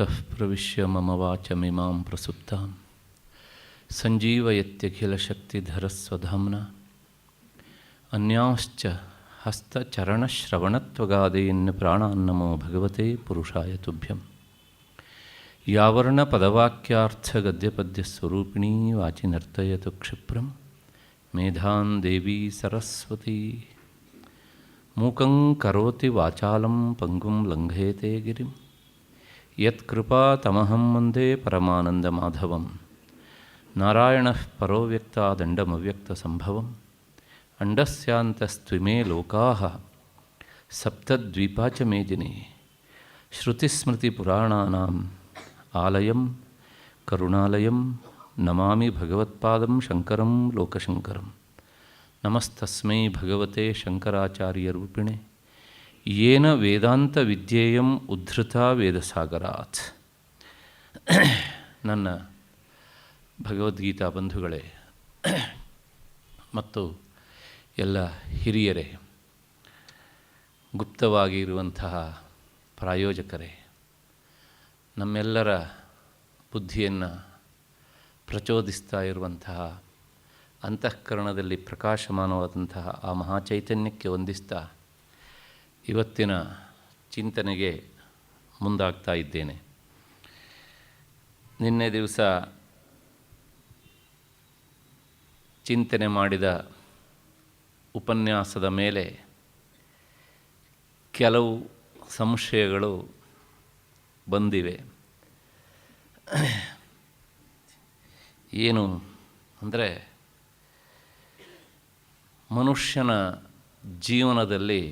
योऽन्तः प्रविश्य मम वाचमिमां प्रसुप्तां सञ्जीवयत्यखिलशक्तिधरस्वधाम्ना अन्यांश्च हस्तचरणश्रवणत्वगादीन् प्राणान्नमो भगवते पुरुषाय तुभ्यं। यावर्णपदवाक्यार्थगद्यपद्यस्वरूपिणी वाचि नर्तयतु क्षिप्रं मेधां देवी सरस्वती। मूकं करोति वाचालं पंगुं लङ्घयते गिरिं यत्कृपातमहं वन्दे परमानन्दमाधवं। नारायणः परो व्यक्तादण्डमव्यक्तसम्भवम् अण्डस्यान्तस्त्विमे लोकाः सप्तद्वीपा च मेदिनी। श्रुतिस्मृतिपुराणानाम् आलयं करुणालयं नमामि भगवत्पादं शङ्करं लोकशङ्करं। नमस्तस्मै भगवते शङ्कराचार्यरूपिणे येन ವೇದಾಂತವಿದ್ಯೇಯಂ ಉದ್ಧೃತಾ ವೇದಸಾಗರಾತ್. ನನ್ನ ಭಗವದ್ಗೀತಾ ಬಂಧುಗಳೇ ಮತ್ತು ಎಲ್ಲ ಹಿರಿಯರೇ, ಗುಪ್ತವಾಗಿ ಇರುವಂತಹ ಪ್ರಾಯೋಜಕರೇ, ನಮ್ಮೆಲ್ಲರ ಬುದ್ಧಿಯನ್ನು ಪ್ರಚೋದಿಸ್ತಾ ಇರುವಂತಹ ಅಂತಃಕರಣದಲ್ಲಿ ಪ್ರಕಾಶಮಾನವಾದಂತಹ ಆ ಮಹಾಚೈತನ್ಯಕ್ಕೆ ವಂದಿಸ್ತಾ ಇವತ್ತಿನ ಚಿಂತನೆಗೆ ಮುಂದಾಗ್ತಾ ಇದ್ದೇನೆ. ನಿನ್ನೆ ದಿವಸ ಚಿಂತನೆ ಮಾಡಿದ ಉಪನ್ಯಾಸದ ಮೇಲೆ ಕೆಲವು ಸಂಶಯಗಳು ಬಂದಿವೆ. ಏನು ಅಂದರೆ, ಮನುಷ್ಯನ ಜೀವನದಲ್ಲಿ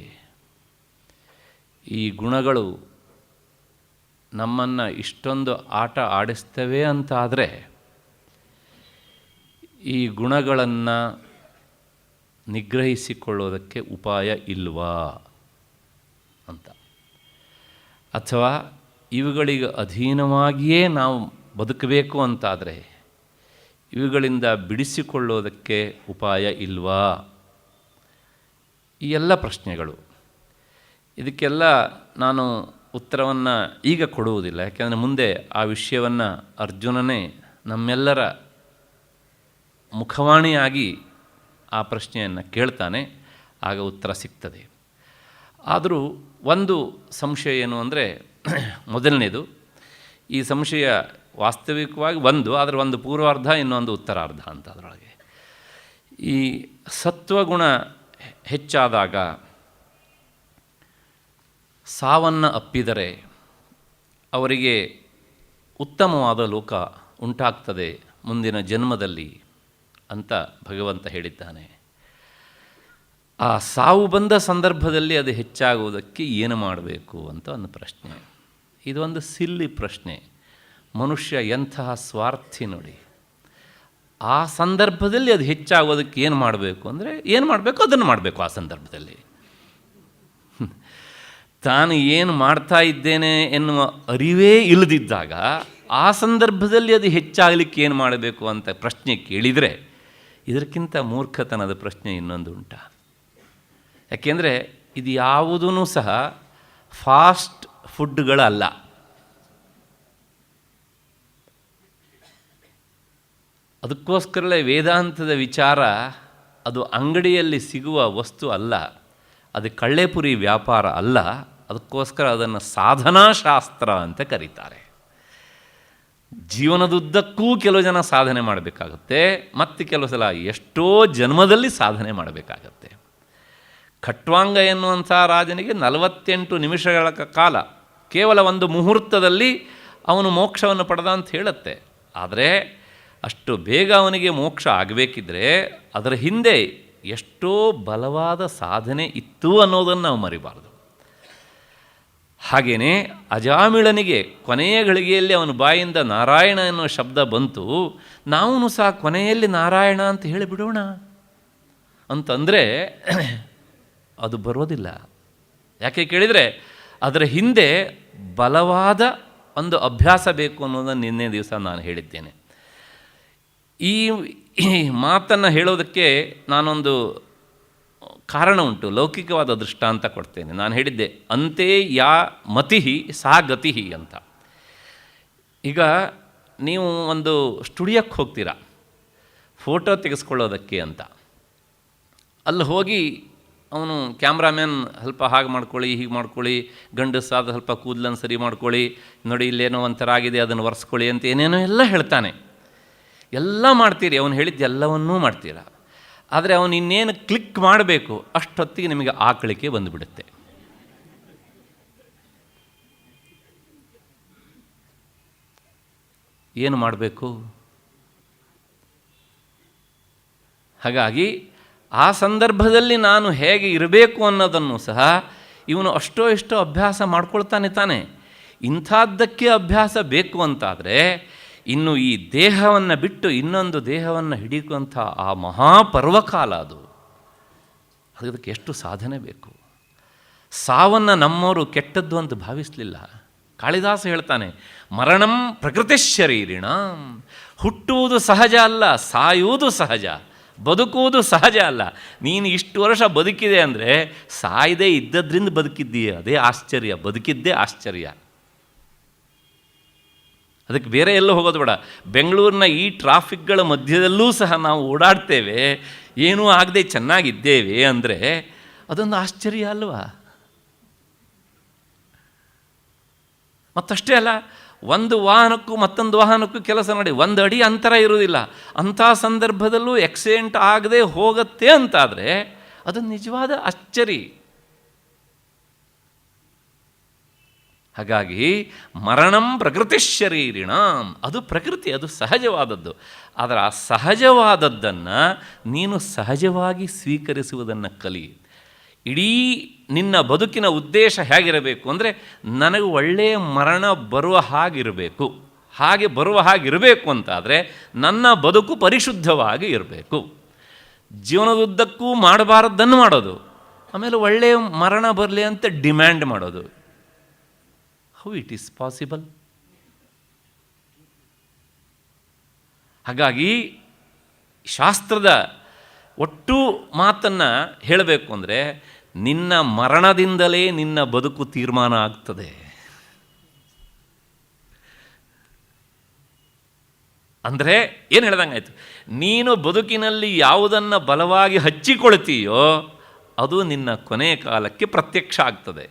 ಈ ಗುಣಗಳು ನಮ್ಮನ್ನು ಇಷ್ಟೊಂದು ಆಟ ಆಡಿಸ್ತವೆ ಅಂತಾದರೆ ಈ ಗುಣಗಳನ್ನು ನಿಗ್ರಹಿಸಿಕೊಳ್ಳೋದಕ್ಕೆ ಉಪಾಯ ಇಲ್ವಾ ಅಂತ, ಅಥವಾ ಇವುಗಳಿಗೆ ಅಧೀನವಾಗಿಯೇ ನಾವು ಬದುಕಬೇಕು ಅಂತಾದರೆ ಇವುಗಳಿಂದ ಬಿಡಿಸಿಕೊಳ್ಳೋದಕ್ಕೆ ಉಪಾಯ ಇಲ್ವಾ? ಈ ಎಲ್ಲ ಪ್ರಶ್ನೆಗಳು. ಇದಕ್ಕೆಲ್ಲ ನಾನು ಉತ್ತರವನ್ನು ಈಗ ಕೊಡುವುದಿಲ್ಲ, ಯಾಕೆಂದರೆ ಮುಂದೆ ಆ ವಿಷಯವನ್ನು ಅರ್ಜುನನೇ ನಮ್ಮೆಲ್ಲರ ಮುಖವಾಣಿಯಾಗಿ ಆ ಪ್ರಶ್ನೆಯನ್ನು ಕೇಳ್ತಾನೆ, ಆಗ ಉತ್ತರ ಸಿಗ್ತದೆ. ಆದರೂ ಒಂದು ಸಂಶಯ ಏನು ಅಂದರೆ, ಮೊದಲನೇದು, ಈ ಸಂಶಯ ವಾಸ್ತವಿಕವಾಗಿ ಆದರೆ ಒಂದು ಪೂರ್ವಾರ್ಧ ಇನ್ನೊಂದು ಉತ್ತರಾರ್ಧ ಅಂತ. ಅದರೊಳಗೆ ಈ ಸತ್ವಗುಣ ಹೆಚ್ಚಾದಾಗ ಸಾವನ್ನು ಅಪ್ಪಿದರೆ ಅವರಿಗೆ ಉತ್ತಮವಾದ ಲೋಕ ಉಂಟಾಗ್ತದೆ ಮುಂದಿನ ಜನ್ಮದಲ್ಲಿ ಅಂತ ಭಗವಂತ ಹೇಳಿದ್ದಾನೆ. ಆ ಸಾವು ಬಂದ ಸಂದರ್ಭದಲ್ಲಿ ಅದು ಹೆಚ್ಚಾಗುವುದಕ್ಕೆ ಏನು ಮಾಡಬೇಕು ಅಂತ ಒಂದು ಪ್ರಶ್ನೆ. ಇದೊಂದು ಸಿಲ್ಲಿ ಪ್ರಶ್ನೆ. ಮನುಷ್ಯ ಎಂತಹ ಸ್ವಾರ್ಥಿ ನೋಡಿ. ಆ ಸಂದರ್ಭದಲ್ಲಿ ಅದು ಹೆಚ್ಚಾಗೋದಕ್ಕೆ ಏನು ಮಾಡಬೇಕು ಅಂದರೆ, ಏನು ಮಾಡಬೇಕು ಅದನ್ನು ಮಾಡಬೇಕು. ಆ ಸಂದರ್ಭದಲ್ಲಿ ತಾನು ಏನು ಮಾಡ್ತಾ ಇದ್ದೇನೆ ಎನ್ನುವ ಅರಿವೇ ಇಲ್ಲದಿದ್ದಾಗ ಆ ಸಂದರ್ಭದಲ್ಲಿ ಅದು ಹೆಚ್ಚಾಗಲಿಕ್ಕೆ ಏನು ಮಾಡಬೇಕು ಅಂತ ಪ್ರಶ್ನೆ ಕೇಳಿದರೆ ಇದಕ್ಕಿಂತ ಮೂರ್ಖತನದ ಪ್ರಶ್ನೆ ಇನ್ನೊಂದು ಉಂಟ. ಯಾಕೆಂದರೆ ಇದು ಯಾವುದೂ ಸಹ ಫಾಸ್ಟ್ ಫುಡ್ಗಳಲ್ಲ. ಅದಕ್ಕೋಸ್ಕರಲೇ ವೇದಾಂತದ ವಿಚಾರ ಅದು ಅಂಗಡಿಯಲ್ಲಿ ಸಿಗುವ ವಸ್ತು ಅಲ್ಲ, ಅದು ಕಳ್ಳೆಪುರಿ ವ್ಯಾಪಾರ ಅಲ್ಲ. ಅದಕ್ಕೋಸ್ಕರ ಅದನ್ನು ಸಾಧನಾಶಾಸ್ತ್ರ ಅಂತ ಕರೀತಾರೆ. ಜೀವನದುದ್ದಕ್ಕೂ ಕೆಲವು ಜನ ಸಾಧನೆ ಮಾಡಬೇಕಾಗತ್ತೆ, ಮತ್ತು ಕೆಲವು ಸಲ ಎಷ್ಟೋ ಜನ್ಮದಲ್ಲಿ ಸಾಧನೆ ಮಾಡಬೇಕಾಗತ್ತೆ. ಖಟ್ವಾಂಗ ಎನ್ನುವಂಥ ರಾಜನಿಗೆ 48 ನಿಮಿಷಗಳ ಕಾಲ ಕೇವಲ ಒಂದು ಮುಹೂರ್ತದಲ್ಲಿ ಅವನು ಮೋಕ್ಷವನ್ನು ಪಡೆದ ಅಂತ ಹೇಳುತ್ತೆ. ಆದರೆ ಅಷ್ಟು ಬೇಗ ಅವನಿಗೆ ಮೋಕ್ಷ ಆಗಬೇಕಿದ್ರೆ ಅದರ ಹಿಂದೆ ಎಷ್ಟೋ ಬಲವಾದ ಸಾಧನೆ ಇತ್ತು ಅನ್ನೋದನ್ನು ನಾವು ಮರಿಬಾರ್ದು. ಹಾಗೆಯೇ ಅಜಾಮಿಳನಿಗೆ ಕೊನೆಯ ಗಳಿಗೆಯಲ್ಲಿ ಅವನ ಬಾಯಿಂದ ನಾರಾಯಣ ಎನ್ನುವ ಶಬ್ದ ಬಂತು. ನಾವೂ ಸಹ ಕೊನೆಯಲ್ಲಿ ನಾರಾಯಣ ಅಂತ ಹೇಳಿಬಿಡೋಣ ಅಂತಂದರೆ ಅದು ಬರೋದಿಲ್ಲ. ಯಾಕೆ ಕೇಳಿದರೆ ಅದರ ಹಿಂದೆ ಬಲವಾದ ಒಂದು ಅಭ್ಯಾಸ ಬೇಕು ಅನ್ನೋದನ್ನು ನಿನ್ನೆ ದಿವಸ ನಾನು ಹೇಳಿದ್ದೇನೆ. ಈ ಮಾತನ್ನು ಹೇಳೋದಕ್ಕೆ ನಾನೊಂದು ಕಾರಣ ಉಂಟು, ಲೌಕಿಕವಾದ ದೃಷ್ಟಾಂತ ಕೊಡ್ತೇನೆ. ನಾನು ಹೇಳಿದ್ದೆ, ಅಂತೆ ಯಾ ಮತಿ ಸಾ ಗತಿ ಅಂತ. ಈಗ ನೀವು ಒಂದು ಸ್ಟುಡಿಯೋಕ್ಕೆ ಹೋಗ್ತೀರಾ ಫೋಟೋ ತೆಗೆಸ್ಕೊಳ್ಳೋದಕ್ಕೆ ಅಂತ. ಅಲ್ಲಿ ಹೋಗಿ ಅವನು ಕ್ಯಾಮ್ರಾಮ್ಯಾನ್ ಸ್ವಲ್ಪ ಹಾಗೆ ಮಾಡ್ಕೊಳ್ಳಿ, ಹೀಗೆ ಮಾಡ್ಕೊಳ್ಳಿ, ಗಂಡಸಾದ ಸ್ವಲ್ಪ ಕೂದಲನ್ನು ಸರಿ ಮಾಡ್ಕೊಳ್ಳಿ, ನೋಡಿ ಇಲ್ಲೇನೋ ಒಂಥರ ಆಗಿದೆ ಅದನ್ನು ಒರೆಸ್ಕೊಳ್ಳಿ ಅಂತ ಏನೇನೋ ಎಲ್ಲ ಹೇಳ್ತಾನೆ. ಎಲ್ಲ ಮಾಡ್ತೀರಿ, ಅವನು ಹೇಳಿದ್ದು ಎಲ್ಲವನ್ನೂ ಮಾಡ್ತೀರಾ. ಆದರೆ ಅವನು ಇನ್ನೇನು ಕ್ಲಿಕ್ ಮಾಡಬೇಕು ಅಷ್ಟೊತ್ತಿಗೆ ನಿಮಗೆ ಆಕಳಿಕೆ ಬಂದುಬಿಡುತ್ತೆ. ಏನು ಮಾಡಬೇಕು? ಹಾಗಾಗಿ ಆ ಸಂದರ್ಭದಲ್ಲಿ ನಾನು ಹೇಗೆ ಇರಬೇಕು ಅನ್ನೋದನ್ನು ಸಹ ಇವನು ಅಷ್ಟೋ ಇಷ್ಟೋ ಅಭ್ಯಾಸ ಮಾಡ್ಕೊಳ್ತಾನೆ ತಾನೆ. ಇಂಥದ್ದಕ್ಕೆ ಅಭ್ಯಾಸ ಬೇಕು ಅಂತಾದರೆ ಇನ್ನು ಈ ದೇಹವನ್ನು ಬಿಟ್ಟು ಇನ್ನೊಂದು ದೇಹವನ್ನು ಹಿಡಿಯುವಂಥ ಆ ಮಹಾಪರ್ವಕಾಲ ಅದಕ್ಕೆ ಎಷ್ಟು ಸಾಧನೆ ಬೇಕು. ಸಾವನ್ನು ನಮ್ಮವರು ಕೆಟ್ಟದ್ದು ಅಂತ ಭಾವಿಸಲಿಲ್ಲ. ಕಾಳಿದಾಸ ಹೇಳ್ತಾನೆ, ಮರಣಂ ಪ್ರಕೃತಿ ಶರೀರಿಣ. ಹುಟ್ಟುವುದು ಸಹಜ ಅಲ್ಲ, ಸಾಯುವುದು ಸಹಜ. ಬದುಕುವುದು ಸಹಜ ಅಲ್ಲ. ನೀನು ಇಷ್ಟು ವರ್ಷ ಬದುಕಿದೆ ಅಂದರೆ ಸಾಯದೇ ಇದ್ದದ್ರಿಂದ ಬದುಕಿದ್ದೀಯ, ಅದೇ ಆಶ್ಚರ್ಯ. ಬದುಕಿದ್ದೇ ಆಶ್ಚರ್ಯ. ಅದಕ್ಕೆ ಬೇರೆ ಎಲ್ಲೂ ಹೋಗೋದು ಬೇಡ. ಬೆಂಗಳೂರಿನ ಈ ಟ್ರಾಫಿಕ್ಗಳ ಮಧ್ಯದಲ್ಲೂ ಸಹ ನಾವು ಓಡಾಡ್ತೇವೆ, ಏನೂ ಆಗದೆ ಚೆನ್ನಾಗಿದ್ದೇವೆ ಅಂದರೆ ಅದೊಂದು ಆಶ್ಚರ್ಯ ಅಲ್ವಾ? ಮತ್ತಷ್ಟೇ ಅಲ್ಲ, ಒಂದು ವಾಹನಕ್ಕೂ ಮತ್ತೊಂದು ವಾಹನಕ್ಕೂ ಕೆಲಸ ನೋಡಿ, ಒಂದು ಅಡಿ ಅಂತರ ಇರುವುದಿಲ್ಲ. ಅಂಥ ಸಂದರ್ಭದಲ್ಲೂ ಆಕ್ಸಿಡೆಂಟ್ ಆಗದೆ ಹೋಗುತ್ತೆ ಅಂತಾದರೆ ಅದು ನಿಜವಾದ ಆಶ್ಚರ್ಯ. ಹಾಗಾಗಿ ಮರಣಂ ಪ್ರಕೃತಿ ಶರೀರಿಣ, ಅದು ಪ್ರಕೃತಿ, ಅದು ಸಹಜವಾದದ್ದು. ಆದರೆ ಆ ಸಹಜವಾದದ್ದನ್ನು ನೀನು ಸಹಜವಾಗಿ ಸ್ವೀಕರಿಸುವುದನ್ನು ಕಲಿ. ಇಡೀ ನಿನ್ನ ಬದುಕಿನ ಉದ್ದೇಶ ಹೇಗಿರಬೇಕು ಅಂದರೆ, ನನಗೆ ಒಳ್ಳೆಯ ಮರಣ ಬರುವ ಹಾಗಿರಬೇಕು. ಹಾಗೆ ಬರುವ ಹಾಗಿರಬೇಕು ಅಂತಾದರೆ ನನ್ನ ಬದುಕು ಪರಿಶುದ್ಧವಾಗಿ ಇರಬೇಕು. ಜೀವನದುದ್ದಕ್ಕೂ ಮಾಡಬಾರದ್ದನ್ನು ಮಾಡೋದು, ಆಮೇಲೆ ಒಳ್ಳೆಯ ಮರಣ ಬರಲಿ ಅಂತ ಡಿಮ್ಯಾಂಡ್ ಮಾಡೋದು. How it is possible? ಹಾಗಾಗಿ ಶಾಸ್ತ್ರದ ಒಟ್ಟು ಮಾತನ್ನು ಹೇಳಬೇಕು ಅಂದರೆ, ನಿನ್ನ ಮರಣದಿಂದಲೇ ನಿನ್ನ ಬದುಕು ತೀರ್ಮಾನ ಆಗ್ತದೆ. ಅಂದರೆ ಏನು ಹೇಳ್ದಂಗಾಯ್ತು, ನೀನು ಬದುಕಿನಲ್ಲಿ ಯಾವುದನ್ನು ಬಲವಾಗಿ ಹಚ್ಚಿಕೊಳ್ತೀಯೋ ಅದು ನಿನ್ನ ಕೊನೆಯ ಕಾಲಕ್ಕೆ ಪ್ರತ್ಯಕ್ಷ ಆಗ್ತದೆ.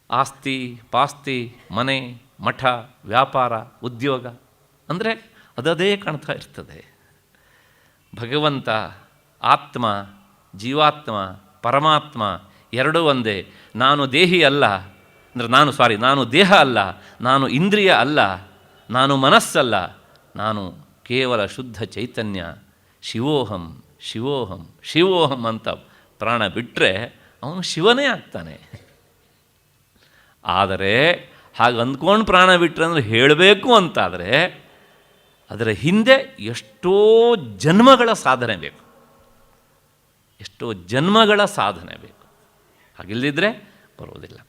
ಆಸ್ತಿ ಪಾಸ್ತಿ, ಮನೆ ಮಠ, ವ್ಯಾಪಾರ, ಉದ್ಯೋಗ ಅಂದರೆ ಅದೇ ಕಾಣ್ತಾ ಇರ್ತದೆ. ಭಗವಂತ, ಆತ್ಮ, ಜೀವಾತ್ಮ, ಪರಮಾತ್ಮ ಎರಡೂ ಒಂದೇ. ನಾನು ದೇಹಿ ಅಲ್ಲ ಅಂದರೆ ನಾನು ದೇಹ ಅಲ್ಲ, ನಾನು ಇಂದ್ರಿಯ ಅಲ್ಲ, ನಾನು ಮನಸ್ಸಲ್ಲ, ನಾನು ಕೇವಲ ಶುದ್ಧ ಚೈತನ್ಯ. ಶಿವೋಹಂ ಶಿವೋಹಂ ಶಿವೋಹಂ ಅಂತ ಪ್ರಾಣ ಬಿಟ್ಟರೆ ಅವನು ಶಿವನೇ ಆಗ್ತಾನೆ. ಆದರೆ ಹಾಗೆ ಅಂದ್ಕೊಂಡು ಪ್ರಾಣ ಬಿಟ್ಟರೆ ಅಂದರೆ ಹೇಳಬೇಕು ಅಂತಾದರೆ ಅದರ ಹಿಂದೆ ಎಷ್ಟೋ ಜನ್ಮಗಳ ಸಾಧನೆ ಬೇಕು, ಎಷ್ಟೋ ಜನ್ಮಗಳ ಸಾಧನೆ ಬೇಕು. ಹಾಗಿಲ್ಲದಿದ್ದರೆ ಬರೋದಿಲ್ಲ.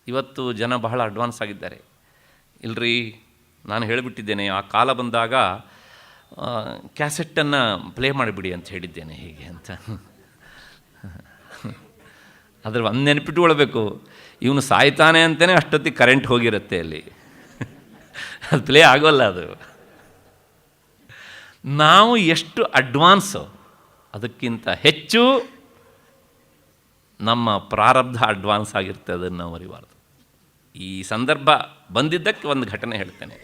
ಇವತ್ತು ಜನ ಬಹಳ ಅಡ್ವಾನ್ಸ್ ಆಗಿದ್ದಾರೆ. ಇಲ್ರಿ, ನಾನು ಹೇಳಿಬಿಟ್ಟಿದ್ದೇನೆ, ಆ ಕಾಲ ಬಂದಾಗ ಕ್ಯಾಸೆಟ್ಟನ್ನು ಪ್ಲೇ ಮಾಡಿಬಿಡಿ ಅಂತ ಹೇಳಿದ್ದೇನೆ ಹೀಗೆ ಅಂತ. ಅದ್ರ ಒಂದು ನೆನಪಿಟ್ಕೊಳ್ಬೇಕು, ಇವನು ಸಾಯ್ತಾನೆ ಅಂತಲೇ ಅಷ್ಟೊತ್ತಿಗೆ ಕರೆಂಟ್ ಹೋಗಿರುತ್ತೆ ಅಲ್ಲಿ, ಅದು ಪ್ಲೇ ಆಗೋಲ್ಲ. ಅದು ನಾವು ಎಷ್ಟು ಅಡ್ವಾನ್ಸು, ಅದಕ್ಕಿಂತ ಹೆಚ್ಚು ನಮ್ಮ ಪ್ರಾರಬ್ಧ ಅಡ್ವಾನ್ಸ್ ಆಗಿರುತ್ತೆ. ಅದನ್ನು ನಾವು ಅರಿಬಾರ್ದು. ಈ ಸಂದರ್ಭ ಬಂದಿದ್ದಕ್ಕೆ ಒಂದು ಘಟನೆ ಹೇಳ್ತೇನೆ.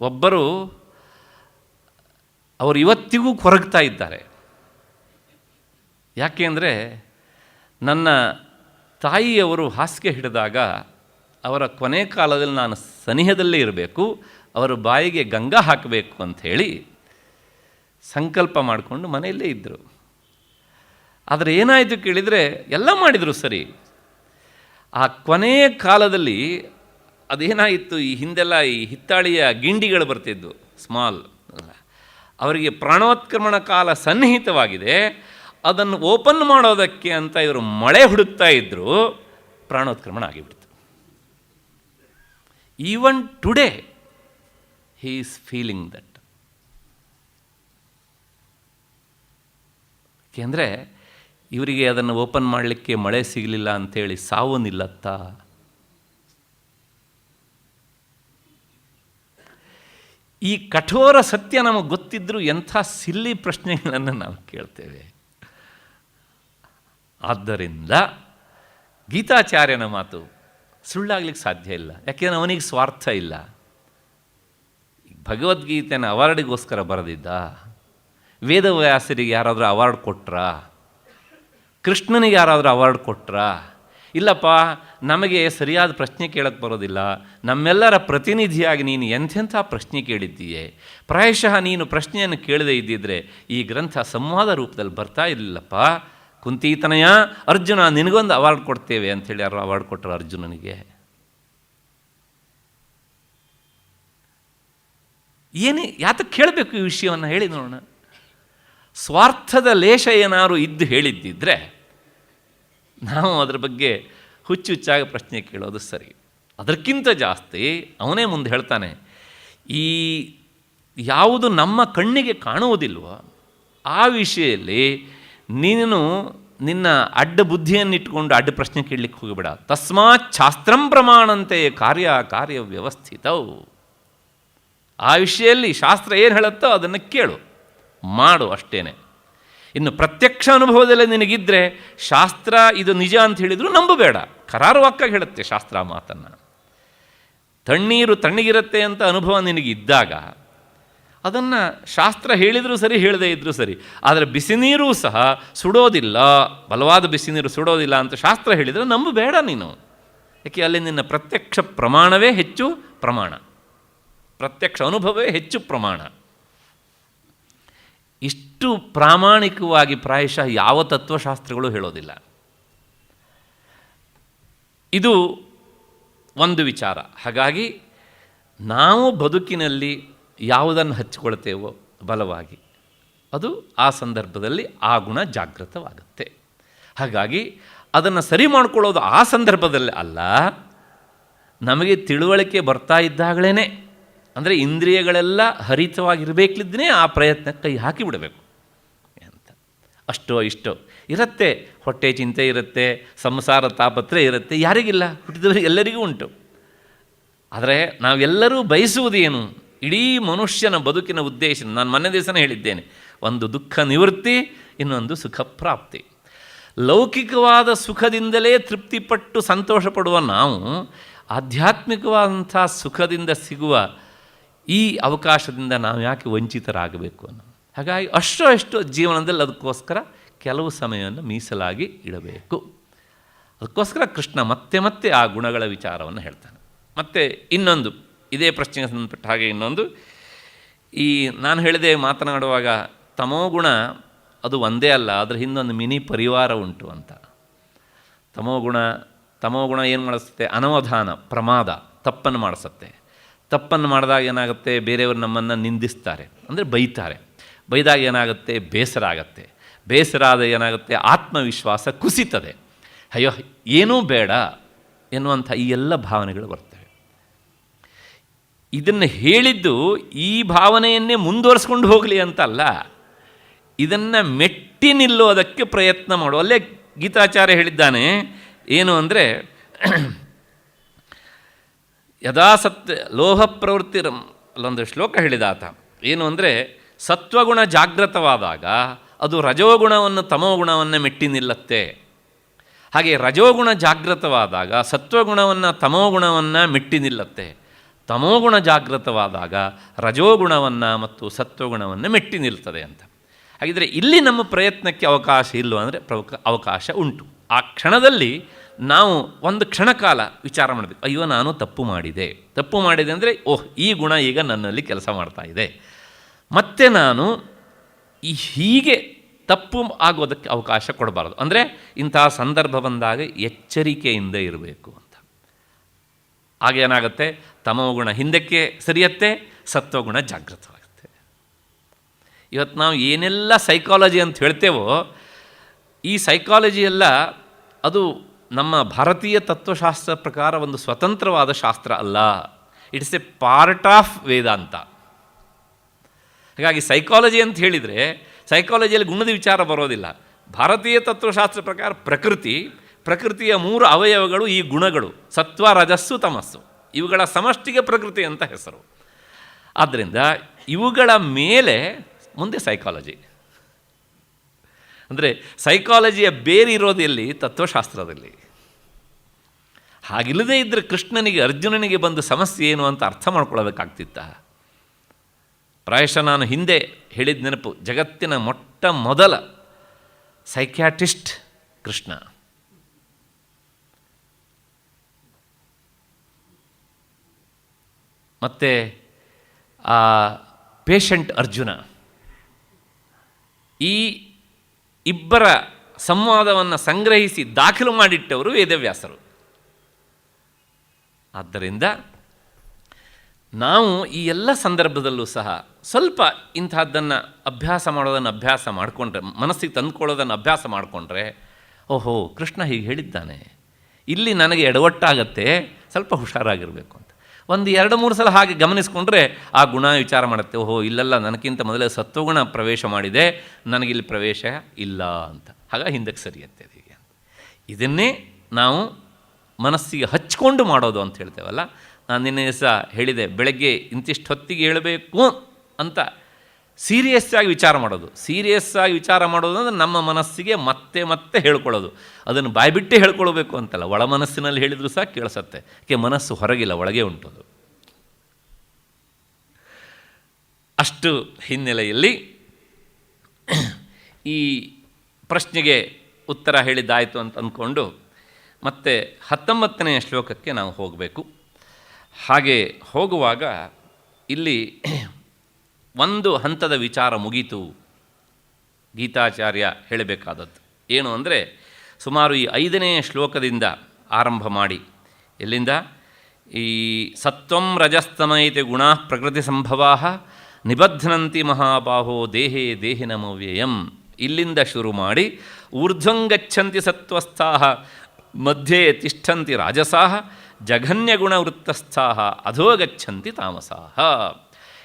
ಒಬ್ಬರು ಅವರು ಇವತ್ತಿಗೂ ಕೊರಗ್ತಾ ಇದ್ದಾರೆ. ಯಾಕೆ ಅಂದರೆ, ನನ್ನ ತಾಯಿಯವರು ಹಾಸಿಗೆ ಹಿಡಿದಾಗ ಅವರ ಕೊನೆ ಕಾಲದಲ್ಲಿ ನಾನು ಸನಿಹದಲ್ಲೇ ಇರಬೇಕು, ಅವರ ಬಾಯಿಗೆ ಗಂಗಾ ಹಾಕಬೇಕು ಅಂಥೇಳಿ ಸಂಕಲ್ಪ ಮಾಡಿಕೊಂಡು ಮನೆಯಲ್ಲೇ ಇದ್ದರು. ಆದರೆ ಏನಾಯಿತು ಕೇಳಿದರೆ, ಎಲ್ಲ ಮಾಡಿದರು ಸರಿ. ಆ ಕೊನೆಯ ಕಾಲದಲ್ಲಿ ಅದೇನಾಯಿತು, ಈ ಹಿಂದೆಲ್ಲ ಈ ಹಿತ್ತಾಳಿಯ ಗಿಂಡಿಗಳು ಬರ್ತಿದ್ವು, ಸ್ಮಾಲ್. ಅವರಿಗೆ ಪ್ರಾಣೋತ್ಕ್ರಮಣ ಕಾಲ ಸನ್ನಿಹಿತವಾಗಿದೆ. ಅದನ್ನು ಓಪನ್ ಮಾಡೋದಕ್ಕೆ ಅಂತ ಇವರು ಮಳೆ ಹುಡುಕ್ತಾ ಇದ್ದರು, ಪ್ರಾಣೋತ್ಕ್ರಮಣ ಆಗಿಬಿಡ್ತು. Even today he is feeling that. ಏಕೆಂದರೆ ಇವರಿಗೆ ಅದನ್ನು ಓಪನ್ ಮಾಡಲಿಕ್ಕೆ ಮಳೆ ಸಿಗಲಿಲ್ಲ ಅಂಥೇಳಿ ಸಾವು ನಿಲ್ಲತ್ತಾ? ಈ ಕಠೋರ ಸತ್ಯ ನಮಗೆ ಗೊತ್ತಿದ್ದರೂ ಎಂಥ ಸಿಲ್ಲಿ ಪ್ರಶ್ನೆಗಳನ್ನು ನಾವು ಕೇಳ್ತೇವೆ. ಆದ್ದರಿಂದ ಗೀತಾಚಾರ್ಯನ ಮಾತು ಸುಳ್ಳಾಗ್ಲಿಕ್ಕೆ ಸಾಧ್ಯ ಇಲ್ಲ. ಯಾಕೆಂದರೆ ಅವನಿಗೆ ಸ್ವಾರ್ಥ ಇಲ್ಲ. ಭಗವದ್ಗೀತೆನ ಅವಾರ್ಡಿಗೋಸ್ಕರ ಬರೆದಿದ್ದ? ವೇದವ್ಯಾಸರಿಗೆ ಯಾರಾದರೂ ಅವಾರ್ಡ್ ಕೊಟ್ರಾ? ಕೃಷ್ಣನಿಗೆ ಯಾರಾದರೂ ಅವಾರ್ಡ್ ಕೊಟ್ರಾ? ಇಲ್ಲಪ್ಪ, ನಮಗೆ ಸರಿಯಾದ ಪ್ರಶ್ನೆ ಕೇಳಕ್ಕೆ ಬರೋದಿಲ್ಲ, ನಮ್ಮೆಲ್ಲರ ಪ್ರತಿನಿಧಿಯಾಗಿ ನೀನು ಎಂಥೆಂಥ ಪ್ರಶ್ನೆ ಕೇಳಿದ್ದೀಯೆ, ಪ್ರಾಯಶಃ ನೀನು ಪ್ರಶ್ನೆಯನ್ನು ಕೇಳದೇ ಇದ್ದಿದ್ದರೆ ಈ ಗ್ರಂಥ ಸಂವಾದ ರೂಪದಲ್ಲಿ ಬರ್ತಾ ಇರಲಿಲ್ಲಪ್ಪ. ಕುಂತೀತನಯ, ಅರ್ಜುನ ನಿನಗೊಂದು ಅವಾರ್ಡ್ ಕೊಡ್ತೇವೆ ಅಂಥೇಳಿ ಯಾರು ಅವಾರ್ಡ್ ಕೊಟ್ಟರು ಅರ್ಜುನನಿಗೆ? ಯಾತಕ್ಕೆ ಕೇಳಬೇಕು ಈ ವಿಷಯವನ್ನು ಹೇಳಿ ನೋಡೋಣ. ಸ್ವಾರ್ಥದ ಲೇಷ ಏನಾದ್ರು ಇದ್ದು ಹೇಳಿದ್ದಿದ್ರೆ ನಾವು ಅದರ ಬಗ್ಗೆ ಹುಚ್ಚುಚ್ಚಾಗಿ ಪ್ರಶ್ನೆ ಕೇಳೋದು ಸರಿ. ಅದಕ್ಕಿಂತ ಜಾಸ್ತಿ ಅವನೇ ಮುಂದೆ ಹೇಳ್ತಾನೆ, ಈ ಯಾವುದು ನಮ್ಮ ಕಣ್ಣಿಗೆ ಕಾಣುವುದಿಲ್ವೋ ಆ ವಿಷಯದಲ್ಲಿ ನೀನು ನಿನ್ನ ಅಡ್ಡ ಬುದ್ಧಿಯನ್ನಿಟ್ಟುಕೊಂಡು ಅಡ್ಡ ಪ್ರಶ್ನೆ ಕೇಳಲಿಕ್ಕೆ ಹೋಗಬೇಡ. ತಸ್ಮಾತ್ ಶಾಸ್ತ್ರಂ ಪ್ರಮಾಣಂತೆ ಕಾರ್ಯ ವ್ಯವಸ್ಥಿತವು. ಆ ವಿಷಯದಲ್ಲಿ ಶಾಸ್ತ್ರ ಏನು ಹೇಳುತ್ತೋ ಅದನ್ನು ಕೇಳು, ಮಾಡು, ಅಷ್ಟೇ. ಇನ್ನು ಪ್ರತ್ಯಕ್ಷ ಅನುಭವದಲ್ಲೇ ನಿನಗಿದ್ದರೆ ಶಾಸ್ತ್ರ ಇದು ನಿಜ ಅಂತ ಹೇಳಿದರೂ ನಂಬಬೇಡ. ಕರಾರುವಾಕ್ಕಾಗಿ ಹೇಳುತ್ತೆ ಶಾಸ್ತ್ರ ಮಾತನ್ನು. ತಣ್ಣೀರು ತಣ್ಣಗಿರುತ್ತೆ ಅಂತ ಅನುಭವ ನಿನಗಿದ್ದಾಗ ಅದನ್ನು ಶಾಸ್ತ್ರ ಹೇಳಿದರೂ ಸರಿ, ಹೇಳದೇ ಇದ್ದರೂ ಸರಿ. ಆದರೆ ಬಿಸಿ ನೀರೂ ಸಹ ಸುಡೋದಿಲ್ಲ, ಬಲವಾದ ಬಿಸಿ ನೀರು ಸುಡೋದಿಲ್ಲ ಅಂತ ಶಾಸ್ತ್ರ ಹೇಳಿದರೆ ನಂಬಬೇಡ ನೀನು. ಯಾಕೆ? ಅಲ್ಲಿ ನಿನ್ನ ಪ್ರತ್ಯಕ್ಷ ಪ್ರಮಾಣವೇ ಹೆಚ್ಚು ಪ್ರಮಾಣ, ಪ್ರತ್ಯಕ್ಷ ಅನುಭವವೇ ಹೆಚ್ಚು ಪ್ರಮಾಣ. ಇಷ್ಟು ಪ್ರಾಮಾಣಿಕವಾಗಿ ಪ್ರಾಯಶಃ ಯಾವ ತತ್ವಶಾಸ್ತ್ರಗಳು ಹೇಳೋದಿಲ್ಲ. ಇದು ಒಂದು ವಿಚಾರ. ಹಾಗಾಗಿ ನಾವು ಬದುಕಿನಲ್ಲಿ ಯಾವುದನ್ನು ಹಚ್ಚಿಕೊಳ್ತೇವೋ ಬಲವಾಗಿ ಅದು ಆ ಸಂದರ್ಭದಲ್ಲಿ ಆ ಗುಣ ಜಾಗೃತವಾಗುತ್ತೆ. ಹಾಗಾಗಿ ಅದನ್ನು ಸರಿ ಮಾಡಿಕೊಳ್ಳೋದು ಆ ಸಂದರ್ಭದಲ್ಲಿ ಅಲ್ಲ, ನಮಗೆ ತಿಳುವಳಿಕೆ ಬರ್ತಾ ಇದ್ದಾಗಲೇ, ಅಂದರೆ ಇಂದ್ರಿಯಗಳೆಲ್ಲ ಹರಿತವಾಗಿರಬೇಕಿದ್ದೇ ಆ ಪ್ರಯತ್ನ ಕೈ ಹಾಕಿಬಿಡಬೇಕು ಅಂತ. ಅಷ್ಟೋ ಇಷ್ಟೋ ಇರುತ್ತೆ, ಹೊಟ್ಟೆ ಚಿಂತೆ ಇರುತ್ತೆ, ಸಂಸಾರ ತಾಪತ್ರೆ ಇರುತ್ತೆ, ಯಾರಿಗಿಲ್ಲ? ಹುಟ್ಟಿದವರಿಗೆ ಎಲ್ಲರಿಗೂ ಉಂಟು. ಆದರೆ ನಾವೆಲ್ಲರೂ ಬಯಸುವುದೇನು? ಇಡೀ ಮನುಷ್ಯನ ಬದುಕಿನ ಉದ್ದೇಶ, ನಾನು ಮೊನ್ನೆ ದಿವಸನೇ ಹೇಳಿದ್ದೇನೆ, ಒಂದು ದುಃಖ ನಿವೃತ್ತಿ, ಇನ್ನೊಂದು ಸುಖ ಪ್ರಾಪ್ತಿ. ಲೌಕಿಕವಾದ ಸುಖದಿಂದಲೇ ತೃಪ್ತಿಪಟ್ಟು ಸಂತೋಷಪಡುವ ನಾವು ಆಧ್ಯಾತ್ಮಿಕವಾದಂಥ ಸುಖದಿಂದ ಸಿಗುವ ಈ ಅವಕಾಶದಿಂದ ನಾವು ಯಾಕೆ ವಂಚಿತರಾಗಬೇಕು ಅನ್ನೋ. ಹಾಗಾಗಿ ಅಷ್ಟು ಜೀವನದಲ್ಲಿ ಅದಕ್ಕೋಸ್ಕರ ಕೆಲವು ಸಮಯವನ್ನು ಮೀಸಲಾಗಿ ಇಡಬೇಕು. ಅದಕ್ಕೋಸ್ಕರ ಕೃಷ್ಣ ಮತ್ತೆ ಮತ್ತೆ ಆ ಗುಣಗಳ ವಿಚಾರವನ್ನು ಹೇಳ್ತಾನೆ. ಮತ್ತು ಇನ್ನೊಂದು ಇದೇ ಪ್ರಶ್ನೆಗೆ ಸಂಬಂಧಪಟ್ಟ ಹಾಗೆ ಇನ್ನೊಂದು, ಈ ನಾನು ಹೇಳಿದೆ ಮಾತನಾಡುವಾಗ ತಮೋಗುಣ ಅದು ಒಂದೇ ಅಲ್ಲ, ಅದರ ಹಿಂದೊಂದು ಮಿನಿ ಪರಿವಾರ ಉಂಟು ಅಂತ. ತಮೋಗುಣ ಏನು ಮಾಡಿಸುತ್ತೆ? ಅನವಧಾನ, ಪ್ರಮಾದ, ತಪ್ಪನ್ನು ಮಾಡಿಸುತ್ತೆ. ತಪ್ಪನ್ನು ಮಾಡಿದಾಗ ಏನಾಗುತ್ತೆ? ಬೇರೆಯವರು ನಮ್ಮನ್ನು ನಿಂದಿಸ್ತಾರೆ, ಅಂದರೆ ಬೈತಾರೆ. ಬೈದಾಗ ಏನಾಗುತ್ತೆ? ಬೇಸರ ಆಗುತ್ತೆ. ಬೇಸರ ಆದ ಏನಾಗುತ್ತೆ? ಆತ್ಮವಿಶ್ವಾಸ ಕುಸಿತದೆ. ಅಯ್ಯೋ ಏನೂ ಬೇಡ ಎನ್ನುವಂಥ ಈ ಎಲ್ಲ ಭಾವನೆಗಳು ಬರ್ತವೆ. ಇದನ್ನು ಹೇಳಿದ್ದು ಈ ಭಾವನೆಯನ್ನೇ ಮುಂದುವರಿಸ್ಕೊಂಡು ಹೋಗಲಿ ಅಂತಲ್ಲ, ಇದನ್ನು ಮೆಟ್ಟಿ ನಿಲ್ಲೋದಕ್ಕೆ ಪ್ರಯತ್ನ ಮಾಡು. ಅಲ್ಲೇ ಗೀತಾಚಾರ್ಯ ಹೇಳಿದ್ದಾನೆ ಏನು ಅಂದರೆ, ಯದಾ ಲೋಹ ಪ್ರವೃತ್ತಿ, ಅಲ್ಲೊಂದು ಶ್ಲೋಕ ಹೇಳಿದಾತ ಏನು ಅಂದರೆ, ಸತ್ವಗುಣ ಜಾಗೃತವಾದಾಗ ಅದು ರಜೋಗುಣವನ್ನು ತಮೋಗುಣವನ್ನು ಮೆಟ್ಟಿ ನಿಲ್ಲತ್ತೆ. ಹಾಗೆ ರಜೋಗುಣ ಜಾಗೃತವಾದಾಗ ಸತ್ವಗುಣವನ್ನು ತಮೋಗುಣವನ್ನು ಮೆಟ್ಟಿ ನಿಲ್ಲತ್ತೆ. ತಮೋಗುಣ ಜಾಗೃತವಾದಾಗ ರಜೋಗುಣವನ್ನು ಮತ್ತು ಸತ್ವಗುಣವನ್ನು ಮೆಟ್ಟಿ ನಿಲ್ತದೆ ಅಂತ. ಹಾಗಿದ್ರೆ ಇಲ್ಲಿ ನಮ್ಮ ಪ್ರಯತ್ನಕ್ಕೆ ಅವಕಾಶ ಇಲ್ಲವ ಅಂದರೆ ಅವಕಾಶ ಉಂಟು. ಆ ಕ್ಷಣದಲ್ಲಿ ನಾವು ಒಂದು ಕ್ಷಣಕಾಲ ವಿಚಾರ ಮಾಡಬೇಕು, ಅಯ್ಯೋ ನಾನು ತಪ್ಪು ಮಾಡಿದೆ ಅಂದರೆ ಈ ಗುಣ ಈಗ ನನ್ನಲ್ಲಿ ಕೆಲಸ ಮಾಡ್ತಾ ಇದೆ, ಮತ್ತು ನಾನು ಹೀಗೆ ತಪ್ಪು ಆಗೋದಕ್ಕೆ ಅವಕಾಶ ಕೊಡಬಾರ್ದು. ಅಂದರೆ ಇಂತಹ ಸಂದರ್ಭ ಬಂದಾಗ ಎಚ್ಚರಿಕೆಯಿಂದ ಇರಬೇಕು ಅಂತ. ಆಗೇನಾಗುತ್ತೆ? ತಮೋಗುಣ ಹಿಂದಕ್ಕೆ ಸರಿಯತ್ತೆ, ಸತ್ವಗುಣ ಜಾಗೃತವಾಗುತ್ತೆ. ಇವತ್ತು ನಾವು ಏನೆಲ್ಲ ಸೈಕಾಲಜಿ ಅಂತ ಹೇಳ್ತೇವೋ, ಈ ಸೈಕಾಲಜಿ ಎಲ್ಲ ಅದು ನಮ್ಮ ಭಾರತೀಯ ತತ್ವಶಾಸ್ತ್ರ ಪ್ರಕಾರ ಒಂದು ಸ್ವತಂತ್ರವಾದ ಶಾಸ್ತ್ರ ಅಲ್ಲ. ಇಟ್ಸ್ ಎ ಪಾರ್ಟ್ ಆಫ್ ವೇದಾಂತ. ಹಾಗಾಗಿ ಸೈಕಾಲಜಿ ಅಂತ ಹೇಳಿದರೆ ಸೈಕಾಲಜಿಯಲ್ಲಿ ಗುಣದ ವಿಚಾರ ಬರೋದಿಲ್ಲ, ಭಾರತೀಯ ತತ್ವಶಾಸ್ತ್ರ ಪ್ರಕಾರ ಪ್ರಕೃತಿಯ 3 ಅವಯವಗಳು ಈ ಗುಣಗಳು, ಸತ್ವ ರಜಸ್ಸು ತಮಸ್ಸು. ಇವುಗಳ ಸಮಷ್ಟಿಗೆ ಪ್ರಕೃತಿ ಅಂತ ಹೆಸರು. ಆದ್ದರಿಂದ ಇವುಗಳ ಮೇಲೆ ಮುಂದೆ ಸೈಕಾಲಜಿ. ಅಂದರೆ ಸೈಕಾಲಜಿಯ ಬೇರಿರೋದು ಎಲ್ಲಿ? ತತ್ವಶಾಸ್ತ್ರದಲ್ಲಿ. ಹಾಗಿಲ್ಲದೇ ಇದ್ದರೆ ಕೃಷ್ಣನಿಗೆ ಅರ್ಜುನನಿಗೆ ಬಂದು ಸಮಸ್ಯೆ ಏನು ಅಂತ ಅರ್ಥ ಮಾಡ್ಕೊಳ್ಬೇಕಾಗ್ತಿತ್ತ? ಪ್ರಾಯಶಃ ನಾನು ಹಿಂದೆ ಹೇಳಿದ ನೆನಪು, ಜಗತ್ತಿನ ಮೊಟ್ಟ ಮೊದಲ ಸೈಕ್ಯಾಟಿಸ್ಟ್ ಕೃಷ್ಣ. ಮತ್ತು ಆ ಪೇಷಂಟ್ ಅರ್ಜುನ, ಈ ಇಬ್ಬರ ಸಂವಾದವನ್ನು ಸಂಗ್ರಹಿಸಿ ದಾಖಲು ಮಾಡಿಟ್ಟವರು ವೇದವ್ಯಾಸರು. ಆದ್ದರಿಂದ ನಾವು ಈ ಎಲ್ಲ ಸಂದರ್ಭದಲ್ಲೂ ಸಹ ಸ್ವಲ್ಪ ಇಂಥದ್ದನ್ನು ಅಭ್ಯಾಸ ಮಾಡಿಕೊಂಡ್ರೆ, ಮನಸ್ಸಿಗೆ ತಂದುಕೊಳ್ಳೋದನ್ನು ಅಭ್ಯಾಸ ಮಾಡಿಕೊಂಡ್ರೆ, ಓಹೋ ಕೃಷ್ಣ ಹೀಗೆ ಹೇಳಿದ್ದಾನೆ, ಇಲ್ಲಿ ನನಗೆ ಎಡವಟ್ಟಾಗತ್ತೆ, ಸ್ವಲ್ಪ ಹುಷಾರಾಗಿರಬೇಕು ಅಂತ 1-2-3 ಸಲ ಹಾಗೆ ಗಮನಿಸ್ಕೊಂಡ್ರೆ ಆ ಗುಣ ವಿಚಾರ ಮಾಡುತ್ತೆ. ಓಹೋ ಇಲ್ಲೆಲ್ಲ ನನಗಿಂತ ಮೊದಲೇ ಸತ್ವಗುಣ ಪ್ರವೇಶ ಮಾಡಿದೆ, ನನಗಿಲ್ಲಿ ಪ್ರವೇಶ ಇಲ್ಲ ಅಂತ. ಹಾಗಾಗಿ ಹಿಂದಕ್ಕೆ ಸರಿಯತ್ತೆ ಹೀಗೆ. ಇದನ್ನೇ ನಾವು ಮನಸ್ಸಿಗೆ ಹಚ್ಕೊಂಡು ಮಾಡೋದು ಅಂತ ಹೇಳ್ತೇವಲ್ಲ. ನಾನು ನಿನ್ನೆ ದಿವಸ ಹೇಳಿದೆ, ಬೆಳಗ್ಗೆ ಇಂತಿಷ್ಟು ಹೊತ್ತಿಗೆ ಹೇಳಬೇಕು ಅಂತ ಸೀರಿಯಸ್ಸಾಗಿ ವಿಚಾರ ಮಾಡೋದು. ಸೀರಿಯಸ್ಸಾಗಿ ವಿಚಾರ ಮಾಡೋದು ಅಂದರೆ ನಮ್ಮ ಮನಸ್ಸಿಗೆ ಮತ್ತೆ ಮತ್ತೆ ಹೇಳ್ಕೊಳ್ಳೋದು. ಅದನ್ನು ಬಾಯ್ಬಿಟ್ಟೇ ಹೇಳ್ಕೊಳ್ಬೇಕು ಅಂತಲ್ಲ, ಒಳ ಮನಸ್ಸಿನಲ್ಲಿ ಹೇಳಿದರೂ ಸಹ ಕೇಳಿಸತ್ತೆ. ಯಾಕೆ ಮನಸ್ಸು ಹೊರಗಿಲ್ಲ, ಒಳಗೆ ಉಂಟದು. ಅಷ್ಟು ಹಿನ್ನೆಲೆಯಲ್ಲಿ ಈ ಪ್ರಶ್ನೆಗೆ ಉತ್ತರ ಹೇಳಿದ್ದಾಯಿತು ಅಂತ ಅಂದ್ಕೊಂಡು ಮತ್ತೆ 19ನೇ ಶ್ಲೋಕಕ್ಕೆ ನಾವು ಹೋಗಬೇಕು. ಹಾಗೆ ಹೋಗುವಾಗ ಇಲ್ಲಿ ಒಂದು ಹಂತದ ವಿಚಾರ ಮುಗೀತು. ಗೀತಾಚಾರ್ಯ ಹೇಳಬೇಕಾದದ್ದು ಏನು ಅಂದರೆ, ಸುಮಾರು ಈ 5ನೇ ಶ್ಲೋಕದಿಂದ ಆರಂಭ ಮಾಡಿ, ಎಲ್ಲಿಂದ ಈ ಸತ್ವಂ ರಜಸ್ತಮೈತಿ ಗುಣಾ ಪ್ರಕೃತಿ ಸಂಭವಾ ನಿಬಧ್ನಂತಿ ಮಹಾಬಾಹೋ ದೇಹೇ ದೇಹಿನಮವ್ಯಯಂ, ಇಲ್ಲಿಂದ ಶುರು ಮಾಡಿ ಊರ್ಧ್ವಂಗಚ್ಚಂತಿ ಸತ್ವಸ್ಥಾ ಮಧ್ಯೆ ತಿಷ್ಠಂತಿ ರಾಜಸಾಃ ಜಘನ್ಯಗುಣವೃತ್ತಸ್ಥಾಃ ಅಧೋಗಚ್ಚಂತಿ ತಾಮಸಾಃ.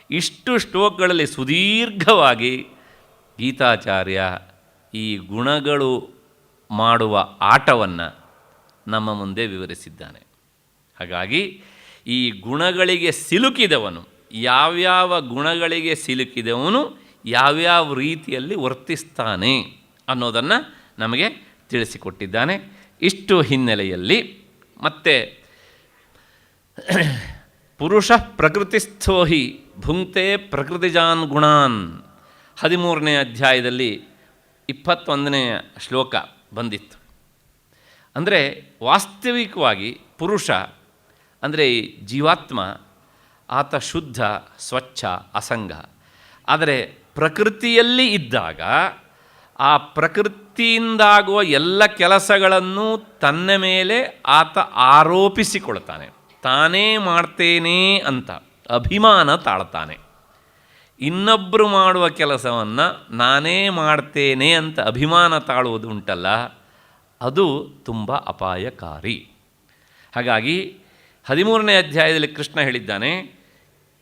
ಇಷ್ಟು ಶ್ಲೋಕಗಳಲ್ಲಿ ಸುದೀರ್ಘವಾಗಿ ಗೀತಾಚಾರ್ಯ ಈ ಗುಣಗಳು ಮಾಡುವ ಆಟವನ್ನು ನಮ್ಮ ಮುಂದೆ ವಿವರಿಸಿದ್ದಾನೆ. ಹಾಗಾಗಿ ಈ ಗುಣಗಳಿಗೆ ಸಿಲುಕಿದವನು, ಯಾವ್ಯಾವ ಗುಣಗಳಿಗೆ ಸಿಲುಕಿದವನು ಯಾವ್ಯಾವ ರೀತಿಯಲ್ಲಿ ವರ್ತಿಸ್ತಾನೆ ಅನ್ನೋದನ್ನು ನಮಗೆ ತಿಳಿಸಿಕೊಟ್ಟಿದ್ದಾನೆ. ಇಷ್ಟು ಹಿನ್ನೆಲೆಯಲ್ಲಿ ಮತ್ತೆ ಪುರುಷ ಪ್ರಕೃತಿಸ್ಥೋ ಹಿ ಭುಂಕ್ತೆ ಪ್ರಕೃತಿಜಾನ್ ಗುಣಾನ್ 13ನೇ ಅಧ್ಯಾಯದಲ್ಲಿ 21ನೇ ಶ್ಲೋಕ ಬಂದಿತ್ತು. ಅಂದರೆ ವಾಸ್ತವಿಕವಾಗಿ ಪುರುಷ ಅಂದರೆ ಈ ಜೀವಾತ್ಮ, ಆತ ಶುದ್ಧ, ಸ್ವಚ್ಛ, ಅಸಂಗ. ಆದರೆ ಪ್ರಕೃತಿಯಲ್ಲಿ ಇದ್ದಾಗ ಆ ಪ್ರಕೃತಿಯಿಂದಾಗುವ ಎಲ್ಲ ಕೆಲಸಗಳನ್ನು ತನ್ನ ಮೇಲೆ ಆತ ಆರೋಪಿಸಿಕೊಳ್ತಾನೆ. ತಾನೇ ಮಾಡ್ತೇನೆ ಅಂತ ಅಭಿಮಾನ ತಾಳ್ತಾನೆ. ಇನ್ನೊಬ್ಬರು ಮಾಡುವ ಕೆಲಸವನ್ನು ನಾನೇ ಮಾಡ್ತೇನೆ ಅಂತ ಅಭಿಮಾನ ತಾಳುವುದು ಉಂಟಲ್ಲ, ಅದು ತುಂಬ ಅಪಾಯಕಾರಿ. ಹಾಗಾಗಿ 13ನೇ ಅಧ್ಯಾಯದಲ್ಲಿ ಕೃಷ್ಣ ಹೇಳಿದ್ದಾನೆ,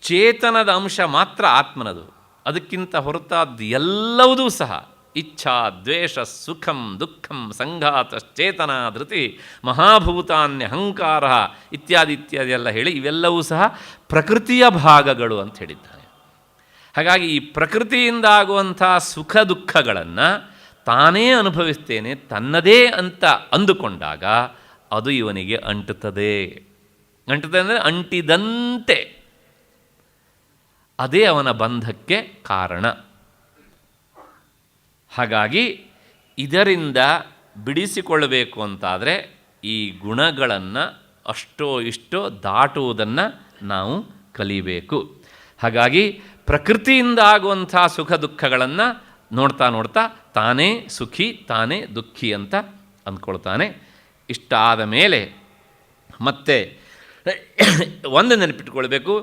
ಚೇತನದ ಅಂಶ ಮಾತ್ರ ಆತ್ಮನದು, ಅದಕ್ಕಿಂತ ಹೊರತಾದ್ದು ಎಲ್ಲವುದೂ ಸಹ ಇಚ್ಛಾ, ದ್ವೇಷ, ಸುಖಂ, ದುಃಖಂ, ಸಂಘಾತಶ್ಚೇತನ, ಧೃತಿ, ಮಹಾಭೂತಾನ್ಯ, ಅಹಂಕಾರ ಇತ್ಯಾದಿ ಇತ್ಯಾದಿ ಎಲ್ಲ ಹೇಳಿ ಇವೆಲ್ಲವೂ ಸಹ ಪ್ರಕೃತಿಯ ಭಾಗಗಳು ಅಂತ ಹೇಳಿದ್ದಾನೆ. ಹಾಗಾಗಿ ಈ ಪ್ರಕೃತಿಯಿಂದಾಗುವಂಥ ಸುಖ ದುಃಖಗಳನ್ನು ತಾನೇ ಅನುಭವಿಸ್ತೇನೆ, ತನ್ನದೇ ಅಂತ ಅಂದುಕೊಂಡಾಗ ಅದು ಇವನಿಗೆ ಅಂಟುತ್ತದೆ. ಅಂದರೆ ಅಂಟಿದಂತೆ ಅದೇ ಅವನ ಬಂಧಕ್ಕೆ ಕಾರಣ. ಹಾಗಾಗಿ ಇದರಿಂದ ಬಿಡಿಸಿಕೊಳ್ಳಬೇಕು ಅಂತಾದರೆ ಈ ಗುಣಗಳನ್ನು ಅಷ್ಟೋ ಇಷ್ಟೋ ದಾಟುವುದನ್ನು ನಾವು ಕಲಿಬೇಕು. ಹಾಗಾಗಿ ಪ್ರಕೃತಿಯಿಂದ ಆಗುವಂಥ ಸುಖ ದುಃಖಗಳನ್ನು ನೋಡ್ತಾ ನೋಡ್ತಾ ತಾನೇ ಸುಖಿ, ತಾನೇ ದುಃಖಿ ಅಂತ ಅಂದ್ಕೊಳ್ತಾನೆ. ಇಷ್ಟಾದ ಮೇಲೆ ಮತ್ತೆ ಒಂದು ನೆನಪಿಟ್ಕೊಳ್ಬೇಕು,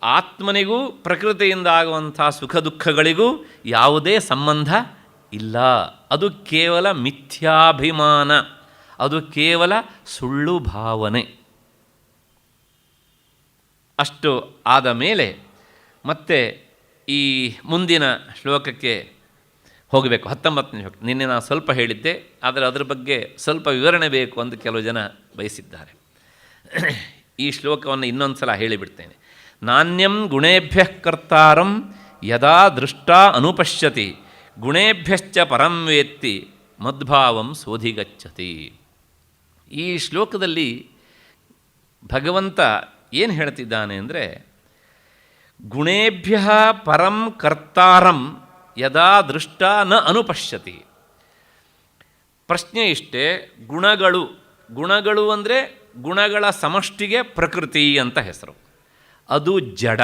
ಆತ್ಮನಿಗೂ ಪ್ರಕೃತಿಯಿಂದ ಆಗುವಂಥ ಸುಖ ದುಃಖಗಳಿಗೂ ಯಾವುದೇ ಸಂಬಂಧ ಇಲ್ಲ. ಅದು ಕೇವಲ ಮಿಥ್ಯಾಭಿಮಾನ, ಅದು ಕೇವಲ ಸುಳ್ಳು ಭಾವನೆ. ಅಷ್ಟು ಆದ ಮೇಲೆ ಮತ್ತೆ ಈ ಮುಂದಿನ ಶ್ಲೋಕಕ್ಕೆ ಹೋಗಬೇಕು. 19ನೇ ಶ್ಲೋಕ ನಿನ್ನೆ ನಾನು ಸ್ವಲ್ಪ ಹೇಳಿದ್ದೆ, ಆದರೆ ಅದರ ಬಗ್ಗೆ ಸ್ವಲ್ಪ ವಿವರಣೆ ಬೇಕು ಅಂತ ಕೆಲವು ಜನ ಬಯಸಿದ್ದಾರೆ. ಈ ಶ್ಲೋಕವನ್ನು ಇನ್ನೊಂದು ಸಲ ಹೇಳಿಬಿಡ್ತೇನೆ. ನಾಣ್ಯಂ ಗುಣೇಭ್ಯ ಕರ್ತಾರಂ ಯದಾ ದೃಷ್ಟ ಅನುಪಶ್ಯತಿ ಗುಣೇಭ್ಯಶ್ಚ ಪರಂ ವೇತ್ತಿ ಮದ್ಭಾವಂ ಸೋಧಿಗಚ್ಚತಿ. ಈ ಶ್ಲೋಕದಲ್ಲಿ ಭಗವಂತ ಏನು ಹೇಳ್ತಿದ್ದಾನೆ ಅಂದರೆ, ಗುಣೇಭ್ಯ ಪರಂ ಕರ್ತಾರಂ ಯದಾ ದೃಷ್ಟ ನ ಅನುಪಶ್ಯತಿ. ಪ್ರಶ್ನೆ ಇಷ್ಟೇ, ಗುಣಗಳು ಅಂದರೆ ಗುಣಗಳ ಸಮಷ್ಟಿಗೆ ಪ್ರಕೃತಿ ಅಂತ ಹೆಸರು, ಅದು ಜಡ.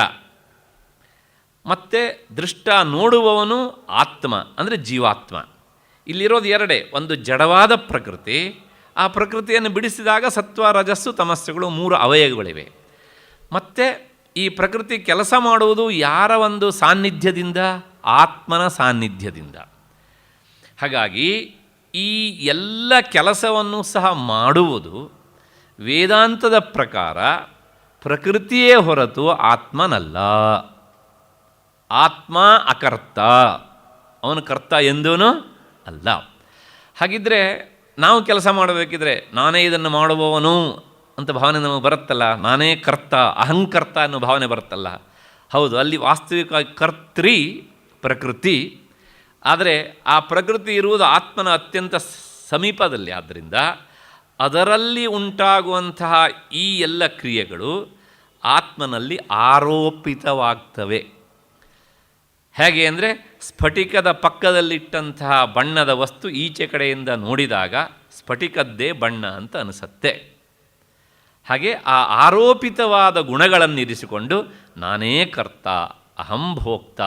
ಮತ್ತು ದೃಷ್ಟ ನೋಡುವವನು ಆತ್ಮ ಅಂದರೆ ಜೀವಾತ್ಮ. ಇಲ್ಲಿರೋದು ಎರಡೇ, ಒಂದು ಜಡವಾದ ಪ್ರಕೃತಿ, ಆ ಪ್ರಕೃತಿಯನ್ನು ಬಿಡಿಸಿದಾಗ ಸತ್ವ ರಜಸ್ಸು ತಮಸ್ಸುಗಳು 3 ಅವಯವಗಳಿವೆ. ಮತ್ತು ಈ ಪ್ರಕೃತಿ ಕೆಲಸ ಮಾಡುವುದು ಯಾರ ಒಂದು ಸಾನ್ನಿಧ್ಯದಿಂದ? ಆತ್ಮನ ಸಾನ್ನಿಧ್ಯದಿಂದ. ಹಾಗಾಗಿ ಈ ಎಲ್ಲ ಕೆಲಸವನ್ನು ಸಹ ಮಾಡುವುದು ವೇದಾಂತದ ಪ್ರಕಾರ ಪ್ರಕೃತಿಯೇ ಹೊರತು ಆತ್ಮನಲ್ಲ. ಆತ್ಮ ಅಕರ್ತ, ಅವನು ಕರ್ತ ಎಂದೂ ಅಲ್ಲ. ಹಾಗಿದ್ದರೆ ನಾವು ಕೆಲಸ ಮಾಡಬೇಕಿದ್ರೆ ನಾನೇ ಇದನ್ನು ಮಾಡುವವನು ಅಂತ ಭಾವನೆ ನಮಗೆ ಬರುತ್ತಲ್ಲ, ನಾನೇ ಕರ್ತ, ಅಹಂಕರ್ತ ಅನ್ನೋ ಭಾವನೆ ಬರುತ್ತಲ್ಲ. ಹೌದು, ಅಲ್ಲಿ ವಾಸ್ತವಿಕ ಕರ್ತೃ ಪ್ರಕೃತಿ, ಆದರೆ ಆ ಪ್ರಕೃತಿ ಇರುವುದು ಆತ್ಮನ ಅತ್ಯಂತ ಸಮೀಪದಲ್ಲಿ. ಆದ್ದರಿಂದ ಅದರಲ್ಲಿ ಉಂಟಾಗುವಂತಹ ಈ ಎಲ್ಲ ಕ್ರಿಯೆಗಳು ಆತ್ಮನಲ್ಲಿ ಆರೋಪಿತವಾಗ್ತವೆ. ಹೇಗೆ ಅಂದರೆ, ಸ್ಫಟಿಕದ ಪಕ್ಕದಲ್ಲಿಟ್ಟಂತಹ ಬಣ್ಣದ ವಸ್ತು ಈಚೆ ಕಡೆಯಿಂದ ನೋಡಿದಾಗ ಸ್ಫಟಿಕದ್ದೇ ಬಣ್ಣ ಅಂತ ಅನಿಸುತ್ತೆ. ಹಾಗೆ ಆ ಆರೋಪಿತವಾದ ಗುಣಗಳನ್ನಿರಿಸಿಕೊಂಡು ನಾನೇ ಕರ್ತ, ಅಹಂ ಭೋಕ್ತ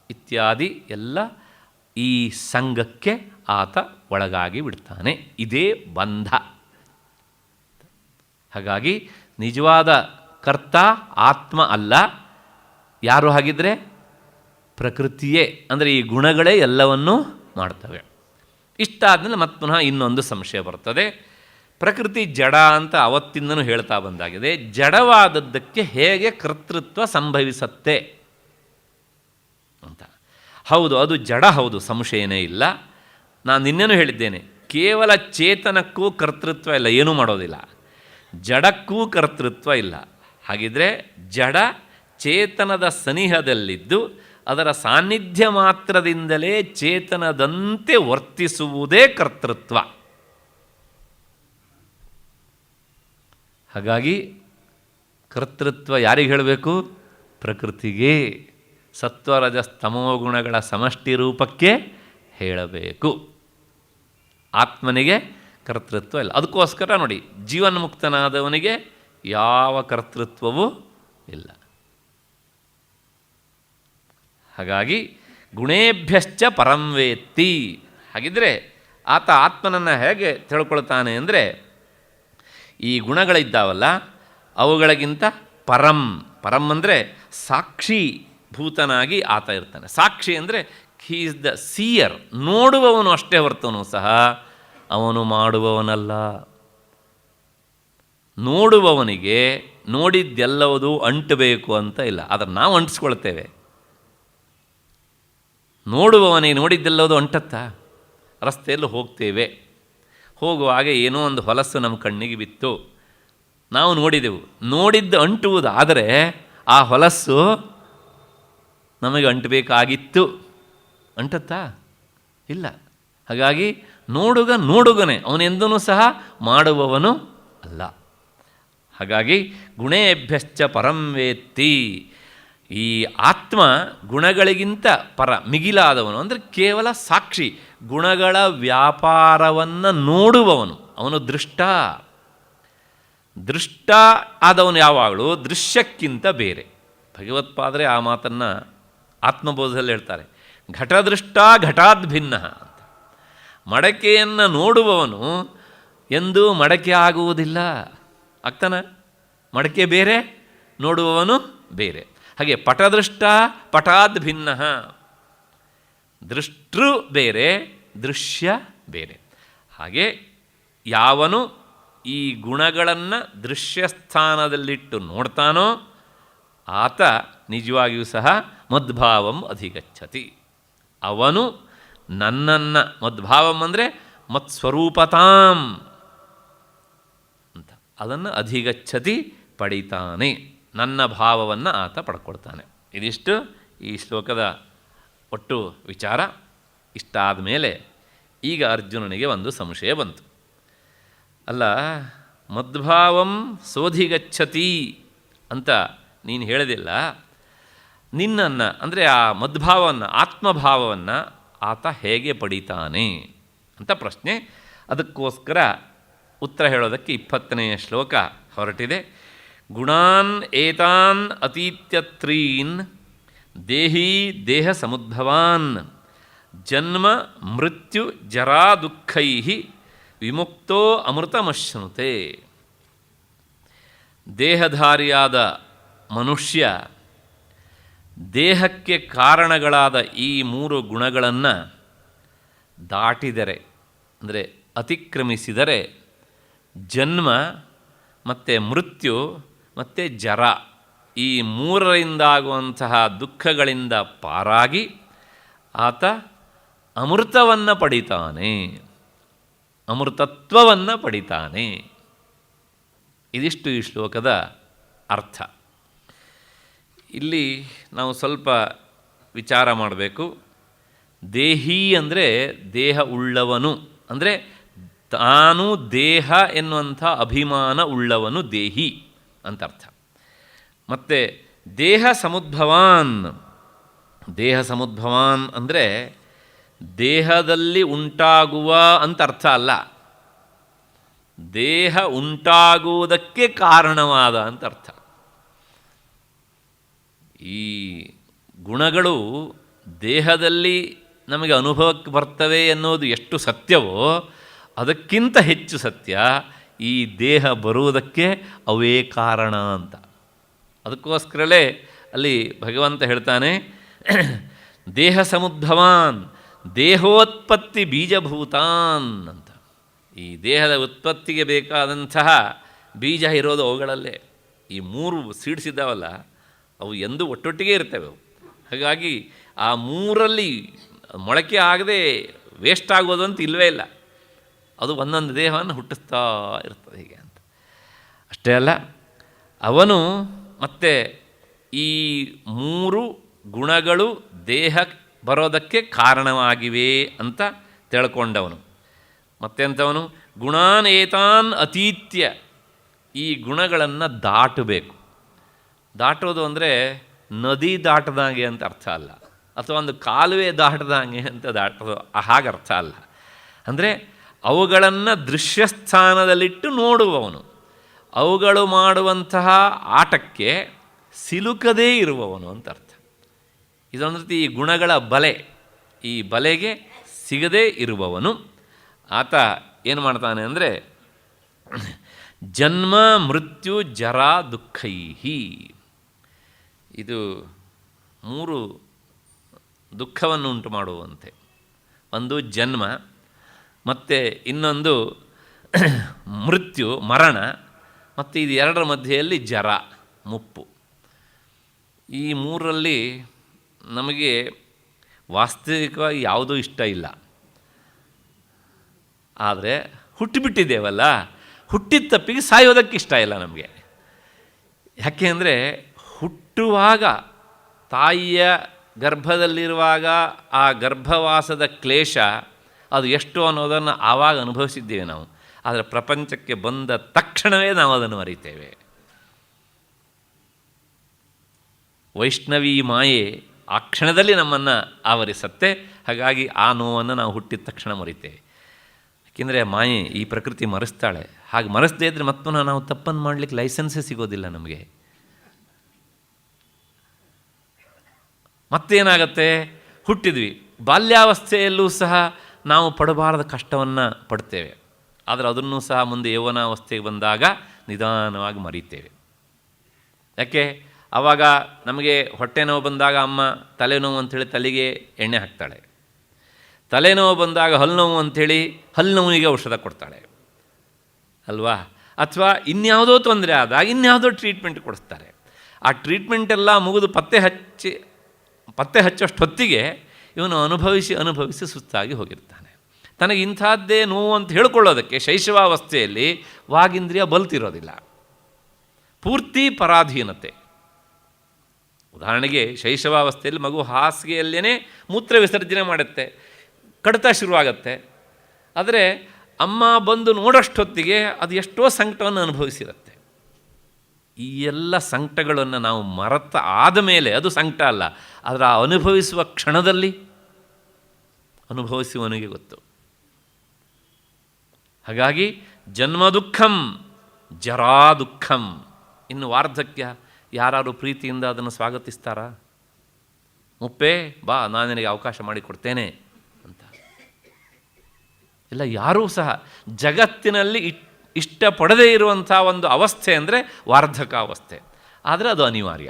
ಇತ್ಯಾದಿ ಎಲ್ಲ ಈ ಸಂಘಕ್ಕೆ ಆತ ಒಳಗಾಗಿ ಬಿಡ್ತಾನೆ. ಇದೇ ಬಂಧ. ಹಾಗಾಗಿ ನಿಜವಾದ ಕರ್ತ ಆತ್ಮ ಅಲ್ಲ. ಯಾರು ಹಾಗಿದ್ರೆ? ಪ್ರಕೃತಿಯೇ, ಅಂದರೆ ಈ ಗುಣಗಳೇ ಎಲ್ಲವನ್ನೂ ಮಾಡ್ತವೆ. ಇಷ್ಟಾದಮೇಲೆ ಮತ್ತೆ ಪುನಃ ಇನ್ನೊಂದು ಸಂಶಯ ಬರ್ತದೆ. ಪ್ರಕೃತಿ ಜಡ ಅಂತ ಅವತ್ತಿಂದನೂ ಹೇಳ್ತಾ ಬಂದಾಗಿದೆ. ಜಡವಾದದ್ದಕ್ಕೆ ಹೇಗೆ ಕರ್ತೃತ್ವ ಸಂಭವಿಸತ್ತೆ ಅಂತ. ಹೌದು, ಅದು ಜಡ, ಹೌದು, ಸಂಶಯನೇ ಇಲ್ಲ. ನಾನು ನಿನ್ನೆನೂ ಹೇಳಿದ್ದೇನೆ, ಕೇವಲ ಚೇತನಕ್ಕೂ ಕರ್ತೃತ್ವ ಇಲ್ಲ, ಏನೂ ಮಾಡೋದಿಲ್ಲ. ಜಡಕ್ಕೂ ಕರ್ತೃತ್ವ ಇಲ್ಲ. ಹಾಗಿದ್ರೆ ಜಡ ಚೇತನದ ಸನಿಹದಲ್ಲಿದ್ದು ಅದರ ಸಾನ್ನಿಧ್ಯ ಮಾತ್ರದಿಂದಲೇ ಚೇತನದಂತೆ ವರ್ತಿಸುವುದೇ ಕರ್ತೃತ್ವ. ಹಾಗಾಗಿ ಕರ್ತೃತ್ವ ಯಾರಿಗೆ ಹೇಳಬೇಕು? ಪ್ರಕೃತಿಗೆ, ಸತ್ವರಜಸ್ತಮೋ ಗುಣಗಳ ಸಮಷ್ಟಿ ರೂಪಕ್ಕೆ ಹೇಳಬೇಕು. ಆತ್ಮನಿಗೆ ಕರ್ತೃತ್ವ ಇಲ್ಲ. ಅದಕ್ಕೋಸ್ಕರ ನೋಡಿ, ಜೀವನ್ಮುಕ್ತನಾದವನಿಗೆ ಯಾವ ಕರ್ತೃತ್ವವೂ ಇಲ್ಲ. ಹಾಗಾಗಿ ಗುಣೇಭ್ಯಶ್ಚ ಪರಂವೇತ್ತಿ. ಹಾಗಿದ್ದರೆ ಆತ ಆತ್ಮನನ್ನು ಹೇಗೆ ತಿಳ್ಕೊಳ್ತಾನೆ ಅಂದರೆ, ಈ ಗುಣಗಳಿದ್ದಾವಲ್ಲ ಅವುಗಳಿಗಿಂತ ಪರಂ ಅಂದರೆ ಸಾಕ್ಷೀಭೂತನಾಗಿ ಆತ ಇರ್ತಾನೆ. ಸಾಕ್ಷಿ ಅಂದರೆ ಹೀ ಈಸ್ ದ ಸೀಯರ್, ನೋಡುವವನು ಅಷ್ಟೇ ಹೊರತನು ಸಹ ಅವನು ಮಾಡುವವನಲ್ಲ. ನೋಡುವವನಿಗೆ ನೋಡಿದ್ದೆಲ್ಲವೂ ಅಂಟಬೇಕು ಅಂತ ಇಲ್ಲ, ಆದರೆ ನಾವು ಅಂಟಿಸ್ಕೊಳ್ತೇವೆ. ನೋಡುವವನಿಗೆ ನೋಡಿದ್ದೆಲ್ಲವೂ ಅಂಟತ್ತಾ? ರಸ್ತೆಯಲ್ಲಿ ಹೋಗ್ತೇವೆ, ಹೋಗುವಾಗ ಏನೋ ಒಂದು ಹೊಲಸು ನಮ್ಮ ಕಣ್ಣಿಗೆ ಬಿತ್ತು, ನಾವು ನೋಡಿದೆವು. ನೋಡಿದ್ದು ಅಂಟುವುದಾದರೆ ಆ ಹೊಲಸ್ಸು ನಮಗೆ ಅಂಟಬೇಕಾಗಿತ್ತು, ಅಂಟತ್ತಾ? ಇಲ್ಲ. ಹಾಗಾಗಿ ನೋಡುಗನೇ, ಅವನೆಂದೂ ಸಹ ಮಾಡುವವನು ಅಲ್ಲ. ಹಾಗಾಗಿ ಗುಣೇಭ್ಯಶ್ಚ ಪರಂವೇತ್ತಿ. ಈ ಆತ್ಮ ಗುಣಗಳಿಗಿಂತ ಮಿಗಿಲಾದವನು, ಅಂದರೆ ಕೇವಲ ಸಾಕ್ಷಿ, ಗುಣಗಳ ವ್ಯಾಪಾರವನ್ನು ನೋಡುವವನು, ಅವನು ದೃಷ್ಟ ಆದವನು ಯಾವಾಗಲೂ ದೃಶ್ಯಕ್ಕಿಂತ ಬೇರೆ. ಭಗವತ್ಪಾದರೆ ಆ ಮಾತನ್ನು ಆತ್ಮಬೋಧದಲ್ಲಿ ಹೇಳ್ತಾರೆ, ಘಟದೃಷ್ಟ ಘಟಾದ್ ಭಿನ್ನ ಅಂತ. ಮಡಕೆಯನ್ನು ನೋಡುವವನು ಎಂದೂ ಮಡಕೆ ಆಗುವುದಿಲ್ಲ, ಆಗ್ತಾನ? ಮಡಕೆ ಬೇರೆ, ನೋಡುವವನು ಬೇರೆ. ಹಾಗೆ ಪಟದೃಷ್ಟ ಪಟಾದ್ ಭಿನ್ನ, ದೃಷ್ಟೃ ಬೇರೆ, ದೃಶ್ಯ ಬೇರೆ. ಹಾಗೆ ಯಾವನು ಈ ಗುಣಗಳನ್ನು ದೃಶ್ಯಸ್ಥಾನದಲ್ಲಿಟ್ಟು ನೋಡ್ತಾನೋ ಆತ ನಿಜವಾಗಿಯೂ ಸಹ ಮದ್ಭಾವಂ ಅಧಿಗಚ್ಚತಿ. ಅವನು ನನ್ನನ್ನು ಮದ್ಭಾವಂ ಅಂದರೆ ಮತ್ಸ್ವರೂಪತಾಂ ಅಂತ, ಅದನ್ನು ಅಧಿಗಚ್ಚತಿ ಪಡಿತಾನೆ, ನನ್ನ ಭಾವವನ್ನು ಆತ ಪಡ್ಕೊಳ್ತಾನೆ. ಇದಿಷ್ಟು ಈ ಶ್ಲೋಕದ ಒಟ್ಟು ವಿಚಾರ. ಇಷ್ಟಾದ ಮೇಲೆ ಈಗ ಅರ್ಜುನನಿಗೆ ಒಂದು ಸಂಶಯ ಬಂತು. ಅಲ್ಲ, ಮದ್ಭಾವಂ ಸೋಧಿಗಚ್ಚತಿ ಅಂತ ನೀನು ಹೇಳೋದಿಲ್ಲ, ನಿನ್ನನ್ನು ಅಂದರೆ ಆ ಮದ್ಭಾವವನ್ನು, ಆತ್ಮಭಾವವನ್ನು ಆತ ಹೇಗೆ ಪಡಿತಾನೆ ಅಂತ ಪ್ರಶ್ನೆ. ಅದಕ್ಕೋಸ್ಕರ ಉತ್ತರ ಹೇಳೋದಕ್ಕೆ 20ನೇ ಶ್ಲೋಕ ಹೊರಟಿದೆ. ಗುಣಾನ್ ಏತಾನ್ ಅತೀತ್ಯತ್ರೀನ್ ದೇಹಿ ದೇಹ ಸಮುದ್ಭವಾನ್ ಜನ್ಮ ಮೃತ್ಯು ಜರಾ ದುಃಖೈ ವಿಮುಕ್ತೋ ಅಮೃತಮಶ್ನುತೆ. ದೇಹಧಾರಿಯಾದ ಮನುಷ್ಯ ದೇಹಕ್ಕೆ ಕಾರಣಗಳಾದ ಈ 3 ಗುಣಗಳನ್ನು ದಾಟಿದರೆ, ಅಂದರೆ ಅತಿಕ್ರಮಿಸಿದರೆ, ಜನ್ಮ ಮತ್ತು ಮೃತ್ಯು ಮತ್ತು ಜರ ಈ 3ರಿಂದಾಗುವಂತಹ ದುಃಖಗಳಿಂದ ಪಾರಾಗಿ ಆತ ಅಮೃತವನ್ನು ಪಡಿತಾನೆ, ಅಮೃತತ್ವವನ್ನು ಪಡಿತಾನೆ. ಇದಿಷ್ಟು ಈ ಶ್ಲೋಕದ ಅರ್ಥ. ಇಲ್ಲಿ ನಾವು ಸ್ವಲ್ಪ ವಿಚಾರ ಮಾಡಬೇಕು. ದೇಹಿ ಅಂದರೆ ದೇಹ ಉಳ್ಳವನು, ಅಂದರೆ ತಾನು ದೇಹ ಎನ್ನುವಂಥ ಅಭಿಮಾನ ಉಳ್ಳವನು ದೇಹಿ ಅಂತ ಅರ್ಥ. ಮತ್ತು ದೇಹ ಸಮುದ್ಭವಾನ್, ದೇಹ ಸಮುದ್ಭವಾನ್ ಅಂದರೆ ದೇಹದಲ್ಲಿ ಉಂಟಾಗುವ ಅಂತ ಅರ್ಥ ಅಲ್ಲ, ದೇಹ ಉಂಟಾಗುವುದಕ್ಕೆ ಕಾರಣವಾದ ಅಂತ ಅರ್ಥ. ಈ ಗುಣಗಳು ದೇಹದಲ್ಲಿ ನಮಗೆ ಅನುಭವಕ್ಕೆ ಬರ್ತವೆ ಎನ್ನುವುದು ಎಷ್ಟು ಸತ್ಯವೋ ಅದಕ್ಕಿಂತ ಹೆಚ್ಚು ಸತ್ಯ ಈ ದೇಹ ಬರುವುದಕ್ಕೆ ಅವೇ ಕಾರಣ ಅಂತ. ಅದಕ್ಕೋಸ್ಕರಲೇ ಅಲ್ಲಿ ಭಗವಂತ ಹೇಳ್ತಾನೆ, ದೇಹ ಸಮುದ್ಭವಾನ್ ದೇಹೋತ್ಪತ್ತಿ ಬೀಜಭೂತಾನ್ ಅಂತ. ಈ ದೇಹದ ಉತ್ಪತ್ತಿಗೆ ಬೇಕಾದಂತಹ ಬೀಜ ಇರೋದು ಅವುಗಳಲ್ಲೇ. ಈ 3 ಸೀಡ್ಸ್ ಇದ್ದಾವಲ್ಲ, ಅವು ಎಂದೂ ಒಟ್ಟೊಟ್ಟಿಗೆ ಇರ್ತವೆ. ಹಾಗಾಗಿ ಆ 3ರಲ್ಲಿ ಮೊಳಕೆ ಆಗದೆ ವೇಸ್ಟ್ ಆಗೋದು ಅಂತ ಇಲ್ಲವೇ ಇಲ್ಲ. ಅದು ಒಂದೊಂದು ದೇಹವನ್ನು ಹುಟ್ಟಿಸ್ತಾ ಇರ್ತದೆ ಹೀಗೆ ಅಂತ. ಅಷ್ಟೇ ಅಲ್ಲ, ಅವನು ಮತ್ತೆ ಈ 3 ಗುಣಗಳು ದೇಹ ಬರೋದಕ್ಕೆ ಕಾರಣವಾಗಿವೆ ಅಂತ ತಿಳ್ಕೊಂಡವನು. ಮತ್ತೆಂಥವನು ಗುಣಾನ್ ಏತಾನ್ ಅತೀತ್ಯ, ಈ ಗುಣಗಳನ್ನು ದಾಟಬೇಕು. ದಾಟೋದು ಅಂದರೆ ನದಿ ದಾಟದಂಗೆ ಅಂತ ಅರ್ಥ ಅಲ್ಲ, ಅಥವಾ ಒಂದು ಕಾಲುವೆ ದಾಟದಂಗೆ ಅಂತ ದಾಟೋದು ಹಾಗೆ ಅರ್ಥ ಅಲ್ಲ. ಅಂದರೆ ಅವುಗಳನ್ನು ದೃಶ್ಯಸ್ಥಾನದಲ್ಲಿಟ್ಟು ನೋಡುವವನು, ಅವುಗಳು ಮಾಡುವಂತಹ ಆಟಕ್ಕೆ ಸಿಲುಕದೇ ಇರುವವನು ಅಂತ ಅರ್ಥ. ಇದೊಂದು ರೀತಿ ಈ ಗುಣಗಳ ಬಲೆ, ಈ ಬಲೆಗೆ ಸಿಗದೇ ಇರುವವನು ಆತ ಏನು ಮಾಡ್ತಾನೆ ಅಂದರೆ ಜನ್ಮ ಮೃತ್ಯು ಜರಾ ದುಃಖೈಹಿ, ಇದು 3 ದುಃಖವನ್ನು ಉಂಟು ಮಾಡುವಂತೆ. ಒಂದು ಜನ್ಮ, ಮತ್ತು ಇನ್ನೊಂದು ಮೃತ್ಯು ಮರಣ, ಮತ್ತು ಇದು 2ರ ಮಧ್ಯೆಯಲ್ಲಿ ಜರ ಮುಪ್ಪು. ಈ 3ರಲ್ಲಿ ನಮಗೆ ವಾಸ್ತವಿಕವಾಗಿ ಯಾವುದೂ ಇಷ್ಟ ಇಲ್ಲ. ಆದರೆ ಹುಟ್ಟಿಬಿಟ್ಟಿದ್ದೇವಲ್ಲ, ಹುಟ್ಟಿದ ತಪ್ಪಿಗೆ ಸಾಯೋದಕ್ಕೆ ಇಷ್ಟ ಇಲ್ಲ ನಮಗೆ. ಯಾಕೆ ಅಂದರೆ ಹುಟ್ಟುವಾಗ, ತಾಯಿಯ ಗರ್ಭದಲ್ಲಿರುವಾಗ ಆ ಗರ್ಭವಾಸದ ಕ್ಲೇಶ ಅದು ಎಷ್ಟು ಅನ್ನೋದನ್ನು ಆವಾಗ ಅನುಭವಿಸಿದ್ದೇವೆ ನಾವು. ಆದರೆ ಪ್ರಪಂಚಕ್ಕೆ ಬಂದ ತಕ್ಷಣವೇ ನಾವು ಅದನ್ನು ಅರಿತೇವೆ. ವೈಷ್ಣವಿ ಮಾಯೆ ಆ ಕ್ಷಣದಲ್ಲಿ ನಮ್ಮನ್ನು ಆವರಿಸತ್ತೆ. ಹಾಗಾಗಿ ಆ ನೋವನ್ನು ನಾವು ಹುಟ್ಟಿದ ತಕ್ಷಣ ಮರಿತೇವೆ. ಯಾಕೆಂದರೆ ಮಾಯೆ ಈ ಪ್ರಕೃತಿ ಮರೆಸ್ತಾಳೆ. ಹಾಗೆ ಮರೆಸದೇ ಇದ್ದರೆ ಮತ್ತೆ ನಾವು ತಪ್ಪನ್ನು ಮಾಡಲಿಕ್ಕೆ ಲೈಸೆನ್ಸೇ ಸಿಗೋದಿಲ್ಲ ನಮಗೆ. ಮತ್ತೇನಾಗತ್ತೆ, ಹುಟ್ಟಿದ್ವಿ, ಬಾಲ್ಯಾವಸ್ಥೆಯಲ್ಲೂ ಸಹ ನಾವು ಪಡಬಾರದ ಕಷ್ಟವನ್ನು ಪಡ್ತೇವೆ. ಆದರೆ ಅದನ್ನು ಸಹ ಮುಂದೆ ಯೌವನಾವಸ್ಥೆಗೆ ಬಂದಾಗ ನಿಧಾನವಾಗಿ ಮರೀತೇವೆ. ಯಾಕೆ, ಆವಾಗ ನಮಗೆ ಹೊಟ್ಟೆ ನೋವು ಬಂದಾಗ ಅಮ್ಮ ತಲೆನೋವು ಅಂಥೇಳಿ ತಲೆಗೆ ಎಣ್ಣೆ ಹಾಕ್ತಾಳೆ. ತಲೆನೋವು ಬಂದಾಗ ಹಲ್ಲು ನೋವು ಅಂಥೇಳಿ ಹಲ್ಲು ನೋವಿಗೆ ಔಷಧ ಕೊಡ್ತಾಳೆ ಅಲ್ವಾ. ಅಥವಾ ಇನ್ಯಾವುದೋ ತೊಂದರೆ ಆದಾಗ ಇನ್ಯಾವುದೋ ಟ್ರೀಟ್ಮೆಂಟ್ ಕೊಡಿಸ್ತಾರೆ. ಆ ಟ್ರೀಟ್ಮೆಂಟೆಲ್ಲ ಮುಗಿದು ಪತ್ತೆ ಹಚ್ಚೋಷ್ಟು ಹೊತ್ತಿಗೆ ಇವನು ಅನುಭವಿಸಿ ಅನುಭವಿಸಿ ಸುಸ್ತಾಗಿ ಹೋಗಿರ್ತಾನೆ. ತನಗೆ ಇಂಥದ್ದೇ ನೋವು ಅಂತ ಹೇಳ್ಕೊಳ್ಳೋದಕ್ಕೆ ಶೈಶವಾವಸ್ಥೆಯಲ್ಲಿ ವಾಗೀಂದ್ರಿಯ ಬಲ್ತಿರೋದಿಲ್ಲ, ಪೂರ್ತಿ ಪರಾಧೀನತೆ. ಉದಾಹರಣೆಗೆ ಶೈಶವಾವಸ್ಥೆಯಲ್ಲಿ ಮಗು ಹಾಸಿಗೆಯಲ್ಲೇ ಮೂತ್ರ ವಿಸರ್ಜನೆ ಮಾಡುತ್ತೆ, ಕಡಿತ ಶುರುವಾಗತ್ತೆ. ಆದರೆ ಅಮ್ಮ ಬಂದು ನೋಡೋಷ್ಟೊತ್ತಿಗೆ ಅದು ಎಷ್ಟೋ ಸಂಕಟವನ್ನು ಅನುಭವಿಸಿರುತ್ತೆ. ಈ ಎಲ್ಲ ಸಂಕಟಗಳನ್ನು ನಾವು ಮರೆತ ಆದಮೇಲೆ ಅದು ಸಂಕಟ ಅಲ್ಲ, ಆದರೆ ಆ ಅನುಭವಿಸುವ ಕ್ಷಣದಲ್ಲಿ ಅನುಭವಿಸುವವನಿಗೆ ಗೊತ್ತು. ಹಾಗಾಗಿ ಜನ್ಮ ದುಃಖಂ ಜರಾ ದುಃಖಂ. ಇನ್ನು ವಾರ್ಧಕ್ಯ ಯಾರು ಪ್ರೀತಿಯಿಂದ ಅದನ್ನು ಸ್ವಾಗತಿಸ್ತಾರಾ? ಮುಪ್ಪೇ ಬಾ, ನಾನು ನಿನಗೆ ಅವಕಾಶ ಮಾಡಿಕೊಡ್ತೇನೆ ಅಂತ ಇಲ್ಲ, ಯಾರೂ ಸಹ. ಜಗತ್ತಿನಲ್ಲಿ ಇಷ್ಟಪಡದೇ ಇರುವಂಥ ಒಂದು ಅವಸ್ಥೆ ಅಂದರೆ ವಾರ್ಧಕಾವಸ್ಥೆ. ಆದರೆ ಅದು ಅನಿವಾರ್ಯ.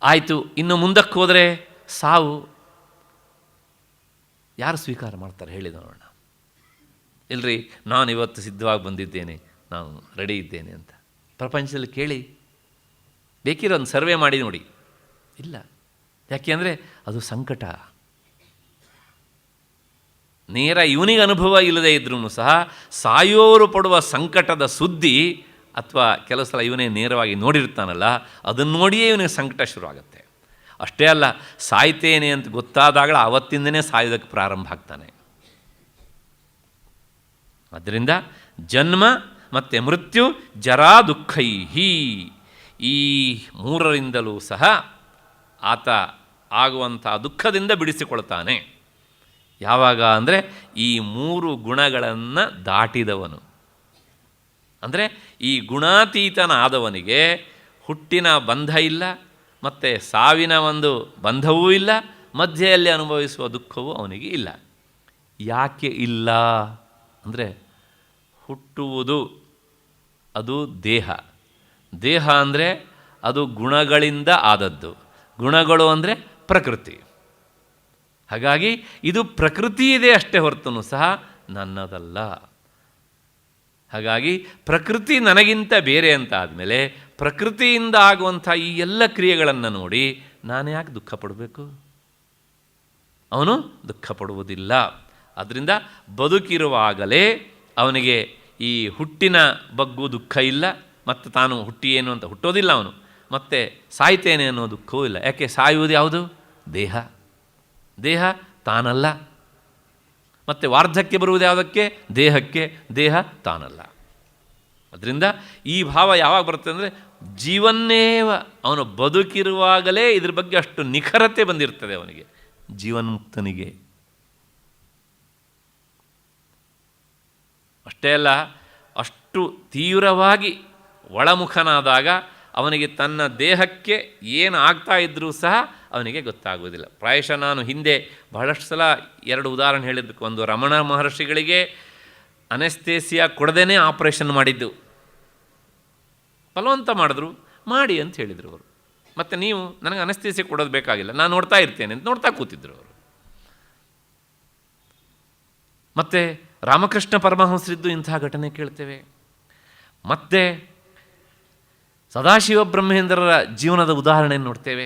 ಆಯಿತು, ಇನ್ನು ಮುಂದಕ್ಕೆ ಹೋದರೆ ಸಾವು. ಯಾರು ಸ್ವೀಕಾರ ಮಾಡ್ತಾರೆ ಹೇಳಿ ನೋಡೋಣ. ಇಲ್ಲರಿ, ನಾನು ಇವತ್ತು ಸಿದ್ಧವಾಗಿ ಬಂದಿದ್ದೇನೆ, ನಾನು ರೆಡಿ ಇದ್ದೇನೆ ಅಂತ ಪ್ರಪಂಚದಲ್ಲಿ ಕೇಳಿ, ಬೇಕಿರೋ ಒಂದು ಸರ್ವೆ ಮಾಡಿ ನೋಡಿ. ಇಲ್ಲ. ಯಾಕೆ ಅಂದರೆ ಅದು ಸಂಕಟ. ನೇರ ಇವನಿಗೆ ಅನುಭವ ಇಲ್ಲದೇ ಇದ್ರೂ ಸಹ ಸಾಯೋರು ಪಡುವ ಸಂಕಟದ ಸುದ್ದಿ, ಅಥವಾ ಕೆಲವು ಸಲ ಇವನೇ ನೇರವಾಗಿ ನೋಡಿರ್ತಾನಲ್ಲ, ಅದನ್ನು ನೋಡಿಯೇ ಇವನಿಗೆ ಸಂಕಟ ಶುರುವಾಗುತ್ತೆ. ಅಷ್ಟೇ ಅಲ್ಲ, ಸಾಯ್ತೇನೆ ಅಂತ ಗೊತ್ತಾದಾಗಲ ಆವತ್ತಿಂದನೇ ಸಾಯೋದಕ್ಕೆ ಪ್ರಾರಂಭ ಆಗ್ತಾನೆ. ಆದ್ದರಿಂದ ಜನ್ಮ ಮತ್ತು ಮೃತ್ಯು ಜರಾ ದುಃಖೈಹಿ, ಈ ಮೂರರಿಂದಲೂ ಸಹ ಆತ ಆಗುವಂಥ ದುಃಖದಿಂದ ಬಿಡಿಸಿಕೊಳ್ತಾನೆ. ಯಾವಾಗ ಅಂದರೆ ಈ ಮೂರು ಗುಣಗಳನ್ನು ದಾಟಿದವನು. ಅಂದರೆ ಈ ಗುಣಾತೀತನಾದವನಿಗೆ ಹುಟ್ಟಿನ ಬಂಧ ಇಲ್ಲ, ಮತ್ತು ಸಾವಿನ ಒಂದು ಬಂಧವೂ ಇಲ್ಲ, ಮಧ್ಯೆಯಲ್ಲಿ ಅನುಭವಿಸುವ ದುಃಖವೂ ಅವನಿಗೆ ಇಲ್ಲ. ಯಾಕೆ ಇಲ್ಲ ಅಂದರೆ, ಹುಟ್ಟುವುದು ಅದು ದೇಹ, ದೇಹ ಅಂದರೆ ಅದು ಗುಣಗಳಿಂದ ಆದದ್ದು, ಗುಣಗಳು ಅಂದರೆ ಪ್ರಕೃತಿ. ಹಾಗಾಗಿ ಇದು ಪ್ರಕೃತಿ ಇದೆ ಅಷ್ಟೇ ಹೊರತು ಸಹ ನನ್ನದಲ್ಲ. ಹಾಗಾಗಿ ಪ್ರಕೃತಿ ನನಗಿಂತ ಬೇರೆ ಅಂತ ಆದಮೇಲೆ ಪ್ರಕೃತಿಯಿಂದ ಆಗುವಂಥ ಈ ಎಲ್ಲ ಕ್ರಿಯೆಗಳನ್ನು ನೋಡಿ ನಾನು ಯಾಕೆ ದುಃಖ ಪಡಬೇಕು? ಅವನು ದುಃಖ ಪಡುವುದಿಲ್ಲ. ಅದರಿಂದ ಬದುಕಿರುವಾಗಲೇ ಅವನಿಗೆ ಈ ಹುಟ್ಟಿನ ಬಗ್ಗೂ ದುಃಖ ಇಲ್ಲ, ಮತ್ತು ತಾನು ಹುಟ್ಟಿ ಏನು ಅಂತ ಹುಟ್ಟೋದಿಲ್ಲ ಅವನು, ಮತ್ತು ಸಾಯ್ತೇನೆ ಅನ್ನೋ ದುಃಖವೂ ಇಲ್ಲ. ಯಾಕೆ? ಸಾಯುವುದು ಯಾವುದು? ದೇಹ. ದೇಹ ತಾನಲ್ಲ. ಮತ್ತು ವಾರ್ಧಕ್ಯ ಬರುವುದು ಯಾವುದಕ್ಕೆ? ದೇಹಕ್ಕೆ. ದೇಹ ತಾನಲ್ಲ. ಅದರಿಂದ ಈ ಭಾವ ಯಾವಾಗ ಬರುತ್ತೆ ಅಂದರೆ, ಜೀವನ್ನೇವ, ಅವನು ಬದುಕಿರುವಾಗಲೇ ಇದ್ರ ಬಗ್ಗೆ ಅಷ್ಟು ನಿಖರತೆ ಬಂದಿರ್ತದೆ ಅವನಿಗೆ, ಜೀವನ್ಮುಕ್ತನಿಗೆ. ಅಷ್ಟೇ ಅಲ್ಲ, ಅಷ್ಟು ತೀವ್ರವಾಗಿ ಒಳಮುಖನಾದಾಗ ಅವನಿಗೆ ತನ್ನ ದೇಹಕ್ಕೆ ಏನು ಆಗ್ತಾ ಇದ್ದರೂ ಸಹ ಅವನಿಗೆ ಗೊತ್ತಾಗುವುದಿಲ್ಲ. ಪ್ರಾಯಶಃ ನಾನು ಹಿಂದೆ ಬಹಳಷ್ಟು ಸಲ 2 ಉದಾಹರಣೆ ಹೇಳಿದ್ದಕ್ಕೆ, ಒಂದು ರಮಣ ಮಹರ್ಷಿಗಳಿಗೆ ಅನೆಸ್ಥೇಸಿಯಾ ಕೊಡದೇ ಆಪರೇಷನ್ ಮಾಡಿದ್ದು, ಬಲವಂತ ಮಾಡಿದ್ರು, ಮಾಡಿ ಅಂತ ಹೇಳಿದರು ಅವರು. ಮತ್ತು ನೀವು ನನಗೆ ಅನೆಸ್ಥೇಸಿಯಾ ಕೊಡೋದು ಬೇಕಾಗಿಲ್ಲ, ನಾನು ನೋಡ್ತಾ ಇರ್ತೇನೆ ಅಂತ ನೋಡ್ತಾ ಕೂತಿದ್ರು ಅವರು. ಮತ್ತು ರಾಮಕೃಷ್ಣ ಪರಮಹಂಸರಿದ್ದು ಇಂತಹ ಘಟನೆ ಕೇಳ್ತೇವೆ. ಮತ್ತು ಸದಾಶಿವ ಬ್ರಹ್ಮೇಂದ್ರರ ಜೀವನದ ಉದಾಹರಣೆಯನ್ನು ನೋಡ್ತೇವೆ.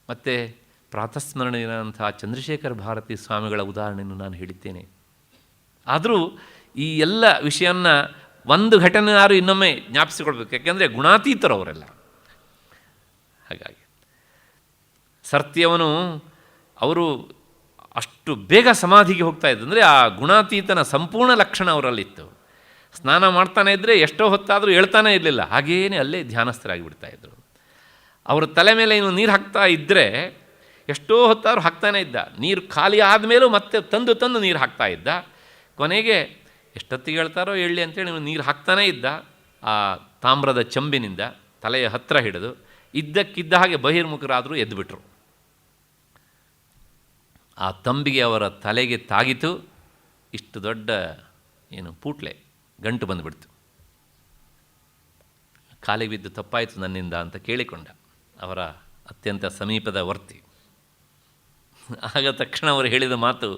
ಮತ್ತು ಪ್ರಾತಸ್ಮರಣೀಯರಂಥ ಚಂದ್ರಶೇಖರ ಭಾರತಿ ಸ್ವಾಮಿಗಳ ಉದಾಹರಣೆಯನ್ನು ನಾನು ಹೇಳಿದ್ದೇನೆ. ಆದರೂ ಈ ಎಲ್ಲ ವಿಷಯವನ್ನು ಒಂದು ಘಟನೆ ಯಾರು ಇನ್ನೊಮ್ಮೆ ಜ್ಞಾಪಿಸಿಕೊಳ್ಬೇಕು, ಯಾಕೆಂದರೆ ಗುಣಾತೀತರವರೆಲ್ಲ. ಹಾಗಾಗಿ ಸರ್ತಿಯವನು ಅವರು ಅಷ್ಟು ಬೇಗ ಸಮಾಧಿಗೆ ಹೋಗ್ತಾ ಇದ್ದು, ಅಂದರೆ ಆ ಗುಣಾತೀತನ ಸಂಪೂರ್ಣ ಲಕ್ಷಣ ಅವರಲ್ಲಿತ್ತು. ಸ್ನಾನ ಮಾಡ್ತಾನೆ ಇದ್ದರೆ ಎಷ್ಟೋ ಹೊತ್ತಾದರೂ ಹೇಳ್ತಾನೆ ಇರಲಿಲ್ಲ, ಹಾಗೇನೆ ಅಲ್ಲೇ ಧ್ಯಾನಸ್ಥರಾಗಿಬಿಡ್ತಾಯಿದ್ರು. ಅವರ ತಲೆ ಮೇಲೆ ಇನ್ನು ನೀರು ಹಾಕ್ತಾ ಇದ್ದರೆ ಎಷ್ಟೋ ಹೊತ್ತಾದರೂ ಹಾಕ್ತಾನೇ ಇದ್ದ. ನೀರು ಖಾಲಿ ಆದಮೇಲೂ ಮತ್ತೆ ತಂದು ನೀರು ಹಾಕ್ತಾ ಇದ್ದ. ಕೊನೆಗೆ ಎಷ್ಟೊತ್ತಿಗೆ ಹೇಳ್ತಾರೋ ಹೇಳಿ ಅಂತೇಳಿ ಇವನು ನೀರು ಹಾಕ್ತಾನೇ ಇದ್ದ. ಆ ತಾಮ್ರದ ಚಂಬಿನಿಂದ ತಲೆಯ ಹತ್ತಿರ ಹಿಡಿದು ಇದ್ದಕ್ಕಿದ್ದ ಹಾಗೆ ಬಹಿರ್ಮುಖರಾದರೂ ಎದ್ದುಬಿಟ್ರು. ಆ ತಂಬಿಗೆ ಅವರ ತಲೆಗೆ ತಾಗಿತು, ಇಷ್ಟು ದೊಡ್ಡ ಪೂಟ್ಲೆ ಗಂಟು ಬಂದುಬಿಡ್ತು. ಕಾಲಿಗೆ ಬಿದ್ದು ತಪ್ಪಾಯಿತು ನನ್ನಿಂದ ಅಂತ ಕೇಳಿಕೊಂಡ ಅವರ ಅತ್ಯಂತ ಸಮೀಪದ ವರ್ತಿ. ಆಗ ತಕ್ಷಣ ಅವರು ಹೇಳಿದ ಮಾತು,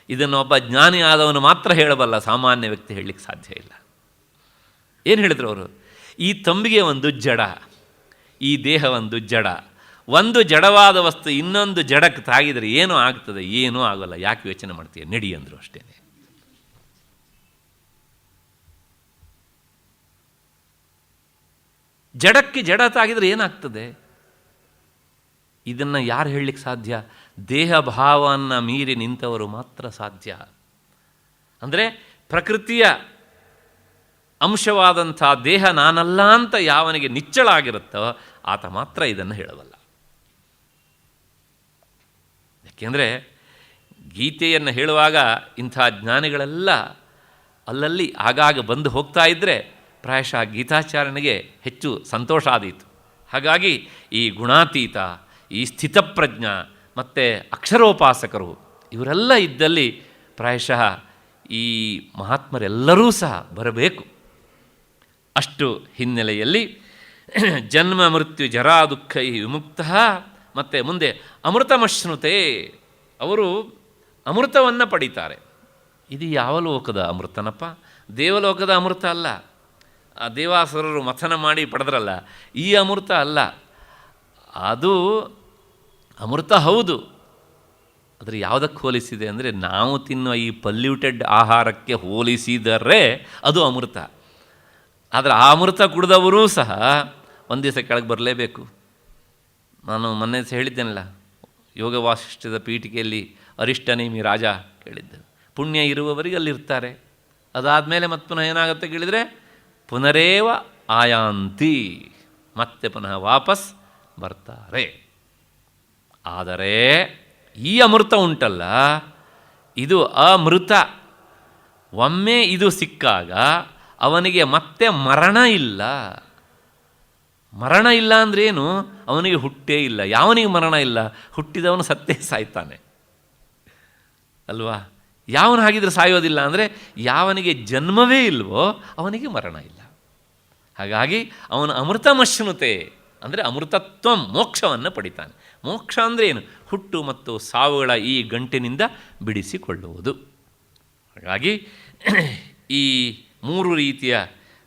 ಇದನ್ನು ಒಬ್ಬ ಜ್ಞಾನಿ ಆದವನು ಮಾತ್ರ ಹೇಳಬಲ್ಲ, ಸಾಮಾನ್ಯ ವ್ಯಕ್ತಿ ಹೇಳಲಿಕ್ಕೆ ಸಾಧ್ಯ ಇಲ್ಲ. ಏನು ಹೇಳಿದ್ರು ಅವರು? ಈ ತಂಬಿಗೆ ಒಂದು ಜಡ, ಈ ದೇಹ ಒಂದು ಜಡ, ಒಂದು ಜಡವಾದ ವಸ್ತು ಇನ್ನೊಂದು ಜಡಕ್ಕೆ ತಾಗಿದರೆ ಏನೂ ಆಗ್ತದೆ? ಏನೂ ಆಗೋಲ್ಲ. ಯಾಕೆ ಯೋಚನೆ ಮಾಡ್ತೀಯ? ನಡಿ ಅಂದರು ಅಷ್ಟೇ. ಜಡಕ್ಕೆ ಜಡ ತಾಗಿದರೆ ಏನಾಗ್ತದೆ? ಇದನ್ನು ಯಾರು ಹೇಳಲಿಕ್ಕೆ ಸಾಧ್ಯ? ದೇಹ ಭಾವವನ್ನು ಮೀರಿ ನಿಂತವರು ಮಾತ್ರ ಸಾಧ್ಯ. ಅಂದರೆ ಪ್ರಕೃತಿಯ ಅಂಶವಾದಂಥ ದೇಹ ನಾನಲ್ಲ ಅಂತ ಯಾವನಿಗೆ ನಿಚ್ಚಳ ಆಗಿರುತ್ತೋ ಆತ ಮಾತ್ರ ಇದನ್ನು ಹೇಳಬಲ್ಲ. ಯಾಕೆಂದರೆ ಗೀತೆಯನ್ನು ಹೇಳುವಾಗ ಇಂಥ ಜ್ಞಾನಿಗಳೆಲ್ಲ ಅಲ್ಲಲ್ಲಿ ಆಗಾಗ ಬಂದು ಹೋಗ್ತಾ ಇದ್ದರೆ ಪ್ರಾಯಶಃ ಗೀತಾಚಾರ್ಯನಿಗೆ ಹೆಚ್ಚು ಸಂತೋಷ ಆದೀತು. ಹಾಗಾಗಿ ಈ ಗುಣಾತೀತ, ಈ ಸ್ಥಿತಪ್ರಜ್ಞ ಮತ್ತು ಅಕ್ಷರೋಪಾಸಕರು ಇವರೆಲ್ಲ ಇದ್ದಲ್ಲಿ ಪ್ರಾಯಶಃ ಈ ಮಹಾತ್ಮರೆಲ್ಲರೂ ಸಹ ಬರಬೇಕು. ಅಷ್ಟು ಹಿನ್ನೆಲೆಯಲ್ಲಿ ಜನ್ಮ ಮೃತ್ಯು ಜರಾ ದುಃಖೈ ವಿಮುಕ್ತ, ಮತ್ತು ಮುಂದೆ ಅಮೃತಮಶ್ನುತೆ, ಅವರು ಅಮೃತವನ್ನು ಪಡೀತಾರೆ. ಇದು ಯಾವ ಲೋಕದ ಅಮೃತನಪ್ಪ? ದೇವಲೋಕದ ಅಮೃತ ಅಲ್ಲ. ಆ ದೇವಾಸುರರು ಮಥನ ಮಾಡಿ ಪಡೆದ್ರಲ್ಲ, ಈ ಅಮೃತ ಅಲ್ಲ. ಅದು ಅಮೃತ ಹೌದು, ಆದರೆ ಯಾವುದಕ್ಕೆ ಹೋಲಿಸಿದೆ ಅಂದರೆ ನಾವು ತಿನ್ನುವ ಈ ಪಲ್ಯೂಟೆಡ್ ಆಹಾರಕ್ಕೆ ಹೋಲಿಸಿದರೆ ಅದು ಅಮೃತ. ಆದರೆ ಆ ಅಮೃತ ಕುಡಿದವರೂ ಸಹ ಒಂದು ದಿವಸ ಕೆಳಗೆ ಬರಲೇಬೇಕು. ನಾನು ಮೊನ್ನೆ ಹೇಳಿದ್ದೇನಲ್ಲ, ಯೋಗ ವಾಸಿಷ್ಠದ ಪೀಠಿಕೆಯಲ್ಲಿ ಅರಿಷ್ಟನೇಮಿ ರಾಜ ಕೇಳಿದ್ದೆ. ಪುಣ್ಯ ಇರುವವರಿಗೆ ಅಲ್ಲಿರ್ತಾರೆ, ಅದಾದಮೇಲೆ ಮತ್ತೆ ಪುನಃ ಏನಾಗುತ್ತೆ ಕೇಳಿದರೆ ಪುನರೇವ ಆಯಾಂತಿ, ಮತ್ತೆ ಪುನಃ ವಾಪಸ್ ಬರ್ತಾರೆ. ಆದರೆ ಈ ಅಮೃತ ಉಂಟಲ್ಲ, ಇದು ಅಮೃತ. ಒಮ್ಮೆ ಇದು ಸಿಕ್ಕಾಗ ಅವನಿಗೆ ಮತ್ತೆ ಮರಣ ಇಲ್ಲ. ಮರಣ ಇಲ್ಲ ಅಂದ್ರೇನು? ಅವನಿಗೆ ಹುಟ್ಟೇ ಇಲ್ಲ. ಯಾವನಿಗೆ ಮರಣ ಇಲ್ಲ? ಹುಟ್ಟಿದವನು ಸತ್ತೇ ಸಾಯ್ತಾನೆ ಅಲ್ವಾ? ಯಾವನು ಹಾಗಿದ್ರೆ ಸಾಯೋದಿಲ್ಲ ಅಂದರೆ ಯಾವನಿಗೆ ಜನ್ಮವೇ ಇಲ್ವೋ ಅವನಿಗೆ ಮರಣ ಇಲ್ಲ. ಹಾಗಾಗಿ ಅವನು ಅಮೃತಮಶ್ನುತೆ ಅಂದರೆ ಅಮೃತತ್ವ, ಮೋಕ್ಷವನ್ನು ಪಡಿತಾನೆ. ಮೋಕ್ಷ ಅಂದರೆ ಏನು? ಹುಟ್ಟು ಮತ್ತು ಸಾವುಗಳ ಈ ಗಂಟಿನಿಂದ ಬಿಡಿಸಿಕೊಳ್ಳುವುದು. ಹಾಗಾಗಿ ಈ ಮೂರು ರೀತಿಯ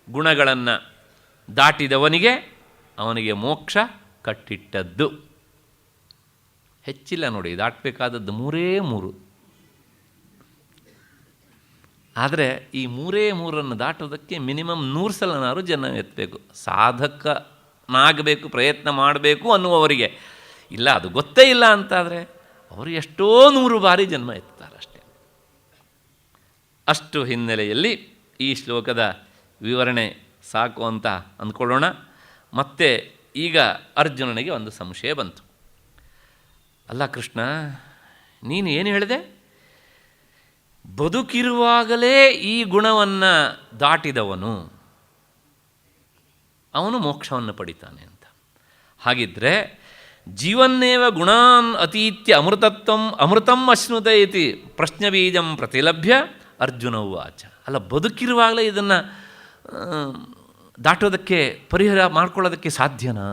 ಗುಣಗಳನ್ನು ದಾಟಿದವನಿಗೆ ಅವನಿಗೆ ಮೋಕ್ಷ ಕಟ್ಟಿಟ್ಟದ್ದು. ಹೆಚ್ಚಿಲ್ಲ ನೋಡಿ, ದಾಟಬೇಕಾದದ್ದು ಮೂರೇ ಮೂರು. ಆದರೆ ಈ ಮೂರೇ ಮೂರನ್ನು ದಾಟೋದಕ್ಕೆ ಮಿನಿಮಮ್ 100 ಸಲನಾರು ಜನ್ಮ ಎತ್ತಬೇಕು. ಸಾಧಕನಾಗಬೇಕು, ಪ್ರಯತ್ನ ಮಾಡಬೇಕು ಅನ್ನುವವರಿಗೆ. ಇಲ್ಲ, ಅದು ಗೊತ್ತೇ ಇಲ್ಲ ಅಂತಾದರೆ ಅವರು ಎಷ್ಟೋ 100 ಬಾರಿ ಜನ್ಮ ಎತ್ತಾರೆ ಅಷ್ಟೇ. ಅಷ್ಟು ಹಿನ್ನೆಲೆಯಲ್ಲಿ ಈ ಶ್ಲೋಕದ ವಿವರಣೆ ಸಾಕು ಅಂತ ಅಂದ್ಕೊಳ್ಳೋಣ. ಮತ್ತು ಈಗ ಅರ್ಜುನನಿಗೆ ಒಂದು ಸಂಶಯ ಬಂತು. ಅಲ್ಲ ಕೃಷ್ಣ, ನೀನು ಏನು ಹೇಳಿದೆ? ಬದುಕಿರುವಾಗಲೇ ಈ ಗುಣವನ್ನು ದಾಟಿದವನು ಅವನು ಮೋಕ್ಷವನ್ನು ಪಡಿತಾನೆ ಅಂತ. ಹಾಗಿದ್ದರೆ ಜೀವನ್ನೇವ ಗುಣಾನ್ ಅತೀತ್ಯ ಅಮೃತಂ ಅಶ್ನುತೆ ಇತಿ ಪ್ರಶ್ನಬೀಜಂ ಪ್ರತಿಲಭ್ಯ ಅರ್ಜುನ ಉವಾಚ. ಅಲ್ಲ, ಬದುಕಿರುವಾಗಲೇ ಇದನ್ನು ದಾಟೋದಕ್ಕೆ, ಪರಿಹಾರ ಮಾಡ್ಕೊಳ್ಳೋದಕ್ಕೆ ಸಾಧ್ಯನಾ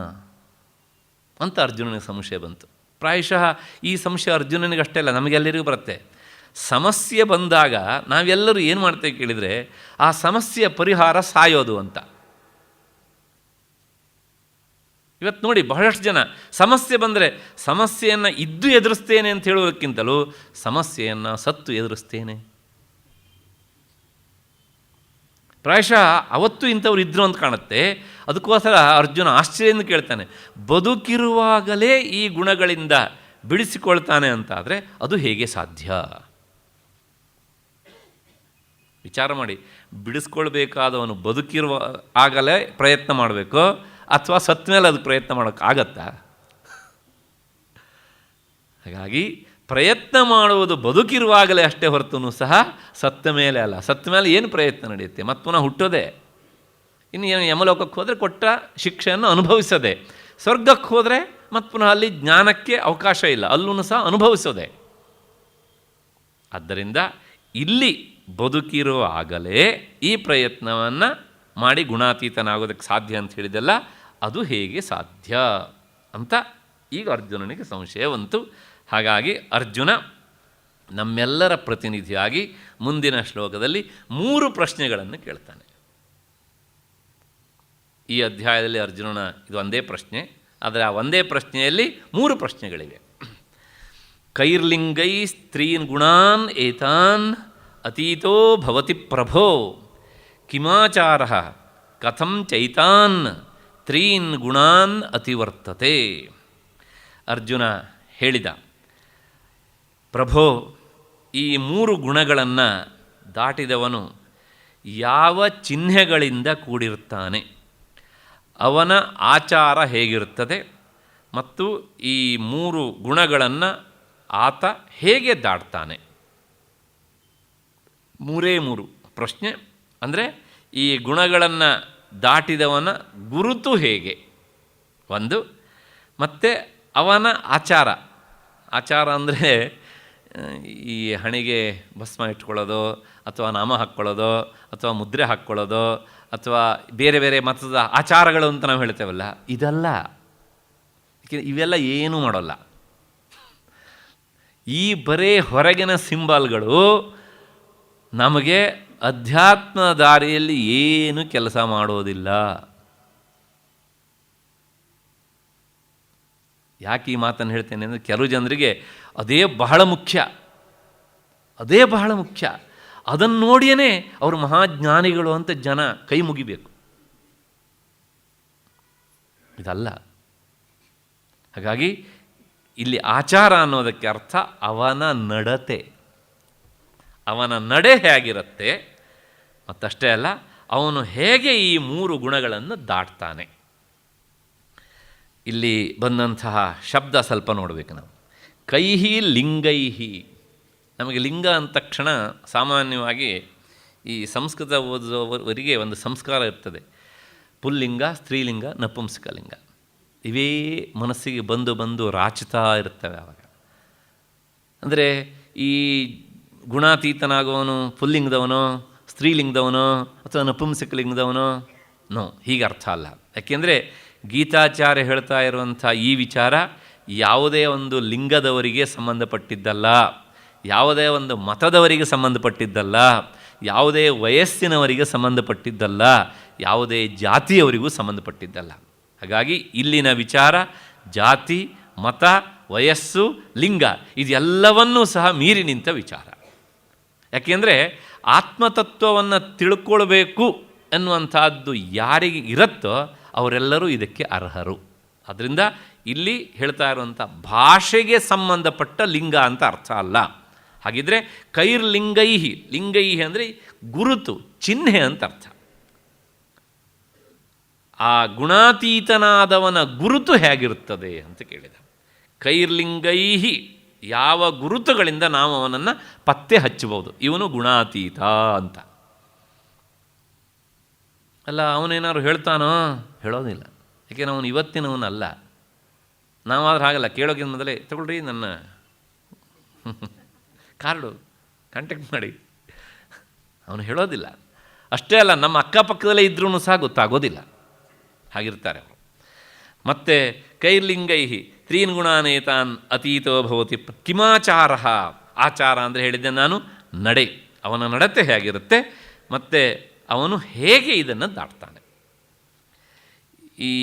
ಅಂತ ಅರ್ಜುನನಿಗೆ ಸಂಶಯ ಬಂತು. ಪ್ರಾಯಶಃ ಈ ಸಂಶಯ ಅರ್ಜುನನಿಗಷ್ಟೇ ಅಲ್ಲ, ನಮಗೆಲ್ಲರಿಗೂ ಬರುತ್ತೆ. ಸಮಸ್ಯೆ ಬಂದಾಗ ನಾವೆಲ್ಲರೂ ಏನು ಮಾಡ್ತೇವೆ ಕೇಳಿದರೆ, ಆ ಸಮಸ್ಯೆಯ ಪರಿಹಾರ ಸಾಯೋದು ಅಂತ. ಇವತ್ತು ನೋಡಿ, ಬಹಳಷ್ಟು ಜನ ಸಮಸ್ಯೆ ಬಂದರೆ ಸಮಸ್ಯೆಯನ್ನು ಇದ್ದು ಎದುರಿಸ್ತೇನೆ ಅಂತ ಹೇಳೋದಕ್ಕಿಂತಲೂ ಸಮಸ್ಯೆಯನ್ನು ಸತ್ತು ಎದುರಿಸ್ತೇನೆ. ಪ್ರಾಯಶಃ ಅವತ್ತು ಇಂಥವ್ರು ಇದ್ದರು ಅಂತ ಕಾಣುತ್ತೆ. ಅದಕ್ಕೋಸ್ಕರ ಅರ್ಜುನ ಆಶ್ಚರ್ಯದಿಂದ ಕೇಳ್ತಾನೆ, ಬದುಕಿರುವಾಗಲೇ ಈ ಗುಣಗಳಿಂದ ಬಿಡಿಸಿಕೊಳ್ತಾನೆ ಅಂತಾದರೆ ಅದು ಹೇಗೆ ಸಾಧ್ಯ? ವಿಚಾರ ಮಾಡಿ. ಬಿಡಿಸ್ಕೊಳ್ಬೇಕಾದವನು ಬದುಕಿರುವ ಆಗಲೇ ಪ್ರಯತ್ನ ಮಾಡಬೇಕು, ಅಥವಾ ಸತ್ತ ಮೇಲೆ ಅದಕ್ಕೆ ಪ್ರಯತ್ನ ಮಾಡೋಕ್ಕಾಗತ್ತಾ? ಹಾಗಾಗಿ ಪ್ರಯತ್ನ ಮಾಡುವುದು ಬದುಕಿರುವಾಗಲೇ ಅಷ್ಟೇ ಹೊರತು ಸಹ ಸತ್ತ ಮೇಲೆ ಅಲ್ಲ. ಸತ್ತ ಮೇಲೆ ಏನು ಪ್ರಯತ್ನ ನಡೆಯುತ್ತೆ? ಮತ್ತು ಪುನಃ ಹುಟ್ಟೋದೆ. ಇನ್ನು ಏನು ಯಮಲೋಕಕ್ಕೆ ಹೋದರೆ ಕೊಟ್ಟ ಶಿಕ್ಷೆಯನ್ನು ಅನುಭವಿಸೋದೆ. ಸ್ವರ್ಗಕ್ಕೆ ಹೋದರೆ ಮತ್ತು ಪುನಃ ಅಲ್ಲಿ ಜ್ಞಾನಕ್ಕೆ ಅವಕಾಶ ಇಲ್ಲ, ಅಲ್ಲೂ ಸಹ ಅನುಭವಿಸೋದೆ. ಆದ್ದರಿಂದ ಇಲ್ಲಿ ಬದುಕಿರುವಾಗಲೇ ಈ ಪ್ರಯತ್ನವನ್ನು ಮಾಡಿ ಗುಣಾತೀತನಾಗೋದಕ್ಕೆ ಸಾಧ್ಯ ಅಂತ ಹೇಳಿದೆಲ್ಲ, ಅದು ಹೇಗೆ ಸಾಧ್ಯ ಅಂತ ಈಗ ಅರ್ಜುನನಿಗೆ ಸಂಶಯ ಬಂತು. ಹಾಗಾಗಿ ಅರ್ಜುನ ನಮ್ಮೆಲ್ಲರ ಪ್ರತಿನಿಧಿಯಾಗಿ ಮುಂದಿನ ಶ್ಲೋಕದಲ್ಲಿ 3 ಪ್ರಶ್ನೆಗಳನ್ನು ಕೇಳ್ತಾನೆ. ಈ ಅಧ್ಯಾಯದಲ್ಲಿ ಅರ್ಜುನನ ಇದು ಒಂದೇ ಪ್ರಶ್ನೆ, ಆದರೆ ಆ ಒಂದೇ ಪ್ರಶ್ನೆಯಲ್ಲಿ 3 ಪ್ರಶ್ನೆಗಳಿವೆ. ಕೈರ್ಲಿಂಗೈ ಸ್ತ್ರೀನ್ ಗುಣಾನ್ ಏತಾನ್ ಅತೀತೋ ಭವತಿ ಪ್ರಭೋ ಕಿಮಾಚಾರ ಕಥಂ ಚೈತಾನ್ ತ್ರೀನ್ ಗುಣಾನ್ ಅತಿವರ್ತತೆ. ಅರ್ಜುನ ಹೇಳಿದ, ಪ್ರಭೋ, ಈ 3 ಗುಣಗಳನ್ನು ದಾಟಿದವನು ಯಾವ ಚಿಹ್ನೆಗಳಿಂದ ಕೂಡಿರ್ತಾನೆ, ಅವನ ಆಚಾರ ಹೇಗಿರುತ್ತದೆ ಮತ್ತು ಈ 3 ಗುಣಗಳನ್ನು ಆತ ಹೇಗೆ ದಾಟ್ತಾನೆ. 3 ಪ್ರಶ್ನೆ. ಅಂದರೆ ಈ ಗುಣಗಳನ್ನು ದಾಟಿದವನ ಗುರುತು ಹೇಗೆ ಒಂದು, ಮತ್ತು ಅವನ ಆಚಾರ. ಆಚಾರ ಅಂದರೆ ಈ ಹಣೆಗೆ ಭಸ್ಮ ಇಟ್ಕೊಳ್ಳೋದು, ಅಥವಾ ನಾಮ ಹಾಕ್ಕೊಳ್ಳೋದು, ಅಥವಾ ಮುದ್ರೆ ಹಾಕ್ಕೊಳ್ಳೋದು, ಅಥವಾ ಬೇರೆ ಬೇರೆ ಮತದ ಆಚಾರಗಳು ಅಂತ ನಾವು ಹೇಳ್ತೇವಲ್ಲ, ಇದಲ್ಲ. ಇವೆಲ್ಲ ಏನೂ ಮಾಡೋಲ್ಲ. ಈ ಬರೇ ಹೊರಗಿನ ಸಿಂಬಲ್ಗಳು ನಮಗೆ ಅಧ್ಯಾತ್ಮ ದಾರಿಯಲ್ಲಿ ಏನು ಕೆಲಸ ಮಾಡೋದಿಲ್ಲ. ಯಾಕೆ ಈ ಮಾತನ್ನು ಹೇಳ್ತೇನೆ ಅಂದರೆ, ಕೆಲವು ಜನರಿಗೆ ಅದೇ ಬಹಳ ಮುಖ್ಯ. ಅದನ್ನು ನೋಡಿಯೇ ಅವರು ಮಹಾಜ್ಞಾನಿಗಳು ಅಂತ ಜನ ಕೈ ಮುಗಿಬೇಕು. ಇದಲ್ಲ. ಹಾಗಾಗಿ ಇಲ್ಲಿ ಆಚಾರ ಅನ್ನೋದಕ್ಕೆ ಅರ್ಥ ಅವನ ನಡತೆ, ಅವನ ನಡೆ ಹೇಗಿರುತ್ತೆ, ಮತ್ತಷ್ಟೇ ಅಲ್ಲ, ಅವನು ಹೇಗೆ ಈ 3 ಗುಣಗಳನ್ನು ದಾಟ್ತಾನೆ. ಇಲ್ಲಿ ಬಂದಂತಹ ಶಬ್ದ ಸ್ವಲ್ಪ ನೋಡಬೇಕು ನಾವು. ಕೈಹಿ ಲಿಂಗೈಹಿ. ನಮಗೆ ಲಿಂಗ ಅಂದ ತಕ್ಷಣ ಸಾಮಾನ್ಯವಾಗಿ ಈ ಸಂಸ್ಕೃತ ಓದುವವರಿಗೆ ಒಂದು ಸಂಸ್ಕಾರ ಇರ್ತದೆ. ಪುಲ್ಲಿಂಗ, ಸ್ತ್ರೀಲಿಂಗ, ನಪುಂಸಕಲಿಂಗ ಇವೇ ಮನಸ್ಸಿಗೆ ಬಂದು ರಾಚುತ್ತಾ ಇರ್ತವೆ. ಆವಾಗ ಅಂದರೆ ಈ ಗುಣಾತೀತನಾಗುವವನು ಪುಲ್ಲಿಂಗದವನೋ, ಸ್ತ್ರೀಲಿಂಗದವನೋ, ಅಥವಾ ನಪುಂಸಕಲಿಂಗದವನೋ? ನೋ, ಹೀಗೆ ಅರ್ಥ ಅಲ್ಲ. ಯಾಕೆಂದರೆ ಗೀತಾಚಾರ್ಯ ಹೇಳ್ತಾ ಇರುವಂಥ ಈ ವಿಚಾರ ಯಾವುದೇ ಒಂದು ಲಿಂಗದವರಿಗೆ ಸಂಬಂಧಪಟ್ಟಿದ್ದಲ್ಲ, ಯಾವುದೇ ಒಂದು ಮತದವರಿಗೆ ಸಂಬಂಧಪಟ್ಟಿದ್ದಲ್ಲ, ಯಾವುದೇ ವಯಸ್ಸಿನವರಿಗೆ ಸಂಬಂಧಪಟ್ಟಿದ್ದಲ್ಲ, ಯಾವುದೇ ಜಾತಿಯವರಿಗೂ ಸಂಬಂಧಪಟ್ಟಿದ್ದಲ್ಲ. ಹಾಗಾಗಿ ಇಲ್ಲಿನ ವಿಚಾರ ಜಾತಿ, ಮತ, ವಯಸ್ಸು, ಲಿಂಗ ಇದೆಲ್ಲವನ್ನೂ ಸಹ ಮೀರಿ ನಿಂತ ವಿಚಾರ. ಯಾಕೆಂದರೆ ಆತ್ಮತತ್ವವನ್ನು ತಿಳ್ಕೊಳ್ಬೇಕು ಎನ್ನುವಂಥದ್ದು ಯಾರಿಗೆ ಇರುತ್ತೋ ಅವರೆಲ್ಲರೂ ಇದಕ್ಕೆ ಅರ್ಹರು. ಆದ್ದರಿಂದ ಇಲ್ಲಿ ಹೇಳ್ತಾ ಇರುವಂಥ ಭಾಷೆಗೆ ಸಂಬಂಧಪಟ್ಟ ಲಿಂಗ ಅಂತ ಅರ್ಥ ಅಲ್ಲ. ಹಾಗಿದ್ರೆ ಕೈರ್ಲಿಂಗೈಹಿ, ಲಿಂಗೈಹಿ ಅಂದರೆ ಗುರುತು, ಚಿಹ್ನೆ ಅಂತ ಅರ್ಥ. ಆ ಗುಣಾತೀತನಾದವನ ಗುರುತು ಹೇಗಿರುತ್ತದೆ ಅಂತ ಕೇಳಿದ. ಕೈರ್ಲಿಂಗೈಹಿ, ಯಾವ ಗುರುತುಗಳಿಂದ ನಾವು ಅವನನ್ನು ಪತ್ತೆ ಹಚ್ಚಬಹುದು, ಇವನು ಗುಣಾತೀತ ಅಂತ. ಅಲ್ಲ, ಅವನೇನಾದ್ರು ಹೇಳ್ತಾನೋ? ಹೇಳೋದಿಲ್ಲ. ಯಾಕೆಂದ್ರೆ ಅವನು ಇವತ್ತಿನವನಲ್ಲ. ನಾವಾದ್ರೆ ಹಾಗಲ್ಲ, ಕೇಳೋಕ್ಕಿಂತ ಮೊದಲೇ ತಗೊಳ್ರಿ ನನ್ನ ಕಾರ್ಡು, ಕಾಂಟ್ಯಾಕ್ಟ್ ಮಾಡಿ. ಅವನು ಹೇಳೋದಿಲ್ಲ. ಅಷ್ಟೇ ಅಲ್ಲ, ನಮ್ಮ ಅಕ್ಕಪಕ್ಕದಲ್ಲೇ ಇದ್ರೂ ಸಹ ಗೊತ್ತಾಗೋದಿಲ್ಲ. ಹಾಗಿರ್ತಾರೆ ಅವರು. ಮತ್ತು ಕೈರ್ಲಿಂಗೈಹಿ ತ್ರೀನ್ ಗುಣಾನೇತಾನ್ ಅತೀತೋ ಭವತಿ ಕಿಮಾಚಾರ. ಆಚಾರ ಅಂದರೆ ಹೇಳಿದ್ದೆ ನಾನು, ನಡೆ, ಅವನ ನಡತೆ ಹೇಗಿರುತ್ತೆ, ಮತ್ತು ಅವನು ಹೇಗೆ ಇದನ್ನು ದಾಟ್ತಾನೆ. ಈ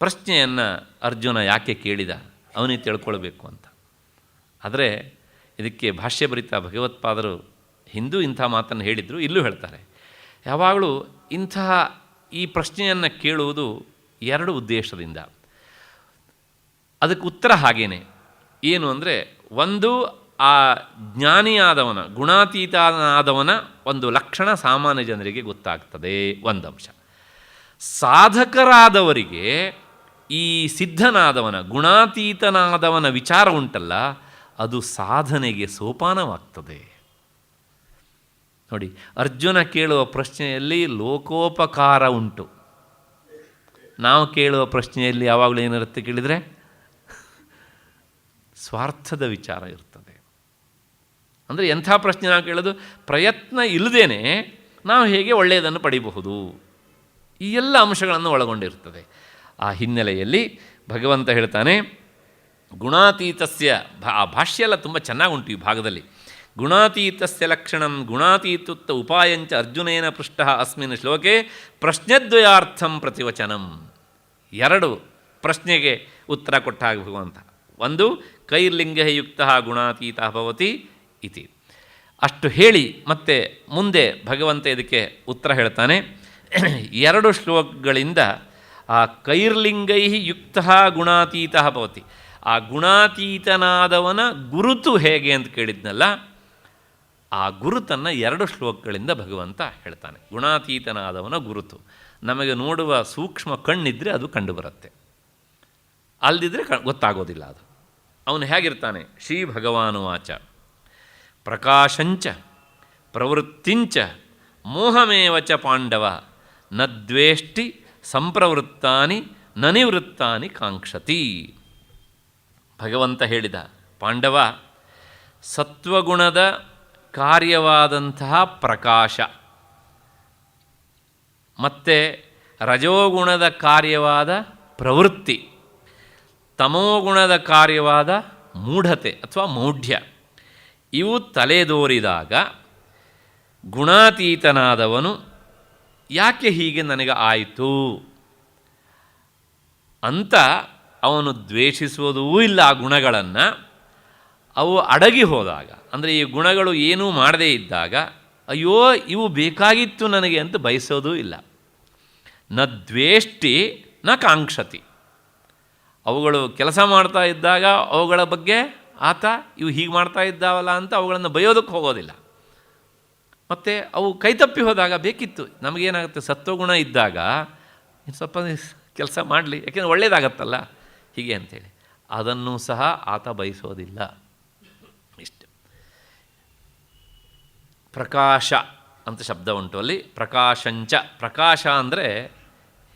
ಪ್ರಶ್ನೆಯನ್ನು ಅರ್ಜುನ ಯಾಕೆ ಕೇಳಿದ, ಅವನಿಗೆ ತಿಳ್ಕೊಳ್ಬೇಕು ಅಂತ. ಆದರೆ ಇದಕ್ಕೆ ಭಾಷ್ಯ ಬರಿತ ಭಗವತ್ಪಾದರು ಹಿಂದೂ ಇಂಥ ಮಾತನ್ನು ಹೇಳಿದರು, ಇಲ್ಲೂ ಹೇಳ್ತಾರೆ. ಯಾವಾಗಲೂ ಇಂತಹ ಈ ಪ್ರಶ್ನೆಯನ್ನು ಕೇಳುವುದು 2 ಉದ್ದೇಶದಿಂದ. ಅದಕ್ಕೆ ಉತ್ತರ ಹಾಗೇನೆ. ಏನು ಅಂದರೆ, ಒಂದು ಆ ಜ್ಞಾನಿಯಾದವನ, ಗುಣಾತೀತನಾದವನ ಒಂದು ಲಕ್ಷಣ ಸಾಮಾನ್ಯ ಜನರಿಗೆ ಗೊತ್ತಾಗ್ತದೆ, ಒಂದಂಶ. ಸಾಧಕರಾದವರಿಗೆ ಈ ಸಿದ್ಧನಾದವನ, ಗುಣಾತೀತನಾದವನ ವಿಚಾರ ಉಂಟಲ್ಲ, ಅದು ಸಾಧನೆಗೆ ಸೋಪಾನವಾಗ್ತದೆ. ನೋಡಿ, ಅರ್ಜುನ ಕೇಳುವ ಪ್ರಶ್ನೆಯಲ್ಲಿ ಲೋಕೋಪಕಾರ ಉಂಟು. ನಾವು ಕೇಳುವ ಪ್ರಶ್ನೆಯಲ್ಲಿ ಯಾವಾಗಲೂ ಏನಿರುತ್ತೆ ಕೇಳಿದರೆ ಸ್ವಾರ್ಥದ ವಿಚಾರ ಇರ್ತದೆ. ಅಂದರೆ ಎಂಥ ಪ್ರಶ್ನೆ ನಾವು ಕೇಳೋದು, ಪ್ರಯತ್ನ ಇಲ್ಲದೇನೆ ನಾವು ಹೇಗೆ ಒಳ್ಳೆಯದನ್ನು ಪಡಿಬಹುದು, ಈ ಎಲ್ಲ ಅಂಶಗಳನ್ನು ಒಳಗೊಂಡಿರ್ತದೆ. ಆ ಹಿನ್ನೆಲೆಯಲ್ಲಿ ಭಗವಂತ ಹೇಳ್ತಾನೆ, ಗುಣಾತೀತಸ್ಯ, ಆ ಭಾಷ್ಯ ಎಲ್ಲ ತುಂಬ ಚೆನ್ನಾಗುಂಟು ಈ ಭಾಗದಲ್ಲಿ. ಗುಣಾತೀತಸ್ಯ ಲಕ್ಷಣಂ ಗುಣಾತೀತುತ್ತ ಉಪಾಯಂಚ ಅರ್ಜುನೇನ ಪೃಷ್ಟ ಅಸ್ಮಿನ್ ಶ್ಲೋಕೆ ಪ್ರಶ್ನೆದ್ವಯಾರ್ಥಂ ಪ್ರತಿವಚನಂ. 2 ಪ್ರಶ್ನೆಗೆ ಉತ್ತರ ಕೊಟ್ಟಾಗ ಭಗವಂತ ಒಂದು ಕೈರ್ಲಿಂಗ ಯುಕ್ತ ಗುಣಾತೀತ ಭವತಿ ಇತಿ ಅಷ್ಟು ಹೇಳಿ ಮತ್ತೆ ಮುಂದೆ ಭಗವಂತ ಇದಕ್ಕೆ ಉತ್ತರ ಹೇಳ್ತಾನೆ. 2 ಶ್ಲೋಕಗಳಿಂದ ಆ ಕೈರ್ಲಿಂಗೈ ಯುಕ್ತ ಗುಣಾತೀತ ಭವತಿ, ಆ ಗುಣಾತೀತನಾದವನ ಗುರುತು ಹೇಗೆ ಅಂತ ಕೇಳಿದ್ನಲ್ಲ, ಆ ಗುರುತನ್ನು 2 ಶ್ಲೋಕಗಳಿಂದ ಭಗವಂತ ಹೇಳ್ತಾನೆ. ಗುಣಾತೀತನಾದವನ ಗುರುತು ನಮಗೆ ನೋಡುವ ಸೂಕ್ಷ್ಮ ಕಣ್ಣಿದ್ರೆ ಅದು ಕಂಡುಬರುತ್ತೆ, ಅಲ್ಲದಿದ್ದರೆ ಗೊತ್ತಾಗೋದಿಲ್ಲ ಅದು. ಅವನು ಹೇಗಿರ್ತಾನೆ? ಶ್ರೀ ಭಗವಾನುವಾಚ ಪ್ರಕಾಶಂಚ ಪ್ರವೃತ್ತಿಂಚ ಮೋಹಮೇವ ಚ ಪಾಂಡವ ನ ದ್ವೇಷ್ಟಿ ಸಂಪ್ರವೃತ್ತಾನಿ ನ ನಿವೃತ್ತಾನಿ ಕಾಂಕ್ಷತಿ. ಭಗವಂತ ಹೇಳಿದ, ಪಾಂಡವ ಸತ್ವಗುಣದ ಕಾರ್ಯವಾದಂತಹ ಪ್ರಕಾಶ ಮತ್ತು ರಜೋಗುಣದ ಕಾರ್ಯವಾದ ಪ್ರವೃತ್ತಿ, ತಮೋಗುಣದ ಕಾರ್ಯವಾದ ಮೂಢತೆ ಅಥವಾ ಮೌಢ್ಯ, ಇವು ತಲೆದೋರಿದಾಗ ಗುಣಾತೀತನಾದವನು ಯಾಕೆ ಹೀಗೆ ನನಗೆ ಆಯಿತು ಅಂತ ಅವನು ದ್ವೇಷಿಸುವುದೂ ಇಲ್ಲ. ಆ ಗುಣಗಳನ್ನು ಅವು ಅಡಗಿ ಹೋದಾಗ, ಅಂದರೆ ಈ ಗುಣಗಳು ಏನೂ ಮಾಡದೇ ಇದ್ದಾಗ ಅಯ್ಯೋ ಇವು ಬೇಕಾಗಿತ್ತು ನನಗೆ ಅಂತ ಬಯಸೋದೂ ಇಲ್ಲ. ನ ದ್ವೇಷ್ಟಿ ನ ಕಾಂಕ್ಷತಿ, ಅವುಗಳು ಕೆಲಸ ಮಾಡ್ತಾ ಇದ್ದಾಗ ಅವುಗಳ ಬಗ್ಗೆ ಆತ ಇವು ಹೀಗೆ ಮಾಡ್ತಾ ಇದ್ದಾವಲ್ಲ ಅಂತ ಅವುಗಳನ್ನು ಬಯೋದಕ್ಕೆ ಹೋಗೋದಿಲ್ಲ. ಮತ್ತು ಅವು ಕೈತಪ್ಪಿ ಹೋದಾಗ ಬೇಕಿತ್ತು, ನಮಗೇನಾಗುತ್ತೆ ಸತ್ವಗುಣ ಇದ್ದಾಗ ಸ್ವಲ್ಪ ಕೆಲಸ ಮಾಡಲಿ ಯಾಕೆಂದರೆ ಒಳ್ಳೆಯದಾಗತ್ತಲ್ಲ ಹೀಗೆ ಅಂಥೇಳಿ, ಅದನ್ನು ಸಹ ಆತ ಬಯಸೋದಿಲ್ಲ. ಇಷ್ಟು ಪ್ರಕಾಶ ಅಂತ ಶಬ್ದ ಉಂಟು ಅಲ್ಲಿ. ಪ್ರಕಾಶಂಚ, ಪ್ರಕಾಶ ಅಂದರೆ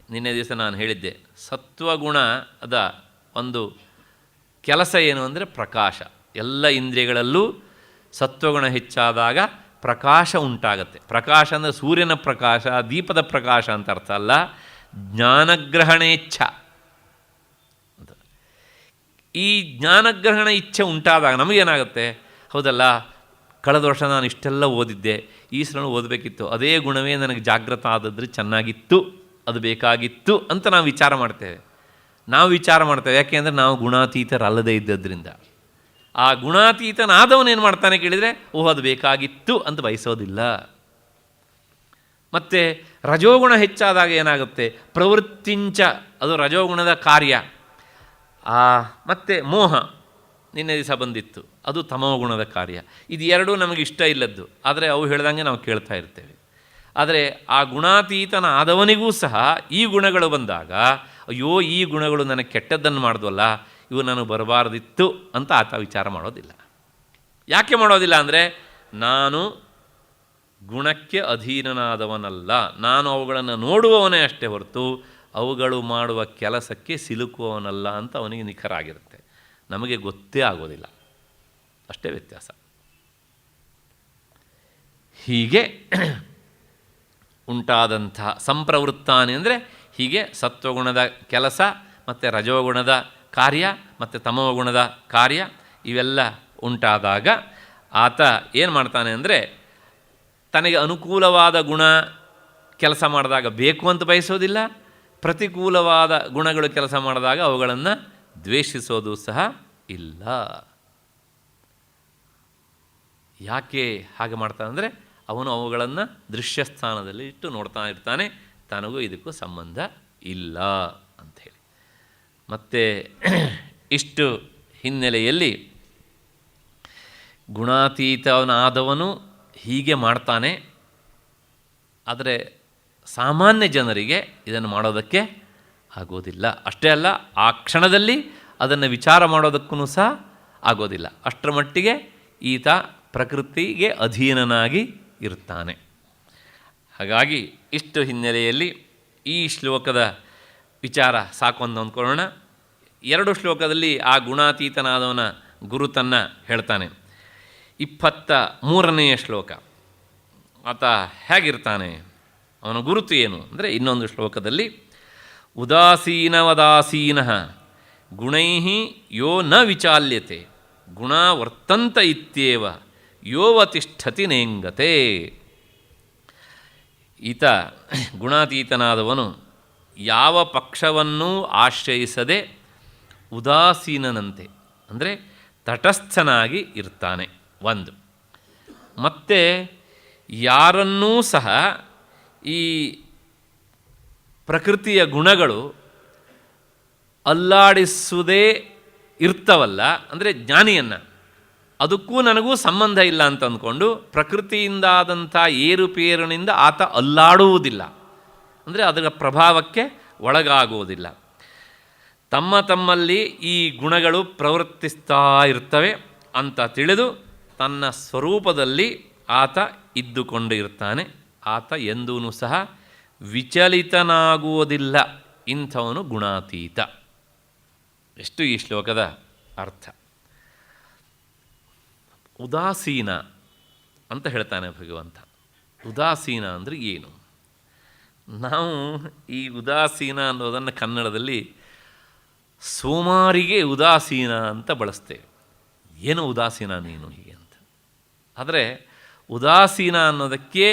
ನಿನ್ನೆ ದಿವಸ ನಾನು ಹೇಳಿದ್ದೆ, ಸತ್ವಗುಣದ ಒಂದು ಕೆಲಸ ಏನು ಅಂದರೆ ಪ್ರಕಾಶ. ಎಲ್ಲ ಇಂದ್ರಿಯಗಳಲ್ಲೂ ಸತ್ವಗುಣ ಹೆಚ್ಚಾದಾಗ ಪ್ರಕಾಶ ಉಂಟಾಗತ್ತೆ. ಪ್ರಕಾಶ ಅಂದರೆ ಸೂರ್ಯನ ಪ್ರಕಾಶ, ದೀಪದ ಪ್ರಕಾಶ ಅಂತ ಅರ್ಥ ಅಲ್ಲ, ಜ್ಞಾನಗ್ರಹಣೇಚ್ಛ. ಈ ಜ್ಞಾನಗ್ರಹಣ ಇಚ್ಛೆ ಉಂಟಾದಾಗ ನಮಗೇನಾಗುತ್ತೆ, ಹೌದಲ್ಲ ಕಳೆದ ವರ್ಷ ನಾನು ಇಷ್ಟೆಲ್ಲ ಓದಿದ್ದೆ, ಈ ಸಲ ಓದಬೇಕಿತ್ತು, ಅದೇ ಗುಣವೇ ನನಗೆ ಜಾಗೃತ ಆದದ್ರೆ ಚೆನ್ನಾಗಿತ್ತು, ಅದು ಬೇಕಾಗಿತ್ತು ಅಂತ ನಾವು ವಿಚಾರ ಮಾಡ್ತೇವೆ. ಯಾಕೆಂದರೆ ನಾವು ಗುಣಾತೀತರಲ್ಲದೇ ಇದ್ದದ್ರಿಂದ. ಆ ಗುಣಾತೀತನಾದವನೇನು ಮಾಡ್ತಾನೆ ಕೇಳಿದರೆ, ಓಹ್ ಅದು ಬೇಕಾಗಿತ್ತು ಅಂತ ಬಯಸೋದಿಲ್ಲ. ಮತ್ತು ರಜೋಗುಣ ಹೆಚ್ಚಾದಾಗ ಏನಾಗುತ್ತೆ, ಪ್ರವೃತ್ತಿಂಚ, ಅದು ರಜೋಗುಣದ ಕಾರ್ಯ. ಮತ್ತು ಮೋಹ ನಿನ್ನೆ ದಿವಸ ಬಂದಿತ್ತು, ಅದು ತಮೋಗುಣದ ಕಾರ್ಯ. ಇದು ಎರಡೂ ನಮಗೆ ಇಷ್ಟ ಇಲ್ಲದ್ದು, ಆದರೆ ಅವು ಹೇಳ್ದಂಗೆ ನಾವು ಕೇಳ್ತಾ ಇರ್ತೇವೆ. ಆದರೆ ಆ ಗುಣಾತೀತನ ಆದವನಿಗೂ ಸಹ ಈ ಗುಣಗಳು ಬಂದಾಗ ಅಯ್ಯೋ ಈ ಗುಣಗಳು ನನಗೆ ಕೆಟ್ಟದ್ದನ್ನು ಮಾಡಿದ್ವಲ್ಲ, ಇವು ನನಗೆ ಬರಬಾರ್ದಿತ್ತು ಅಂತ ಆತ ವಿಚಾರ ಮಾಡೋದಿಲ್ಲ. ಯಾಕೆ ಮಾಡೋದಿಲ್ಲ ಅಂದರೆ, ನಾನು ಗುಣಕ್ಕೆ ಅಧೀನನಾದವನಲ್ಲ, ನಾನು ಅವುಗಳನ್ನು ನೋಡುವವನೇ ಅಷ್ಟೇ ಹೊರತು ಅವುಗಳು ಮಾಡುವ ಕೆಲಸಕ್ಕೆ ಸಿಲುಕುವವನಲ್ಲ ಅಂತ ಅವನಿಗೆ ನಿಖರ ಆಗಿರುತ್ತೆ. ನಮಗೆ ಗೊತ್ತೇ ಆಗೋದಿಲ್ಲ, ಅಷ್ಟೇ ವ್ಯತ್ಯಾಸ. ಹೀಗೆ ಉಂಟಾದಂತಹ ಸಂಪ್ರವೃತ್ತಾನಿ ಅಂದರೆ ಹೀಗೆ ಸತ್ವಗುಣದ ಕೆಲಸ ಮತ್ತು ರಜೋಗುಣದ ಕಾರ್ಯ ಮತ್ತು ತಮೋಗುಣದ ಕಾರ್ಯ ಇವೆಲ್ಲ ಉಂಟಾದಾಗ ಆತ ಏನು ಮಾಡ್ತಾನೆ ಅಂದರೆ, ತನಗೆ ಅನುಕೂಲವಾದ ಗುಣ ಕೆಲಸ ಮಾಡಿದಾಗ ಬೇಕು ಅಂತ ಬಯಸೋದಿಲ್ಲ, ಪ್ರತಿಕೂಲವಾದ ಗುಣಗಳು ಕೆಲಸ ಮಾಡಿದಾಗ ಅವುಗಳನ್ನು ದ್ವೇಷಿಸೋದು ಸಹ ಇಲ್ಲ. ಯಾಕೆ ಹಾಗೆ ಮಾಡ್ತಾನೆ ಅಂದರೆ, ಅವನು ಅವುಗಳನ್ನು ದೃಶ್ಯಸ್ಥಾನದಲ್ಲಿ ಇಟ್ಟು ನೋಡ್ತಾ ಇರ್ತಾನೆ, ತನಗೂ ಇದಕ್ಕೂ ಸಂಬಂಧ ಇಲ್ಲ ಅಂಥೇಳಿ. ಮತ್ತು ಇಷ್ಟು ಹಿನ್ನೆಲೆಯಲ್ಲಿ ಗುಣಾತೀತನಾದವನು ಹೀಗೆ ಮಾಡ್ತಾನೆ. ಆದರೆ ಸಾಮಾನ್ಯ ಜನರಿಗೆ ಇದನ್ನು ಮಾಡೋದಕ್ಕೆ ಆಗೋದಿಲ್ಲ. ಅಷ್ಟೇ ಅಲ್ಲ, ಆ ಕ್ಷಣದಲ್ಲಿ ಅದನ್ನು ವಿಚಾರ ಮಾಡೋದಕ್ಕೂ ಸಹ ಆಗೋದಿಲ್ಲ. ಅಷ್ಟರ ಮಟ್ಟಿಗೆ ಈತ ಪ್ರಕೃತಿಗೆ ಅಧೀನನಾಗಿ ಇರ್ತಾನೆ. ಹಾಗಾಗಿ ಇಷ್ಟು ಹಿನ್ನೆಲೆಯಲ್ಲಿ ಈ ಶ್ಲೋಕದ ವಿಚಾರ ಸಾಕು ಅಂತ ಅಂದ್ಕೊಳ್ಳೋಣ. 2 ಶ್ಲೋಕದಲ್ಲಿ ಆ ಗುಣಾತೀತನಾದವನ ಗುರುತನ್ನು ಹೇಳ್ತಾನೆ. 23ನೆಯ ಶ್ಲೋಕ ಆತ ಹೇಗಿರ್ತಾನೆ, ಅವನ ಗುರುತು ಏನು ಅಂದರೆ, ಇನ್ನೊಂದು ಶ್ಲೋಕದಲ್ಲಿ ಉದಾಸೀನವದಾಸೀನಃ ಗುಣೈಃ ಯೋ ನ ವಿಚಾಲ್ಯತೆ ಗುಣ ವರ್ತಂತ ಇತ್ಯೇವ ಯೋವತಿಷ್ಠತಿ ನೇಂಗತೆ. ಈತ ಗುಣಾತೀತನಾದವನು ಯಾವ ಪಕ್ಷವನ್ನೂ ಆಶ್ರಯಿಸದೆ ಉದಾಸೀನನಂತೆ, ಅಂದರೆ ತಟಸ್ಥನಾಗಿ ಇರ್ತಾನೆ ಒಂದು. ಮತ್ತು ಯಾರನ್ನೂ ಸಹ ಈ ಪ್ರಕೃತಿಯ ಗುಣಗಳು ಅಲ್ಲಾಡಿಸುವುದೇ ಇರ್ತವಲ್ಲ, ಅಂದರೆ ಜ್ಞಾನಿಯನ್ನು, ಅದಕ್ಕೂ ನನಗೂ ಸಂಬಂಧ ಇಲ್ಲ ಅಂತ ಅಂದ್ಕೊಂಡು ಪ್ರಕೃತಿಯಿಂದಾದಂಥ ಏರುಪೇರಿನಿಂದ ಆತ ಅಲ್ಲಾಡುವುದಿಲ್ಲ, ಅಂದರೆ ಅದರ ಪ್ರಭಾವಕ್ಕೆ ಒಳಗಾಗುವುದಿಲ್ಲ. ತಮ್ಮ ತಮ್ಮಲ್ಲಿ ಈ ಗುಣಗಳು ಪ್ರವರ್ತಿಸ್ತಾ ಇರ್ತವೆ ಅಂತ ತಿಳಿದು ತನ್ನ ಸ್ವರೂಪದಲ್ಲಿ ಆತ ಇದ್ದುಕೊಂಡು ಇರ್ತಾನೆ. ಆತ ಎಂದೂ ಸಹ ವಿಚಲಿತನಾಗುವುದಿಲ್ಲ. ಇಂಥವನು ಗುಣಾತೀತ. ಎಷ್ಟು ಈ ಶ್ಲೋಕದ ಅರ್ಥ. ಉದಾಸೀನ ಅಂತ ಹೇಳ್ತಾನೆ ಭಗವಂತ. ಉದಾಸೀನ ಅಂದರೆ ಏನು? ನಾವು ಈ ಉದಾಸೀನ ಅನ್ನೋದನ್ನು ಕನ್ನಡದಲ್ಲಿ ಸೋಮಾರಿಗೆ ಉದಾಸೀನ ಅಂತ ಬಳಸ್ತೇವೆ. ಏನು ಉದಾಸೀನ ನೀನು ಹೀಗೆ ಅಂತ. ಆದರೆ ಉದಾಸೀನ ಅನ್ನೋದಕ್ಕೆ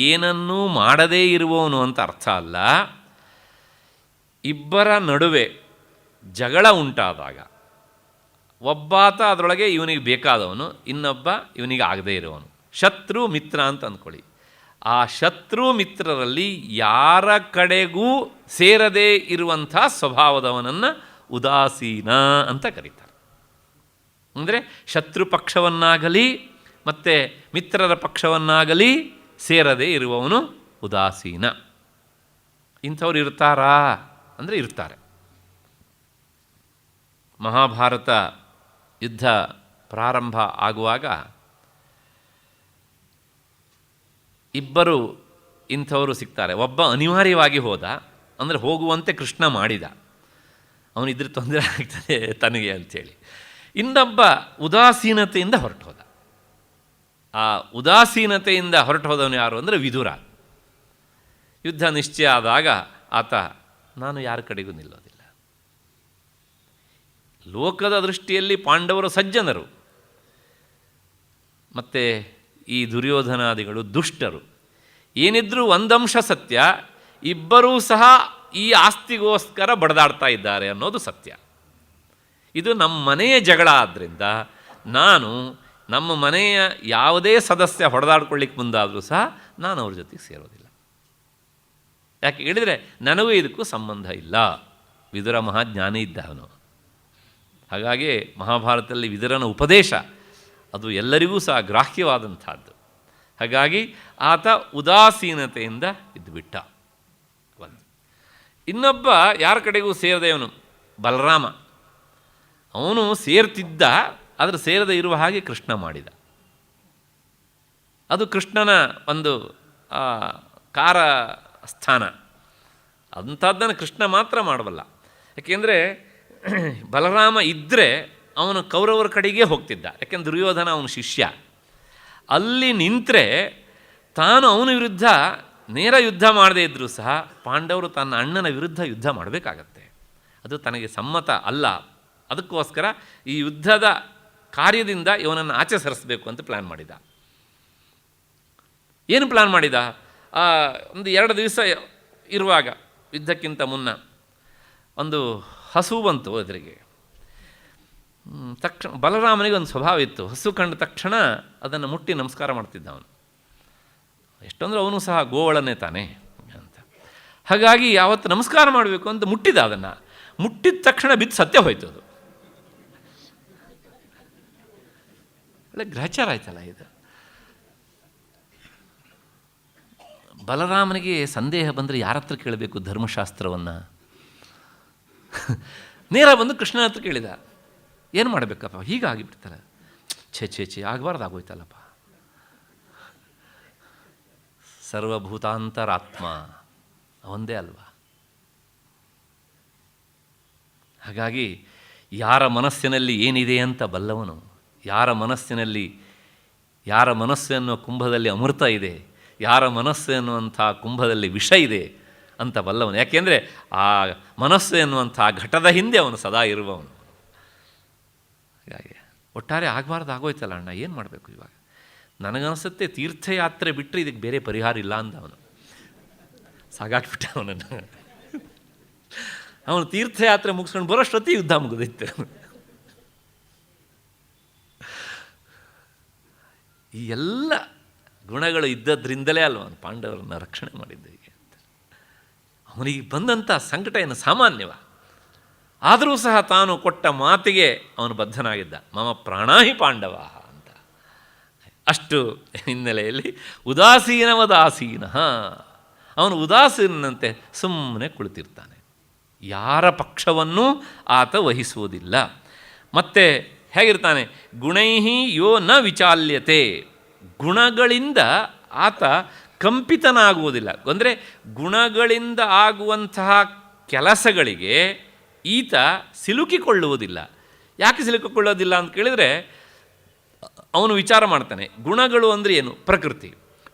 ಏನನ್ನೂ ಮಾಡದೇ ಇರುವವನು ಅಂತ ಅರ್ಥ ಅಲ್ಲ. ಇಬ್ಬರ ನಡುವೆ ಜಗಳ ಉಂಟಾದಾಗ ಒಬ್ಬಾತ ಅದರೊಳಗೆ ಇವನಿಗೆ ಬೇಕಾದವನು, ಇನ್ನೊಬ್ಬ ಇವನಿಗೆ ಆಗದೇ ಇರುವವನು, ಶತ್ರು ಮಿತ್ರ ಅಂತ ಅಂದ್ಕೊಳ್ಳಿ. ಆ ಶತ್ರು ಮಿತ್ರರಲ್ಲಿ ಯಾರ ಕಡೆಗೂ ಸೇರದೇ ಇರುವಂಥ ಸ್ವಭಾವದವನನ್ನು ಉದಾಸೀನ ಅಂತ ಕರೀತಾರೆ. ಅಂದರೆ ಶತ್ರು ಪಕ್ಷವನ್ನಾಗಲಿ ಮತ್ತು ಮಿತ್ರರ ಪಕ್ಷವನ್ನಾಗಲಿ ಸೇರದೇ ಇರುವವನು ಉದಾಸೀನ. ಇಂಥವ್ರು ಇರ್ತಾರಾ ಅಂದರೆ ಇರ್ತಾರೆ. ಮಹಾಭಾರತ ಯುದ್ಧ ಪ್ರಾರಂಭ ಆಗುವಾಗ ಇಬ್ಬರು ಇಂಥವರು ಸಿಗ್ತಾರೆ. ಒಬ್ಬ ಅನಿವಾರ್ಯವಾಗಿ ಹೋದ, ಅಂದರೆ ಹೋಗುವಂತೆ ಕೃಷ್ಣ ಮಾಡಿದ, ಅವನಿದ್ರೆ ತೊಂದರೆ ಆಗ್ತದೆ ತನಗೆ ಅಂಥೇಳಿ. ಇನ್ನೊಬ್ಬ ಉದಾಸೀನತೆಯಿಂದ ಹೊರಟು ಹೋದ. ಆ ಉದಾಸೀನತೆಯಿಂದ ಹೊರಟು ಹೋದವನು ಯಾರು ಅಂದರೆ ವಿದುರ. ಯುದ್ಧ ನಿಶ್ಚಯ ಆದಾಗ ಆತ ನಾನು ಯಾರ ಕಡೆಗೂ ನಿಲ್ಲೋದಿಲ್ಲ. ಲೋಕದ ದೃಷ್ಟಿಯಲ್ಲಿ ಪಾಂಡವರು ಸಜ್ಜನರು, ಮತ್ತು ಈ ದುರ್ಯೋಧನಾದಿಗಳು ದುಷ್ಟರು. ಏನಿದ್ರೂ ಒಂದಂಶ ಸತ್ಯ, ಇಬ್ಬರೂ ಸಹ ಈ ಆಸ್ತಿಗೋಸ್ಕರ ಬಡದಾಡ್ತಾ ಇದ್ದಾರೆ ಅನ್ನೋದು ಸತ್ಯ. ಇದು ನಮ್ಮ ಮನೆಯ ಜಗಳ ಆದ್ದರಿಂದ ನಾನು ನಮ್ಮ ಮನೆಯ ಯಾವುದೇ ಸದಸ್ಯ ಹೊಡೆದಾಡ್ಕೊಳ್ಳಿಕ್ಕೆ ಮುಂದಾದರೂ ಸಹ ನಾನು ಅವ್ರ ಜೊತೆಗೆ ಸೇರೋದಿಲ್ಲ. ಯಾಕೆ ಹೇಳಿದರೆ ನನಗೂ ಇದಕ್ಕೂ ಸಂಬಂಧ ಇಲ್ಲ. ವಿದುರ ಮಹಾಜ್ಞಾನಿ ಇದ್ದ ಅವನು. ಹಾಗಾಗಿ ಮಹಾಭಾರತದಲ್ಲಿ ವಿದುರನ ಉಪದೇಶ ಅದು ಎಲ್ಲರಿಗೂ ಸಹ ಗ್ರಾಹ್ಯವಾದಂಥದ್ದು. ಹಾಗಾಗಿ ಆತ ಉದಾಸೀನತೆಯಿಂದ ಇದ್ದುಬಿಟ್ಟ. ಒಂದು. ಇನ್ನೊಬ್ಬ ಯಾರ ಕಡೆಗೂ ಸೇರದವನು ಬಲರಾಮ. ಅವನು ಸೇರ್ತಿದ್ದ, ಆದರೆ ಸೇರದೆ ಇರುವ ಹಾಗೆ ಕೃಷ್ಣ ಮಾಡಿದ. ಅದು ಕೃಷ್ಣನ ಒಂದು ಕಾರ ಸ್ಥಾನ. ಅಂಥದ್ದನ್ನು ಕೃಷ್ಣ ಮಾತ್ರ ಮಾಡಬಲ್ಲ. ಯಾಕೆಂದರೆ ಬಲರಾಮ ಇದ್ದರೆ ಅವನು ಕೌರವರ ಕಡೆಗೇ ಹೋಗ್ತಿದ್ದ. ಯಾಕೆಂದ್ರೆ ದುರ್ಯೋಧನ ಅವನ ಶಿಷ್ಯ. ಅಲ್ಲಿ ನಿಂತರೆ ತಾನು ಅವನ ವಿರುದ್ಧ ನೇರ ಯುದ್ಧ ಮಾಡದೇ ಇದ್ದರೂ ಸಹ ಪಾಂಡವರು ತನ್ನ ಅಣ್ಣನ ವಿರುದ್ಧ ಯುದ್ಧ ಮಾಡಬೇಕಾಗತ್ತೆ. ಅದು ತನಗೆ ಸಮ್ಮತ ಅಲ್ಲ. ಅದಕ್ಕೋಸ್ಕರ ಈ ಯುದ್ಧದ ಕಾರ್ಯದಿಂದ ಇವನನ್ನು ಆಚೆ ಸರಿಸಬೇಕು ಅಂತ ಪ್ಲ್ಯಾನ್ ಮಾಡಿದ. ಏನು ಪ್ಲ್ಯಾನ್ ಮಾಡಿದ? ಒಂದು 2 ದಿವಸ ಇರುವಾಗ ಯುದ್ಧಕ್ಕಿಂತ ಮುನ್ನ ಒಂದು ಹಸು ಬಂತು ಎದುರಿಗೆ. ತಕ್ಷಣ ಬಲರಾಮನಿಗೆ ಒಂದು ಸ್ವಭಾವ ಇತ್ತು. ಹಸು ಕಂಡ ತಕ್ಷಣ ಅದನ್ನು ಮುಟ್ಟಿ ನಮಸ್ಕಾರ ಮಾಡ್ತಿದ್ದ ಅವನು. ಎಷ್ಟೊಂದರೆ ಅವನು ಸಹ ಗೋವಳನೇ ತಾನೆ ಅಂತ. ಹಾಗಾಗಿ ಯಾವತ್ತು ನಮಸ್ಕಾರ ಮಾಡಬೇಕು ಅಂತ ಮುಟ್ಟಿದ. ಅದನ್ನು ಮುಟ್ಟಿದ ತಕ್ಷಣ ಬಿದ್ದು ಸತ್ಯ ಹೋಯ್ತು. ಅದು ಒಳ್ಳೆ ಗ್ರಹಚಾರ ಆಯ್ತಲ್ಲ ಇದು. ಬಲರಾಮನಿಗೆ ಸಂದೇಹ ಬಂದರೆ ಯಾರ ಹತ್ರ ಕೇಳಬೇಕು ಧರ್ಮಶಾಸ್ತ್ರವನ್ನು? ನೇರ ಬಂದು ಕೃಷ್ಣನ ಹತ್ರ ಕೇಳಿದ. ಏನು ಮಾಡಬೇಕಪ್ಪ, ಹೀಗಾಗಿಬಿಡ್ತಾರೆ. ಛೇ ಆಗಬಾರ್ದು, ಆಗೋಯ್ತಲ್ಲಪ್ಪ. ಸರ್ವಭೂತಾಂತರಾತ್ಮ ಅವಂದೇ ಅಲ್ವಾ. ಹಾಗಾಗಿ ಯಾರ ಮನಸ್ಸಿನಲ್ಲಿ ಏನಿದೆ ಅಂತ ಬಲ್ಲವನು, ಯಾರ ಮನಸ್ಸು ಎನ್ನುವ ಕುಂಭದಲ್ಲಿ ಅಮೃತ ಇದೆ, ಯಾರ ಮನಸ್ಸು ಎನ್ನುವಂಥ ಕುಂಭದಲ್ಲಿ ವಿಷ ಇದೆ ಅಂತ ಬಲ್ಲವನು. ಯಾಕೆಂದರೆ ಆ ಮನಸ್ಸು ಎನ್ನುವಂಥ ಘಟದ ಹಿಂದೆ ಅವನು ಸದಾ ಇರುವವನು. ಹಾಗಾಗಿ ಒಟ್ಟಾರೆ ಆಗಬಾರ್ದು ಆಗೋಯ್ತಲ್ಲ ಅಣ್ಣ, ಏನು ಮಾಡಬೇಕು ಇವಾಗ? ನನಗನ್ನಿಸುತ್ತೆ ತೀರ್ಥಯಾತ್ರೆ ಬಿಟ್ಟರೆ ಇದಕ್ಕೆ ಬೇರೆ ಪರಿಹಾರ ಇಲ್ಲ ಅಂದ ಅವನು. ಸಾಗಾಕ್ಬಿಟ್ಟ ಅವನನ್ನು. ಅವನು ತೀರ್ಥಯಾತ್ರೆ ಮುಗಿಸ್ಕೊಂಡು ಬರೋಷ್ಟೊತ್ತಿಗೆ ಯುದ್ಧ ಮುಗಿದಿತ್ತು. ಈ ಎಲ್ಲ ಗುಣಗಳು ಇದ್ದದ್ರಿಂದಲೇ ಅಲ್ವ ಅವನು ಪಾಂಡವರನ್ನು ರಕ್ಷಣೆ ಮಾಡಿದ್ದ. ಹೀಗೆ ಅಂತ ಅವನಿಗೆ ಬಂದಂಥ ಸಂಕಟ ಏನು ಸಾಮಾನ್ಯವ? ಆದರೂ ಸಹ ತಾನು ಕೊಟ್ಟ ಮಾತಿಗೆ ಅವನು ಬದ್ಧನಾಗಿದ್ದ. ಮಮ ಪ್ರಾಣಾಹಿ ಪಾಂಡವ ಅಂತ. ಅಷ್ಟು ಹಿನ್ನೆಲೆಯಲ್ಲಿ ಉದಾಸೀನ ಅವನು ಉದಾಸೀನಂತೆ ಸುಮ್ಮನೆ ಕುಳಿತಿರ್ತಾನೆ. ಯಾರ ಪಕ್ಷವನ್ನೂ ಆತ ವಹಿಸುವುದಿಲ್ಲ. ಮತ್ತು ಹೇಗಿರ್ತಾನೆ? ಗುಣೈಹಿ ಯೋ ನ ವಿಚಾಲ್ಯತೆ. ಗುಣಗಳಿಂದ ಆತ ಕಂಪಿತನಾಗುವುದಿಲ್ಲ. ಅಂದರೆ ಗುಣಗಳಿಂದ ಆಗುವಂತಹ ಕೆಲಸಗಳಿಗೆ ಈತ ಸಿಲುಕಿಕೊಳ್ಳುವುದಿಲ್ಲ. ಯಾಕೆ ಸಿಲುಕಿಕೊಳ್ಳೋದಿಲ್ಲ ಅಂತ ಕೇಳಿದರೆ ಅವನು ವಿಚಾರ ಮಾಡ್ತಾನೆ. ಗುಣಗಳು ಅಂದರೆ ಏನು?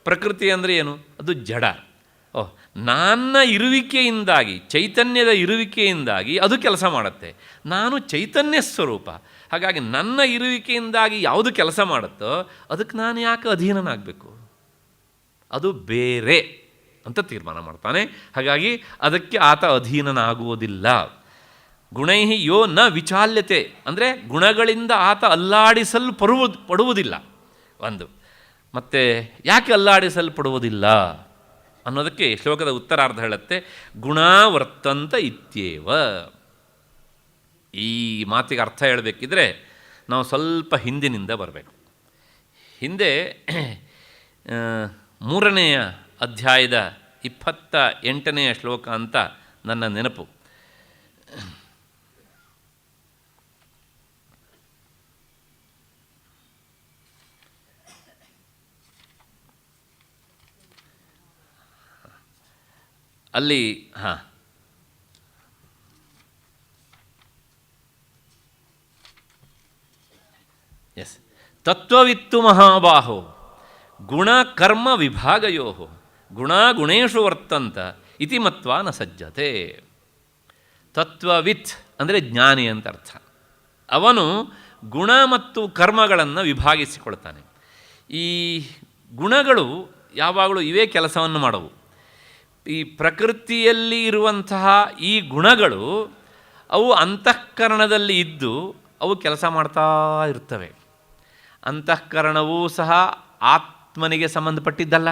ಪ್ರಕೃತಿ ಅಂದರೆ ಏನು? ಅದು ಜಡ. ನನ್ನ ಇರುವಿಕೆಯಿಂದಾಗಿ, ಚೈತನ್ಯದ ಇರುವಿಕೆಯಿಂದಾಗಿ ಅದು ಕೆಲಸ ಮಾಡುತ್ತೆ. ನಾನು ಚೈತನ್ಯ ಸ್ವರೂಪ. ಹಾಗಾಗಿ ನನ್ನ ಇರುವಿಕೆಯಿಂದಾಗಿ ಯಾವುದು ಕೆಲಸ ಮಾಡುತ್ತೋ ಅದಕ್ಕೆ ನಾನು ಯಾಕೆ ಅಧೀನನಾಗಬೇಕು? ಅದು ಬೇರೆ ಅಂತ ತೀರ್ಮಾನ ಮಾಡ್ತಾನೆ. ಹಾಗಾಗಿ ಅದಕ್ಕೆ ಆತ ಅಧೀನನಾಗುವುದಿಲ್ಲ. ಗುಣೈಹಿ ಯೋ ನ ವಿಚಾಲ್ಯತೆ ಅಂದರೆ ಗುಣಗಳಿಂದ ಆತ ಪಡುವುದಿಲ್ಲ ಒಂದು. ಮತ್ತು ಯಾಕೆ ಅಲ್ಲಾಡಿಸಲ್ಪಡುವುದಿಲ್ಲ ಅನ್ನೋದಕ್ಕೆ ಶ್ಲೋಕದ ಉತ್ತರಾರ್ಧ ಹೇಳುತ್ತೆ, ಗುಣಾವರ್ತಂತ ಇತ್ಯೇವ. ಈ ಮಾತಿಗೆ ಅರ್ಥ ಹೇಳಬೇಕಿದ್ರೆ ನಾವು ಸ್ವಲ್ಪ ಹಿಂದಿನಿಂದ ಬರಬೇಕು. ಹಿಂದೆ 3ನೆಯ ಅಧ್ಯಾಯದ 28ನೆಯ ಶ್ಲೋಕ ಅಂತ ನನ್ನ ನೆನಪು. ಅಲ್ಲಿ ಎಸ್, ತತ್ವವಿತ್ತು ಮಹಾಬಾಹೋ ಗುಣಕರ್ಮ ವಿಭಾಗಯೋ ಗುಣೇಶು ವರ್ತಂತ ಇತಿ ಮತ್ವಾ ನ ಸಜ್ಜತೆ. ತತ್ವವಿತ್ ಅಂದರೆ ಜ್ಞಾನಿ ಅಂತ ಅರ್ಥ. ಅವನು ಗುಣ ಮತ್ತು ಕರ್ಮಗಳನ್ನು ವಿಭಾಗಿಸಿಕೊಳ್ತಾನೆ. ಈ ಗುಣಗಳು ಯಾವಾಗಲೂ ಇವೇ ಕೆಲಸವನ್ನು ಮಾಡವು. ಈ ಪ್ರಕೃತಿಯಲ್ಲಿ ಇರುವಂತಹ ಈ ಗುಣಗಳು ಅವು ಅಂತಃಕರಣದಲ್ಲಿ ಇದ್ದು ಅವು ಕೆಲಸ ಮಾಡ್ತಾ ಇರ್ತವೆ. ಅಂತಃಕರಣವೂ ಸಹ ಆತ್ಮನಿಗೆ ಸಂಬಂಧಪಟ್ಟಿದ್ದಲ್ಲ,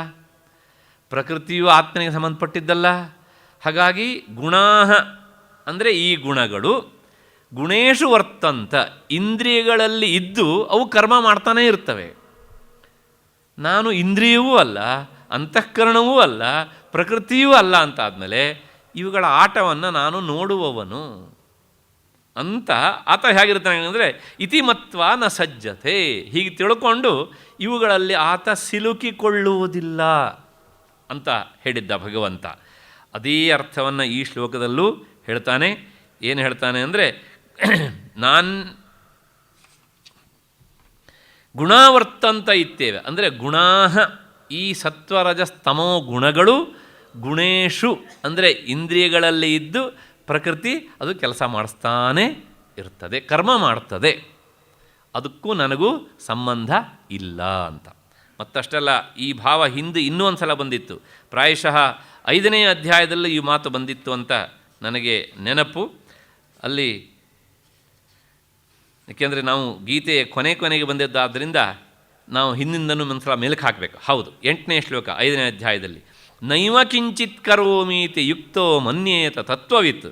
ಪ್ರಕೃತಿಯು ಆತ್ಮನಿಗೆ ಸಂಬಂಧಪಟ್ಟಿದ್ದಲ್ಲ. ಹಾಗಾಗಿ ಗುಣಾಹ ಅಂದರೆ ಈ ಗುಣಗಳು ಗುಣೇಶು ವರ್ತಂತ ಇಂದ್ರಿಯಗಳಲ್ಲಿ ಇದ್ದು ಅವು ಕರ್ಮ ಮಾಡ್ತಾನೇ ಇರ್ತವೆ. ನಾನು ಇಂದ್ರಿಯವೂ ಅಲ್ಲ, ಅಂತಃಕರಣವೂ ಅಲ್ಲ, ಪ್ರಕೃತಿಯೂ ಅಲ್ಲ ಅಂತಾದಮೇಲೆ ಇವುಗಳ ಆಟವನ್ನು ನಾನು ನೋಡುವವನು ಅಂತ ಆತ ಹೇಗಿರ್ತಾನೆ ಅಂದರೆ ಇತಿಮತ್ವ ನ ಸಜ್ಜತೆ. ಹೀಗೆ ತಿಳ್ಕೊಂಡು ಇವುಗಳಲ್ಲಿ ಆತ ಸಿಲುಕಿಕೊಳ್ಳುವುದಿಲ್ಲ ಅಂತ ಹೇಳಿದ್ದ ಭಗವಂತ. ಅದೇ ಅರ್ಥವನ್ನು ಈ ಶ್ಲೋಕದಲ್ಲೂ ಹೇಳ್ತಾನೆ. ಏನು ಹೇಳ್ತಾನೆ ಅಂದರೆ ಗುಣಾವರ್ತಂತ ಇತ್ತೇವೆ ಅಂದರೆ ಗುಣಾಹ ಈ ಸತ್ವರಜಸ್ತಮೋ ಗುಣಗಳು ಗುಣೇಶು ಅಂದರೆ ಇಂದ್ರಿಯಗಳಲ್ಲಿ ಇದ್ದು ಪ್ರಕೃತಿ ಅದು ಕೆಲಸ ಮಾಡಿಸ್ತಾನೆ ಇರ್ತದೆ, ಕರ್ಮ ಮಾಡ್ತದೆ. ಅದಕ್ಕೂ ನನಗೂ ಸಂಬಂಧ ಇಲ್ಲ ಅಂತ. ಮತ್ತಷ್ಟೆಲ್ಲ ಈ ಭಾವ ಹಿಂದೆ ಇನ್ನೂ ಒಂದು ಸಲ ಬಂದಿತ್ತು. ಪ್ರಾಯಶಃ 5ನೇ ಅಧ್ಯಾಯದಲ್ಲೂ ಈ ಮಾತು ಬಂದಿತ್ತು ಅಂತ ನನಗೆ ನೆನಪು. ಅಲ್ಲಿ ಏಕೆಂದರೆ ನಾವು ಗೀತೆಯ ಕೊನೆಗೆ ಬಂದಿದ್ದಾದ್ದರಿಂದ ನಾವು ಹಿಂದಿಂದನೂ ಒಂದು ಸಲ ಮೇಲಕ್ಕೆ ಹಾಕಬೇಕು. ಹೌದು, 8ನೇ ಶ್ಲೋಕ 5ನೇ ಅಧ್ಯಾಯದಲ್ಲಿ ನೈವ ಕಿಂಚಿತ್ ಕರೋಮೀತಿ ಯುಕ್ತೋ ಮನ್ಯೇತ ತತ್ವವಿತ್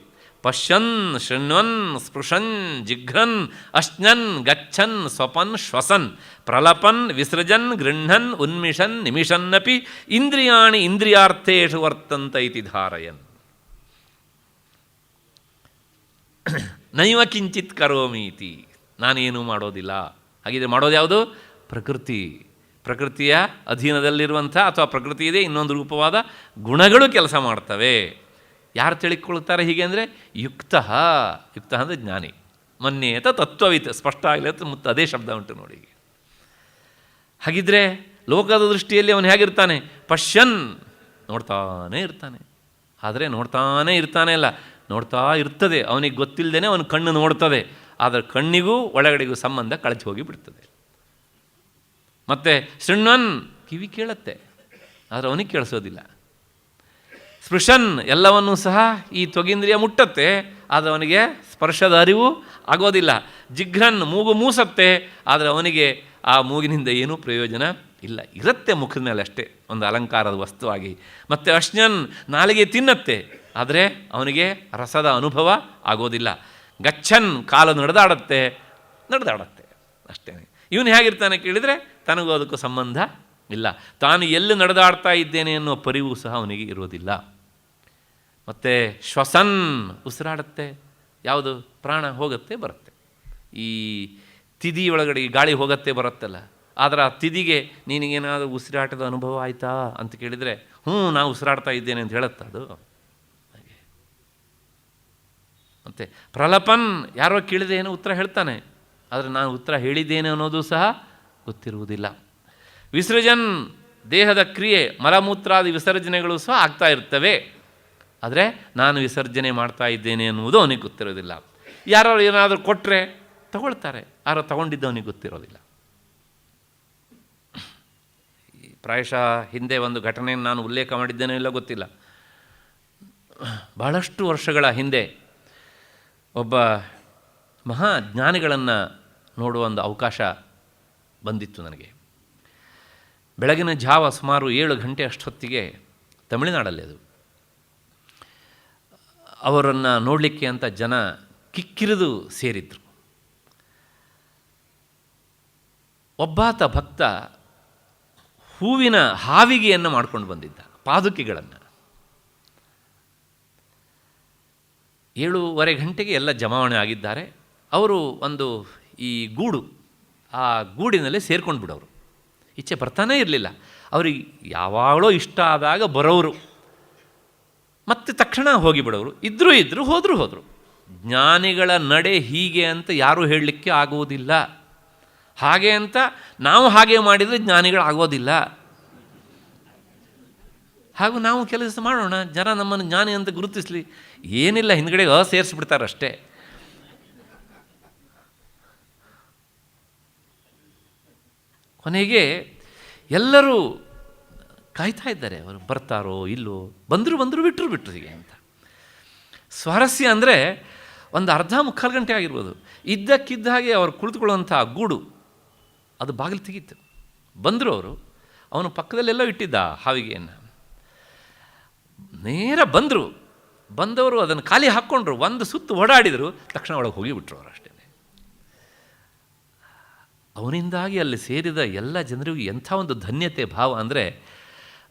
ಪಶ್ಯನ್ ಶೃಣ್ವನ್ ಸ್ಪೃಶನ್ ಜಿಘ್ರನ್ ಅಶ್ನನ್ ಗಚ್ಚನ್ ಸ್ವಪನ್ ಶ್ವಸನ್ ಪ್ರಲಪನ್ ವಿಸೃಜನ್ ಗೃಹ್ಣನ್ ಉನ್ಮಿಷನ್ ನಿಮಿಷನ್ನಪಿ ಇಂದ್ರಿಯಾಣಿ ಇಂದ್ರಿಯಾರ್ಥೇಷು ವರ್ತಂತ ಇತಿ ಧಾರಯನ್. ನೈವ ಕಿಂಚಿತ್ ಕರೋಮೀತಿ, ನಾನೇನು ಮಾಡೋದಿಲ್ಲ. ಹಾಗಿದ್ರೆ ಮಾಡೋದು ಯಾವುದು? ಪ್ರಕೃತಿಯ ಅಧೀನದಲ್ಲಿರುವಂಥ ಅಥವಾ ಪ್ರಕೃತಿ ಇದೆ ಇನ್ನೊಂದು ರೂಪವಾದ ಗುಣಗಳು ಕೆಲಸ ಮಾಡ್ತವೆ. ಯಾರು ತಿಳಿದುಕೊಳ್ತಾರೆ ಹೀಗೆ ಅಂದರೆ ಯುಕ್ತ ಅಂದರೆ ಜ್ಞಾನಿ. ಮನ್ಯೇತ ತತ್ವವಿತ್ ಸ್ಪಷ್ಟ ಆಗಿಲ್ಲ ಮತ್ತು ಅದೇ ಶಬ್ದ ಉಂಟು ನೋಡಿ. ಹಾಗಿದ್ರೆ ಲೋಕದ ದೃಷ್ಟಿಯಲ್ಲಿ ಅವನು ಹೇಗಿರ್ತಾನೆ? ಪಶ್ಯನ್, ನೋಡ್ತಾನೇ ಇರ್ತಾನೆ. ಆದರೆ ನೋಡ್ತಾನೇ ಇರ್ತಾನೆ ಅಲ್ಲ, ನೋಡ್ತಾ ಇರ್ತದೆ. ಅವನಿಗೆ ಗೊತ್ತಿಲ್ಲದೇ ಅವನ ಕಣ್ಣು ನೋಡ್ತದೆ, ಆದರೆ ಕಣ್ಣಿಗೂ ಒಳಗಡೆಗೂ ಸಂಬಂಧ ಕಳಚಿ ಹೋಗಿ ಬಿಡ್ತದೆ. ಮತ್ತು ಶೃಣ್ವನ್, ಕಿವಿ ಕೇಳುತ್ತೆ, ಆದರೆ ಅವನಿಗೆ ಕೇಳಿಸೋದಿಲ್ಲ. ಸ್ಪೃಶನ್ ಎಲ್ಲವನ್ನೂ ಸಹ ಈ ತ್ವಗೀಂದ್ರಿಯ ಮುಟ್ಟತ್ತೆ, ಆದರೆ ಅವನಿಗೆ ಸ್ಪರ್ಶದ ಅರಿವು ಆಗೋದಿಲ್ಲ. ಜಿಘ್ರನ್ ಮೂಗು ಮೂಸತ್ತೆ, ಆದರೆ ಅವನಿಗೆ ಆ ಮೂಗಿನಿಂದ ಏನೂ ಪ್ರಯೋಜನ ಇಲ್ಲ, ಇರುತ್ತೆ ಮುಖದ ಮೇಲೆ ಅಷ್ಟೇ ಒಂದು ಅಲಂಕಾರದ ವಸ್ತುವಾಗಿ. ಮತ್ತು ಅಶ್ನನ್ ನಾಲಿಗೆ ತಿನ್ನತ್ತೆ, ಆದರೆ ಅವನಿಗೆ ರಸದ ಅನುಭವ ಆಗೋದಿಲ್ಲ. ಗಚ್ಚನ್ ಕಾಲು ನಡೆದಾಡತ್ತೆ ಅಷ್ಟೇ. ಇವನು ಹೇಗಿರ್ತಾನೆ ಕೇಳಿದರೆ ತನಗೂ ಅದಕ್ಕೂ ಸಂಬಂಧ ಇಲ್ಲ. ತಾನು ಎಲ್ಲಿ ನಡೆದಾಡ್ತಾ ಇದ್ದೇನೆ ಅನ್ನೋ ಪರಿವು ಸಹ ಅವನಿಗೆ ಇರೋದಿಲ್ಲ. ಮತ್ತು ಶ್ವಸನ್ ಉಸಿರಾಡುತ್ತೆ, ಯಾವುದು ಪ್ರಾಣ ಹೋಗುತ್ತೆ ಬರುತ್ತೆ. ಈ ತಿದಿ ಒಳಗಡೆ ಈ ಗಾಳಿ ಹೋಗುತ್ತೆ ಬರುತ್ತಲ್ಲ, ಆದರೆ ಆ ತಿದಿಗೆ ನಿನಗೇನಾದರೂ ಉಸಿರಾಟದ ಅನುಭವ ಆಯಿತಾ ಅಂತ ಕೇಳಿದರೆ ನಾನು ಉಸಿರಾಡ್ತಾ ಇದ್ದೇನೆ ಅಂತ ಹೇಳುತ್ತೆ ಅದು. ಹಾಗೆ ಮತ್ತು ಪ್ರಲಪನ್ ಯಾರೋ ಕೇಳಿದೆ ಏನೋ ಉತ್ತರ ಹೇಳ್ತಾನೆ, ಆದರೆ ನಾನು ಉತ್ತರ ಹೇಳಿದ್ದೇನೆ ಅನ್ನೋದು ಸಹ ಗೊತ್ತಿರುವುದಿಲ್ಲ. ವಿಸರ್ಜನ್ ದೇಹದ ಕ್ರಿಯೆ, ಮಲಮೂತ್ರಾದಿ ವಿಸರ್ಜನೆಗಳು ಸಹ ಆಗ್ತಾ ಇರ್ತವೆ, ಆದರೆ ನಾನು ವಿಸರ್ಜನೆ ಮಾಡ್ತಾ ಇದ್ದೇನೆ ಅನ್ನುವುದು ಅವನಿಗೆ ಗೊತ್ತಿರೋದಿಲ್ಲ. ಯಾರು ಏನಾದರೂ ಕೊಟ್ಟರೆ ತಗೊಳ್ತಾರೆ, ಯಾರೋ ತಗೊಂಡಿದ್ದು ಅವನಿಗೆ ಗೊತ್ತಿರೋದಿಲ್ಲ. ಪ್ರಾಯಶಃ ಹಿಂದೆ ಒಂದು ಘಟನೆಯನ್ನು ನಾನು ಉಲ್ಲೇಖ ಮಾಡಿದ್ದೇನೋ ಇಲ್ಲ ಗೊತ್ತಿಲ್ಲ. ಬಹಳಷ್ಟು ವರ್ಷಗಳ ಹಿಂದೆ ಒಬ್ಬ ಮಹಾಜ್ಞಾನಿಗಳನ್ನು ನೋಡುವ ಒಂದು ಅವಕಾಶ ಬಂದಿತ್ತು ನನಗೆ. ಬೆಳಗಿನ ಜಾವ ಸುಮಾರು 7 ಗಂಟೆ ಅಷ್ಟೊತ್ತಿಗೆ, ತಮಿಳುನಾಡಲ್ಲಿ ಅದು. ಅವರನ್ನು ನೋಡಲಿಕ್ಕೆ ಅಂತ ಜನ ಕಿಕ್ಕಿರಿದು ಸೇರಿದ್ರು. ಒಬ್ಬಾತ ಭಕ್ತ ಹೂವಿನ ಹಾವಿಗೆಯನ್ನು ಮಾಡ್ಕೊಂಡು ಬಂದಿದ್ದ, ಪಾದುಕೆಗಳನ್ನು. 7:30 ಗಂಟೆಗೆ ಎಲ್ಲ ಜಮಾವಣೆ ಆಗಿದ್ದಾರೆ. ಅವರು ಒಂದು ಈ ಗೂಡು, ಆ ಗೂಡಿನಲ್ಲಿ ಸೇರ್ಕೊಂಡು ಬಿಡೋರು, ಈಚೆ ಬರ್ತಾನೇ ಇರಲಿಲ್ಲ. ಅವ್ರಿಗೆ ಯಾವಾಗಲೋ ಇಷ್ಟ ಆದಾಗ ಬರೋರು, ಮತ್ತೆ ತಕ್ಷಣ ಹೋಗಿಬಿಡೋರು. ಇದ್ದರೂ ಹೋದರು. ಜ್ಞಾನಿಗಳ ನಡೆ ಹೀಗೆ ಅಂತ ಯಾರೂ ಹೇಳಲಿಕ್ಕೆ ಆಗುವುದಿಲ್ಲ. ಹಾಗೆ ಅಂತ ನಾವು ಹಾಗೆ ಮಾಡಿದರೆ ಜ್ಞಾನಿಗಳಾಗೋದಿಲ್ಲ. ಹಾಗೂ ನಾವು ಕೆಲಸ ಮಾಡೋಣ, ಜನ ನಮ್ಮನ್ನು ಜ್ಞಾನಿ ಅಂತ ಗುರುತಿಸಲಿ. ಏನಿಲ್ಲ, ಹಿಂದ್ಗಡೆ ಸೇರಿಸ್ಬಿಡ್ತಾರಷ್ಟೇ. ಕೊನೆಗೆ ಎಲ್ಲರೂ ಕಾಯ್ತಾ ಇದ್ದಾರೆ, ಅವರು ಬರ್ತಾರೋ ಇಲ್ಲೋ. ಬಂದರು ಬಿಟ್ಟರು ಹೀಗೆ ಅಂತ. ಸ್ವಾರಸ್ಯ ಅಂದರೆ ಒಂದು ಅರ್ಧ ಮುಕ್ಕಾಲು ಗಂಟೆ ಆಗಿರ್ಬೋದು. ಇದ್ದಕ್ಕಿದ್ದ ಹಾಗೆ ಅವ್ರು ಕುಳಿತುಕೊಳ್ಳುವಂಥ ಗೂಡು ಅದು ಬಾಗಿಲು ತೆಗೀತು. ಬಂದರು ಅವರು, ಅವನು ಪಕ್ಕದಲ್ಲೆಲ್ಲೋ ಇಟ್ಟಿದ್ದ ಹಾವಿಗೆಯನ್ನು. ನೇರ ಬಂದವರು ಅದನ್ನು ಖಾಲಿ ಹಾಕ್ಕೊಂಡ್ರು, ಒಂದು ಸುತ್ತು ಓಡಾಡಿದರು, ತಕ್ಷಣ ಒಳಗೆ ಹೋಗಿಬಿಟ್ರು ಅವರು ಅಷ್ಟೇ. ಅವನಿಂದಾಗಿ ಅಲ್ಲಿ ಸೇರಿದ ಎಲ್ಲ ಜನರಿಗೂ ಎಂಥ ಒಂದು ಧನ್ಯತೆ ಭಾವ ಅಂದರೆ,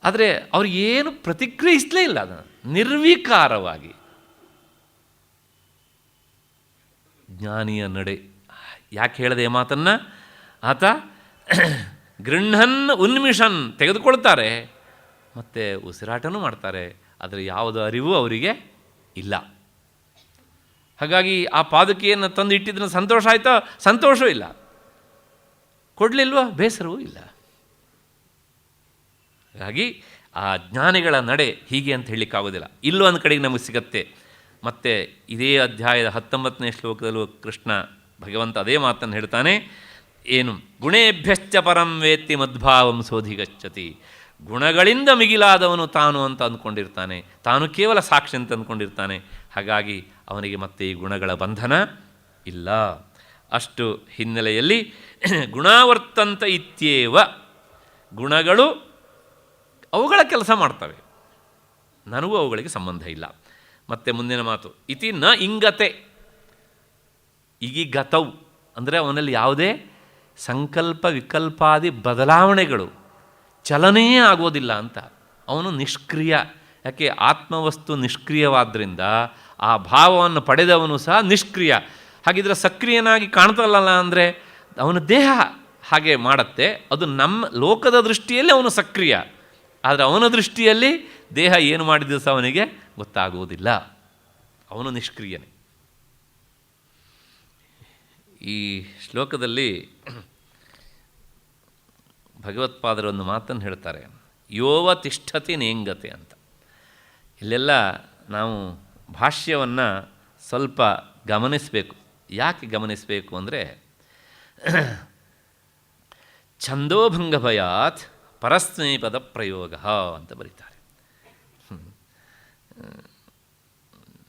ಆದರೆ ಅವ್ರಿಗೇನು ಪ್ರತಿಕ್ರಿಯಿಸಲೇ ಇಲ್ಲ, ಅದನ್ನು ನಿರ್ವಿಕಾರವಾಗಿ. ಜ್ಞಾನಿಯ ನಡೆ. ಯಾಕೆ ಹೇಳಿದೆ ಈ ಮಾತನ್ನು? ಆತ ಗೃಹನ್ ಉನ್ಮಿಷನ್ ತೆಗೆದುಕೊಳ್ತಾರೆ, ಮತ್ತು ಉಸಿರಾಟನೂ ಮಾಡ್ತಾರೆ, ಆದರೆ ಯಾವುದೋ ಅರಿವು ಅವರಿಗೆ ಇಲ್ಲ. ಹಾಗಾಗಿ ಆ ಪಾದುಕೆಯನ್ನು ತಂದು ಇಟ್ಟಿದ್ದನ್ನು ಸಂತೋಷ ಆಯಿತಾ? ಸಂತೋಷವೂ ಇಲ್ಲ. ಕೊಡಲಿಲ್ವ? ಬೇಸರವೂ ಇಲ್ಲ. ಹಾಗಾಗಿ ಆ ಜ್ಞಾನಿಗಳ ನಡೆ ಹೀಗೆ ಅಂತ ಹೇಳಲಿಕ್ಕಾಗೋದಿಲ್ಲ. ಇಲ್ಲೂ ಒಂದು ಕಡೆಗೆ ನಮಗೆ ಸಿಗತ್ತೆ. ಮತ್ತು ಇದೇ ಅಧ್ಯಾಯದ 19ನೇ ಶ್ಲೋಕದಲ್ಲೂ ಕೃಷ್ಣ ಭಗವಂತ ಅದೇ ಮಾತನ್ನು ಹೇಳ್ತಾನೆ. ಏನು? ಗುಣೇಭ್ಯಶ್ಚ ಪರಂ ವೇತ್ತಿ ಮದ್ಭಾವಂ ಸೋಧಿಗಚ್ಚತಿ. ಗುಣಗಳಿಂದ ಮಿಗಿಲಾದವನು ತಾನು ಅಂತ ಅಂದ್ಕೊಂಡಿರ್ತಾನೆ, ತಾನು ಕೇವಲ ಸಾಕ್ಷಿ ಅಂತ ಅಂದ್ಕೊಂಡಿರ್ತಾನೆ. ಹಾಗಾಗಿ ಅವನಿಗೆ ಮತ್ತೆ ಈ ಗುಣಗಳ ಬಂಧನ ಇಲ್ಲ. ಅಷ್ಟು ಹಿನ್ನೆಲೆಯಲ್ಲಿ ಗುಣಾವರ್ತಂತ ಇತ್ಯೇವ, ಗುಣಗಳು ಅವುಗಳ ಕೆಲಸ ಮಾಡ್ತವೆ, ನನಗೂ ಅವುಗಳಿಗೆ ಸಂಬಂಧ ಇಲ್ಲ. ಮತ್ತು ಮುಂದಿನ ಮಾತು, ಇತಿ ನ ಇಂಗತೆ ಇಗಿಗತೌ, ಅಂದರೆ ಅವನಲ್ಲಿ ಯಾವುದೇ ಸಂಕಲ್ಪ ವಿಕಲ್ಪಾದಿ ಬದಲಾವಣೆಗಳು ಚಲನೆಯೇ ಆಗೋದಿಲ್ಲ ಅಂತ. ಅವನು ನಿಷ್ಕ್ರಿಯ. ಯಾಕೆ? ಆತ್ಮವಸ್ತು ನಿಷ್ಕ್ರಿಯವಾದ್ದರಿಂದ ಆ ಭಾವವನ್ನು ಪಡೆದವನು ಸಹ ನಿಷ್ಕ್ರಿಯ. ಹಾಗಿದ್ರೆ ಸಕ್ರಿಯನಾಗಿ ಕಾಣ್ತಲ್ಲ ಅಂದರೆ ಅವನ ದೇಹ ಹಾಗೆ ಮಾಡುತ್ತೆ. ಅದು ನಮ್ಮ ಲೋಕದ ದೃಷ್ಟಿಯಲ್ಲಿ ಅವನು ಸಕ್ರಿಯ, ಆದರೆ ಅವನ ದೃಷ್ಟಿಯಲ್ಲಿ ದೇಹ ಏನು ಮಾಡಿದ್ದು ಸಹ ಅವನಿಗೆ ಗೊತ್ತಾಗುವುದಿಲ್ಲ. ಅವನು ನಿಷ್ಕ್ರಿಯನೇ. ಈ ಶ್ಲೋಕದಲ್ಲಿ ಭಗವತ್ಪಾದರು ಒಂದು ಮಾತನ್ನು ಹೇಳ್ತಾರೆ, ಯೋವ ತಿಷ್ಠತಿ ನೇಂಗತೆ ಅಂತ. ಇಲ್ಲೆಲ್ಲ ನಾವು ಭಾಷ್ಯವನ್ನು ಸ್ವಲ್ಪ ಗಮನಿಸಬೇಕು. ಯಾಕೆ ಗಮನಿಸಬೇಕು ಅಂದರೆ, ಛಂದೋಭಂಗ ಭಯಾತ್ ಪರಸ್ಮೈ ಪದ ಪ್ರಯೋಗ ಅಂತ ಬರೀತಾರೆ.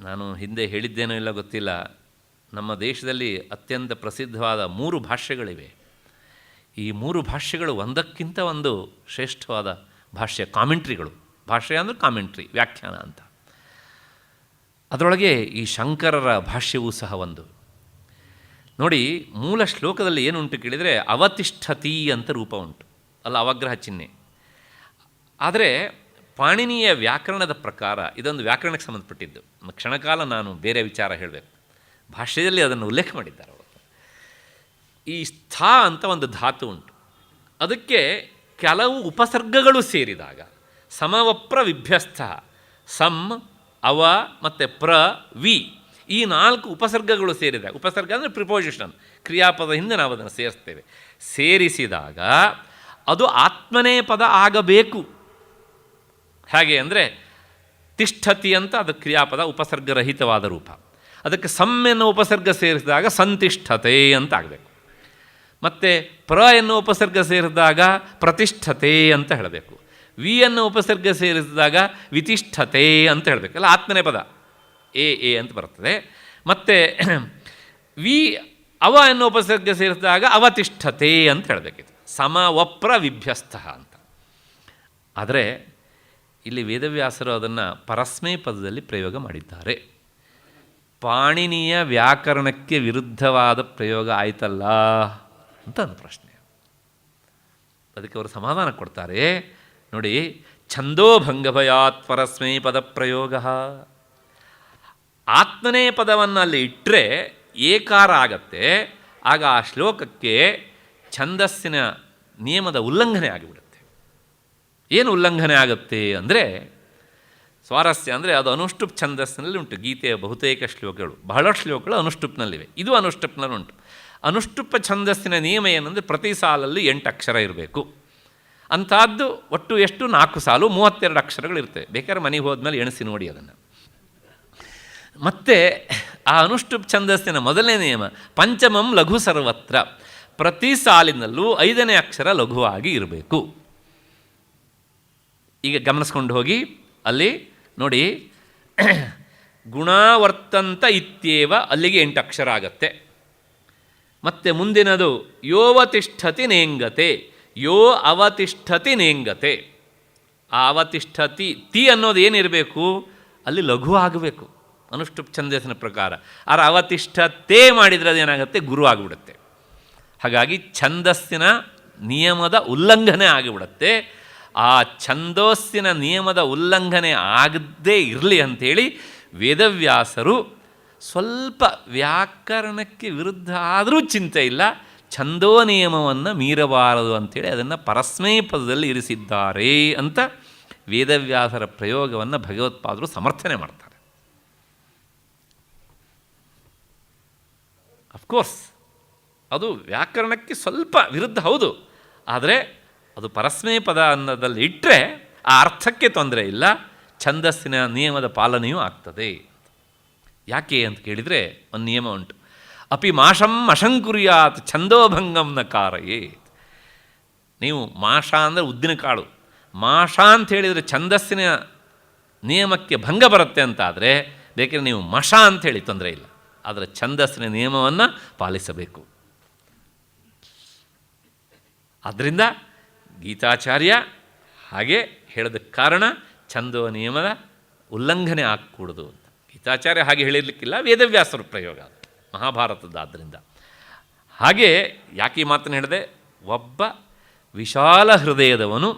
ನಾನು ಹಿಂದೆ ಹೇಳಿದ್ದೇನೋ ಇಲ್ಲ ಗೊತ್ತಿಲ್ಲ, ನಮ್ಮ ದೇಶದಲ್ಲಿ ಅತ್ಯಂತ ಪ್ರಸಿದ್ಧವಾದ 3 ಭಾಷೆಗಳಿವೆ. ಈ 3 ಭಾಷೆಗಳು ಒಂದಕ್ಕಿಂತ ಒಂದು ಶ್ರೇಷ್ಠವಾದ ಭಾಷೆ, ಕಾಮೆಂಟ್ರಿಗಳು. ಭಾಷೆ ಅಂದರೆ ಕಾಮೆಂಟ್ರಿ, ವ್ಯಾಖ್ಯಾನ ಅಂತ. ಅದರೊಳಗೆ ಈ ಶಂಕರರ ಭಾಷ್ಯವೂ ಸಹ ಒಂದು. ನೋಡಿ, ಮೂಲ ಶ್ಲೋಕದಲ್ಲಿ ಏನುಂಟು ಕೇಳಿದರೆ ಅವತಿಷ್ಠತಿ ಅಂತ ರೂಪ ಉಂಟು, ಅಲ್ಲ ಅವಗ್ರಹ ಚಿಹ್ನೆ. ಆದರೆ ಪಾಣಿನಿಯ ವ್ಯಾಕರಣದ ಪ್ರಕಾರ ಇದೊಂದು ವ್ಯಾಕರಣಕ್ಕೆ ಸಂಬಂಧಪಟ್ಟಿದ್ದು. ಕ್ಷಣಕಾಲ ನಾನು ಬೇರೆ ವಿಚಾರ ಹೇಳಬೇಕು. ಭಾಷೆಯಲ್ಲಿ ಅದನ್ನು ಉಲ್ಲೇಖ ಮಾಡಿದ್ದಾರೆ ಅವರು. ಈ ಸ್ಥಾ ಅಂತ ಒಂದು ಧಾತು ಉಂಟು, ಅದಕ್ಕೆ ಕೆಲವು ಉಪಸರ್ಗಗಳು ಸೇರಿದಾಗ ಸಮವಪ್ರ ವಿಭ್ಯಸ್ಥ, ಸಮ್, ಅವ ಮತ್ತು ಪ್ರ, ವಿ, ಈ 4 ಉಪಸರ್ಗಗಳು ಸೇರಿದಾಗ, ಉಪಸರ್ಗ ಅಂದರೆ ಪ್ರಿಪೋಸಿಷನ್, ಕ್ರಿಯಾಪದ ಹಿಂದೆ ನಾವು ಅದನ್ನು ಸೇರಿಸ್ತೇವೆ. ಸೇರಿಸಿದಾಗ ಅದು ಆತ್ಮನೇ ಪದ ಆಗಬೇಕು. ಹೇಗೆ ಅಂದರೆ ತಿಷ್ಠತಿ ಅಂತ ಅದು ಕ್ರಿಯಾಪದ, ಉಪಸರ್ಗರಹಿತವಾದ ರೂಪ. ಅದಕ್ಕೆ ಸಮ್ ಎನ್ನುವ ಉಪಸರ್ಗ ಸೇರಿಸಿದಾಗ ಸಂತಿಷ್ಠತೆ ಅಂತ ಆಗಬೇಕು. ಮತ್ತು ಪ್ರ ಎನ್ನುವ ಉಪಸರ್ಗ ಸೇರಿಸಿದಾಗ ಪ್ರತಿಷ್ಠತೆ ಅಂತ ಹೇಳಬೇಕು. ವಿ ಎನ್ನುವ ಉಪಸರ್ಗ ಸೇರಿಸಿದಾಗ ವಿತಿಷ್ಠತೆ ಅಂತ ಹೇಳಬೇಕಲ್ಲ, ಆತ್ಮನೇ ಪದ ಎ ಅಂತ ಬರ್ತದೆ. ಮತ್ತು ವಿ ಅವ ಎನ್ನುವ ಉಪಸರ್ಗ ಸೇರಿಸಿದಾಗ ಅವತಿಷ್ಠತೆ ಅಂತ ಹೇಳಬೇಕಿತ್ತು, ಸಮವಪ್ರ ವಿಭ್ಯಸ್ಥ ಅಂತ. ಆದರೆ ಇಲ್ಲಿ ವೇದವ್ಯಾಸರು ಅದನ್ನು ಪರಸ್ಮೈ ಪದದಲ್ಲಿ ಪ್ರಯೋಗ ಮಾಡಿದ್ದಾರೆ. ಪಾಣಿನಿಯ ವ್ಯಾಕರಣಕ್ಕೆ ವಿರುದ್ಧವಾದ ಪ್ರಯೋಗ ಆಯ್ತಲ್ಲ ಅಂತ ಒಂದು ಪ್ರಶ್ನೆ. ಅದಕ್ಕೆ ಅವರು ಸಮಾಧಾನ ಕೊಡ್ತಾರೆ. ನೋಡಿ, ಛಂದೋಭಂಗಭಯಾತ್ ಪರಸ್ಮೈ ಪದ ಪ್ರಯೋಗ. ಆತ್ಮನೇ ಪದವನ್ನು ಅಲ್ಲಿ ಇಟ್ಟರೆ ಏಕಾರ ಆಗತ್ತೆ. ಆಗ ಆ ಶ್ಲೋಕಕ್ಕೆ ಛಂದಸ್ಸಿನ ನಿಯಮದ ಉಲ್ಲಂಘನೆ ಆಗಿಬಿಡುತ್ತೆ. ಏನು ಉಲ್ಲಂಘನೆ ಆಗುತ್ತೆ ಅಂದರೆ, ಸ್ವಾರಸ್ಯ ಅಂದರೆ ಅದು ಅನುಷ್ಟುಪ್ ಛಂದಸ್ಸಿನಲ್ಲಿ ಉಂಟು. ಗೀತೆಯ ಬಹುತೇಕ ಶ್ಲೋಕಗಳು, ಬಹಳಷ್ಟು ಶ್ಲೋಕಗಳು ಅನುಷ್ಟುಪ್ನಲ್ಲಿವೆ. ಇದು ಅನುಷ್ಟುಪ್ನಲ್ಲಿ ಉಂಟು. ಅನುಷ್ಟುಪ್ಪ ಛಂದಸ್ಸಿನ ನಿಯಮ ಏನಂದರೆ ಪ್ರತಿ ಸಾಲಲ್ಲಿ 8 ಅಕ್ಷರ ಇರಬೇಕು. ಅಂಥದ್ದು ಒಟ್ಟು ಎಷ್ಟು 4 ಸಾಲು 32 ಅಕ್ಷರಗಳಿರ್ತವೆ. ಬೇಕಾದ್ರೆ ಮನೆಗೆ ಹೋದ್ಮೇಲೆ ಎಣಿಸಿ ನೋಡಿ ಅದನ್ನು. ಮತ್ತು ಆ ಅನುಷ್ಟುಪ್ ಛಂದಸ್ಸಿನ ಮೊದಲನೇ ನಿಯಮ ಪಂಚಮಂ ಲಘು ಸರ್ವತ್ರ, ಪ್ರತಿ ಸಾಲಿನಲ್ಲೂ 5ನೇ ಅಕ್ಷರ ಲಘುವಾಗಿ ಇರಬೇಕು. ಈಗ ಗಮನಿಸ್ಕೊಂಡು ಹೋಗಿ, ಅಲ್ಲಿ ನೋಡಿ, ಗುಣಾವರ್ತಂತ ಇತ್ಯೇವ, ಅಲ್ಲಿಗೆ 8 ಅಕ್ಷರ ಆಗತ್ತೆ. ಮತ್ತು ಮುಂದಿನದು ಯೋವತಿಷ್ಠತಿ ನೇಂಗತೆ, ಯೋ ಅವತಿಷ್ಠತಿ ನೇಂಗತೆ. ಆ ಅವತಿಷ್ಠತಿ ತಿ ಅನ್ನೋದು ಏನಿರಬೇಕು, ಅಲ್ಲಿ ಲಘು ಆಗಬೇಕು ಅನುಷ್ಟುಪ್ ಛಂದಸ್ಸಿನ ಪ್ರಕಾರ. ಆರ ಅವತಿಷ್ಠತೆ ಮಾಡಿದರೆ ಅದೇನಾಗುತ್ತೆ, ಗುರು ಆಗಿಬಿಡುತ್ತೆ. ಹಾಗಾಗಿ ಛಂದಸ್ಸಿನ ನಿಯಮದ ಉಲ್ಲಂಘನೆ ಆಗಿಬಿಡುತ್ತೆ. ಆ ಛಂದಸ್ಸಿನ ನಿಯಮದ ಉಲ್ಲಂಘನೆ ಆಗದೇ ಇರಲಿ ಅಂಥೇಳಿ ವೇದವ್ಯಾಸರು ಸ್ವಲ್ಪ ವ್ಯಾಕರಣಕ್ಕೆ ವಿರುದ್ಧ ಆದರೂ ಚಿಂತೆ ಇಲ್ಲ, ಛಂದೋ ನಿಯಮವನ್ನು ಮೀರಬಾರದು ಅಂಥೇಳಿ ಅದನ್ನು ಪರಸ್ಮೈ ಪದದಲ್ಲಿ ಇರಿಸಿದ್ದಾರೆ ಅಂತ ವೇದವ್ಯಾಸರ ಪ್ರಯೋಗವನ್ನು ಭಗವತ್ಪಾದರು ಸಮರ್ಥನೆ ಮಾಡ್ತಾರೆ. ಅಫ್ಕೋರ್ಸ್ ಅದು ವ್ಯಾಕರಣಕ್ಕೆ ಸ್ವಲ್ಪ ವಿರುದ್ಧ ಹೌದು, ಆದರೆ ಅದು ಪರಸ್ಮೈ ಪದ ಅನ್ನೋದಲ್ಲಿ ಇಟ್ಟರೆ ಆ ಅರ್ಥಕ್ಕೆ ತೊಂದರೆ ಇಲ್ಲ, ಛಂದಸ್ಸಿನ ನಿಯಮದ ಪಾಲನೆಯೂ ಆಗ್ತದೆ. ಯಾಕೆ ಅಂತ ಕೇಳಿದರೆ ಒಂದು ನಿಯಮ ಉಂಟು, ಅಪಿ ಮಾಷಂ ಅಶಂಕುರ್ಯಾತ್ ಛಂದೋಭಂಗಂ ನ ಕಾರಯೇತ್. ನೀವು ಮಾಷ ಅಂದರೆ ಉದ್ದಿನ ಕಾಳು, ಮಾಷ ಅಂತ ಹೇಳಿದರೆ ಛಂದಸ್ಸಿನ ನಿಯಮಕ್ಕೆ ಭಂಗ ಬರುತ್ತೆ ಅಂತಾದರೆ ಬೇಕಿದ್ರೆ ನೀವು ಮಷ ಅಂಥೇಳಿ ತೊಂದರೆ ಇಲ್ಲ, ಆದರೆ ಛಂದಸ್ಸಿನ ನಿಯಮವನ್ನು ಪಾಲಿಸಬೇಕು. ಆದ್ದರಿಂದ ಗೀತಾಚಾರ್ಯ ಹಾಗೆ ಹೇಳೋದ ಕಾರಣ ಛಂದೋ ನಿಯಮದ ಉಲ್ಲಂಘನೆ ಆಗಕೂಡದು ಅಂತ. ಗೀತಾಚಾರ್ಯ ಹಾಗೆ ಹೇಳಿರಲಿಕ್ಕಿಲ್ಲ, ವೇದವ್ಯಾಸರ ಪ್ರಯೋಗ ಮಹಾಭಾರತದ್ದಾದ್ದರಿಂದ. ಹಾಗೆ ಯಾಕೆ ಈ ಮಾತನ್ನು ಹೇಳಿದೆ, ಒಬ್ಬ ವಿಶಾಲ ಹೃದಯದವನು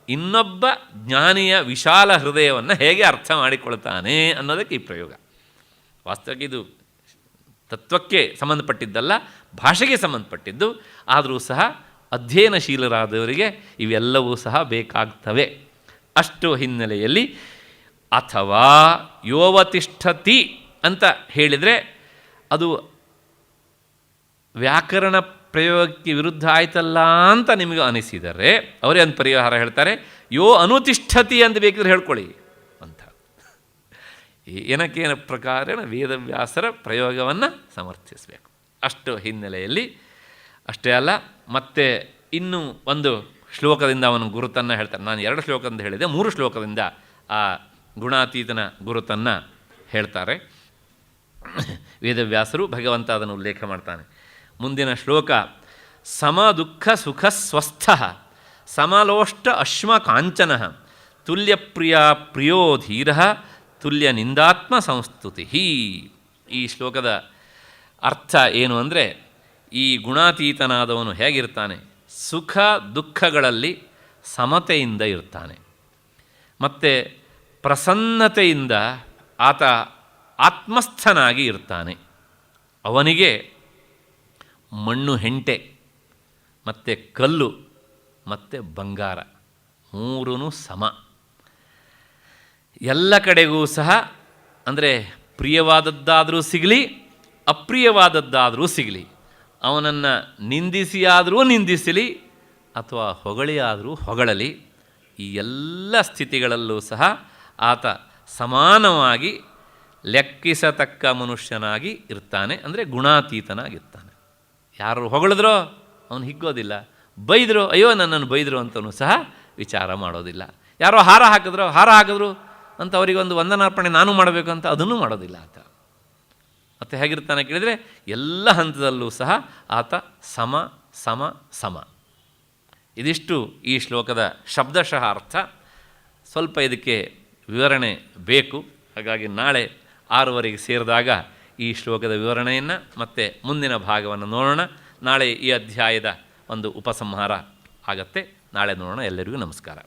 ಇನ್ನೊಬ್ಬ ಜ್ಞಾನಿಯ ವಿಶಾಲ ಹೃದಯವನ್ನು ಹೇಗೆ ಅರ್ಥ ಮಾಡಿಕೊಳ್ತಾನೆ ಅನ್ನೋದಕ್ಕೆ ಈ ಪ್ರಯೋಗ. ವಾಸ್ತವಕ್ಕೆ ಇದು ತತ್ವಕ್ಕೆ ಸಂಬಂಧಪಟ್ಟಿದ್ದಲ್ಲ, ಭಾಷೆಗೆ ಸಂಬಂಧಪಟ್ಟಿದ್ದು. ಆದರೂ ಸಹ ಅಧ್ಯಯನಶೀಲರಾದವರಿಗೆ ಇವೆಲ್ಲವೂ ಸಹ ಬೇಕಾಗ್ತವೆ. ಅಷ್ಟು ಹಿನ್ನೆಲೆಯಲ್ಲಿ ಅಥವಾ ಯೋವತಿಷ್ಠತಿ ಅಂತ ಹೇಳಿದರೆ ಅದು ವ್ಯಾಕರಣ ಪ್ರಯೋಗಕ್ಕೆ ವಿರುದ್ಧ ಆಯ್ತಲ್ಲ ಅಂತ ನಿಮಗೆ ಅನಿಸಿದರೆ ಅವರೇ ಒಂದು ಪರಿಹಾರ ಹೇಳ್ತಾರೆ, ಯೋ ಅನುತಿಷ್ಠತಿ ಅಂತ ಬೇಕಿದ್ರೆ ಹೇಳ್ಕೊಳ್ಳಿ ಅಂತ. ಏನಕ್ಕೇನ ಪ್ರಕಾರ ವೇದವ್ಯಾಸರ ಪ್ರಯೋಗವನ್ನು ಸಮರ್ಥಿಸಬೇಕು. ಅಷ್ಟು ಹಿನ್ನೆಲೆಯಲ್ಲಿ ಅಷ್ಟೇ ಅಲ್ಲ, ಮತ್ತೆ ಇನ್ನೂ ಒಂದು ಶ್ಲೋಕದಿಂದ ಅವನ ಗುರುತನ್ನು ಹೇಳ್ತಾರೆ. ನಾನು 2 ಶ್ಲೋಕದಿಂದ ಹೇಳಿದೆ, 3 ಶ್ಲೋಕದಿಂದ ಆ ಗುಣಾತೀತನ ಗುರುತನ್ನು ಹೇಳ್ತಾರೆ ವೇದವ್ಯಾಸರು. ಭಗವಂತ ಅದನ್ನು ಉಲ್ಲೇಖ ಮಾಡ್ತಾನೆ. ಮುಂದಿನ ಶ್ಲೋಕ: ಸಮ ದುಃಖ ಸುಖ ಸ್ವಸ್ಥ ಸಮಲೋಷ್ಟ ಅಶ್ಮ ಕಾಂಚನ ತುಲ್ಯಪ್ರಿಯ ಪ್ರಿಯೋ ಧೀರ ತುಲ್ಯ ನಿಂದಾತ್ಮ ಸಂಸ್ತುತಿ. ಈ ಶ್ಲೋಕದ ಅರ್ಥ ಏನು ಅಂದರೆ, ಈ ಗುಣಾತೀತನಾದವನು ಹೇಗಿರ್ತಾನೆ? ಸುಖ ದುಃಖಗಳಲ್ಲಿ ಸಮತೆಯಿಂದ ಇರ್ತಾನೆ. ಮತ್ತು ಪ್ರಸನ್ನತೆಯಿಂದ ಆತ ಆತ್ಮಸ್ಥನಾಗಿ ಇರ್ತಾನೆ. ಅವನಿಗೆ ಮಣ್ಣು ಹೆಂಟೆ ಮತ್ತು ಕಲ್ಲು ಮತ್ತು ಬಂಗಾರ ಮೂರೂ ಸಮ. ಎಲ್ಲ ಕಡೆಗೂ ಸಹ ಅಂದರೆ ಪ್ರಿಯವಾದದ್ದಾದರೂ ಸಿಗಲಿ ಅಪ್ರಿಯವಾದದ್ದಾದರೂ ಸಿಗಲಿ, ಅವನನ್ನು ನಿಂದಿಸಿಯಾದರೂ ನಿಂದಿಸಲಿ ಅಥವಾ ಹೊಗಳಿಯಾದರೂ ಹೊಗಳಲಿ, ಈ ಎಲ್ಲ ಸ್ಥಿತಿಗಳಲ್ಲೂ ಸಹ ಆತ ಸಮಾನವಾಗಿ ಲೆಕ್ಕಿಸತಕ್ಕ ಮನುಷ್ಯನಾಗಿ ಇರ್ತಾನೆ. ಅಂದರೆ ಗುಣಾತೀತನಾಗಿರ್ತಾನೆ. ಯಾರು ಹೊಗಳಿದ್ರೋ ಅವನು ಹಿಗ್ಗೋದಿಲ್ಲ, ಬೈದರು ಅಯ್ಯೋ ನನ್ನನ್ನು ಬೈದರು ಅಂತಲೂ ಸಹ ವಿಚಾರ ಮಾಡೋದಿಲ್ಲ. ಯಾರೋ ಹಾರ ಹಾಕಿದ್ರು ಅಂತ ಅವರಿಗೊಂದು ವಂದನಾರ್ಪಣೆ ನಾನು ಮಾಡಬೇಕು ಅಂತ ಅದನ್ನೂ ಮಾಡೋದಿಲ್ಲ ಆತ. ಮತ್ತು ಹೇಗಿರ್ತಾನೆ ಕೇಳಿದರೆ ಎಲ್ಲ ಹಂತದಲ್ಲೂ ಸಹ ಆತ ಸಮ ಸಮ ಸಮ. ಇದಿಷ್ಟು ಈ ಶ್ಲೋಕದ ಶಬ್ದಶಃ ಅರ್ಥ. ಸ್ವಲ್ಪ ಇದಕ್ಕೆ ವಿವರಣೆ ಬೇಕು. ಹಾಗಾಗಿ ನಾಳೆ 6:15 ಸೇರಿದಾಗ ಈ ಶ್ಲೋಕದ ವಿವರಣೆಯನ್ನು ಮತ್ತು ಮುಂದಿನ ಭಾಗವನ್ನು ನೋಡೋಣ. ನಾಳೆ ಈ ಅಧ್ಯಾಯದ ಒಂದು ಉಪಸಂಹಾರ ಆಗತ್ತೆ. ನಾಳೆ ನೋಡೋಣ. ಎಲ್ಲರಿಗೂ ನಮಸ್ಕಾರ.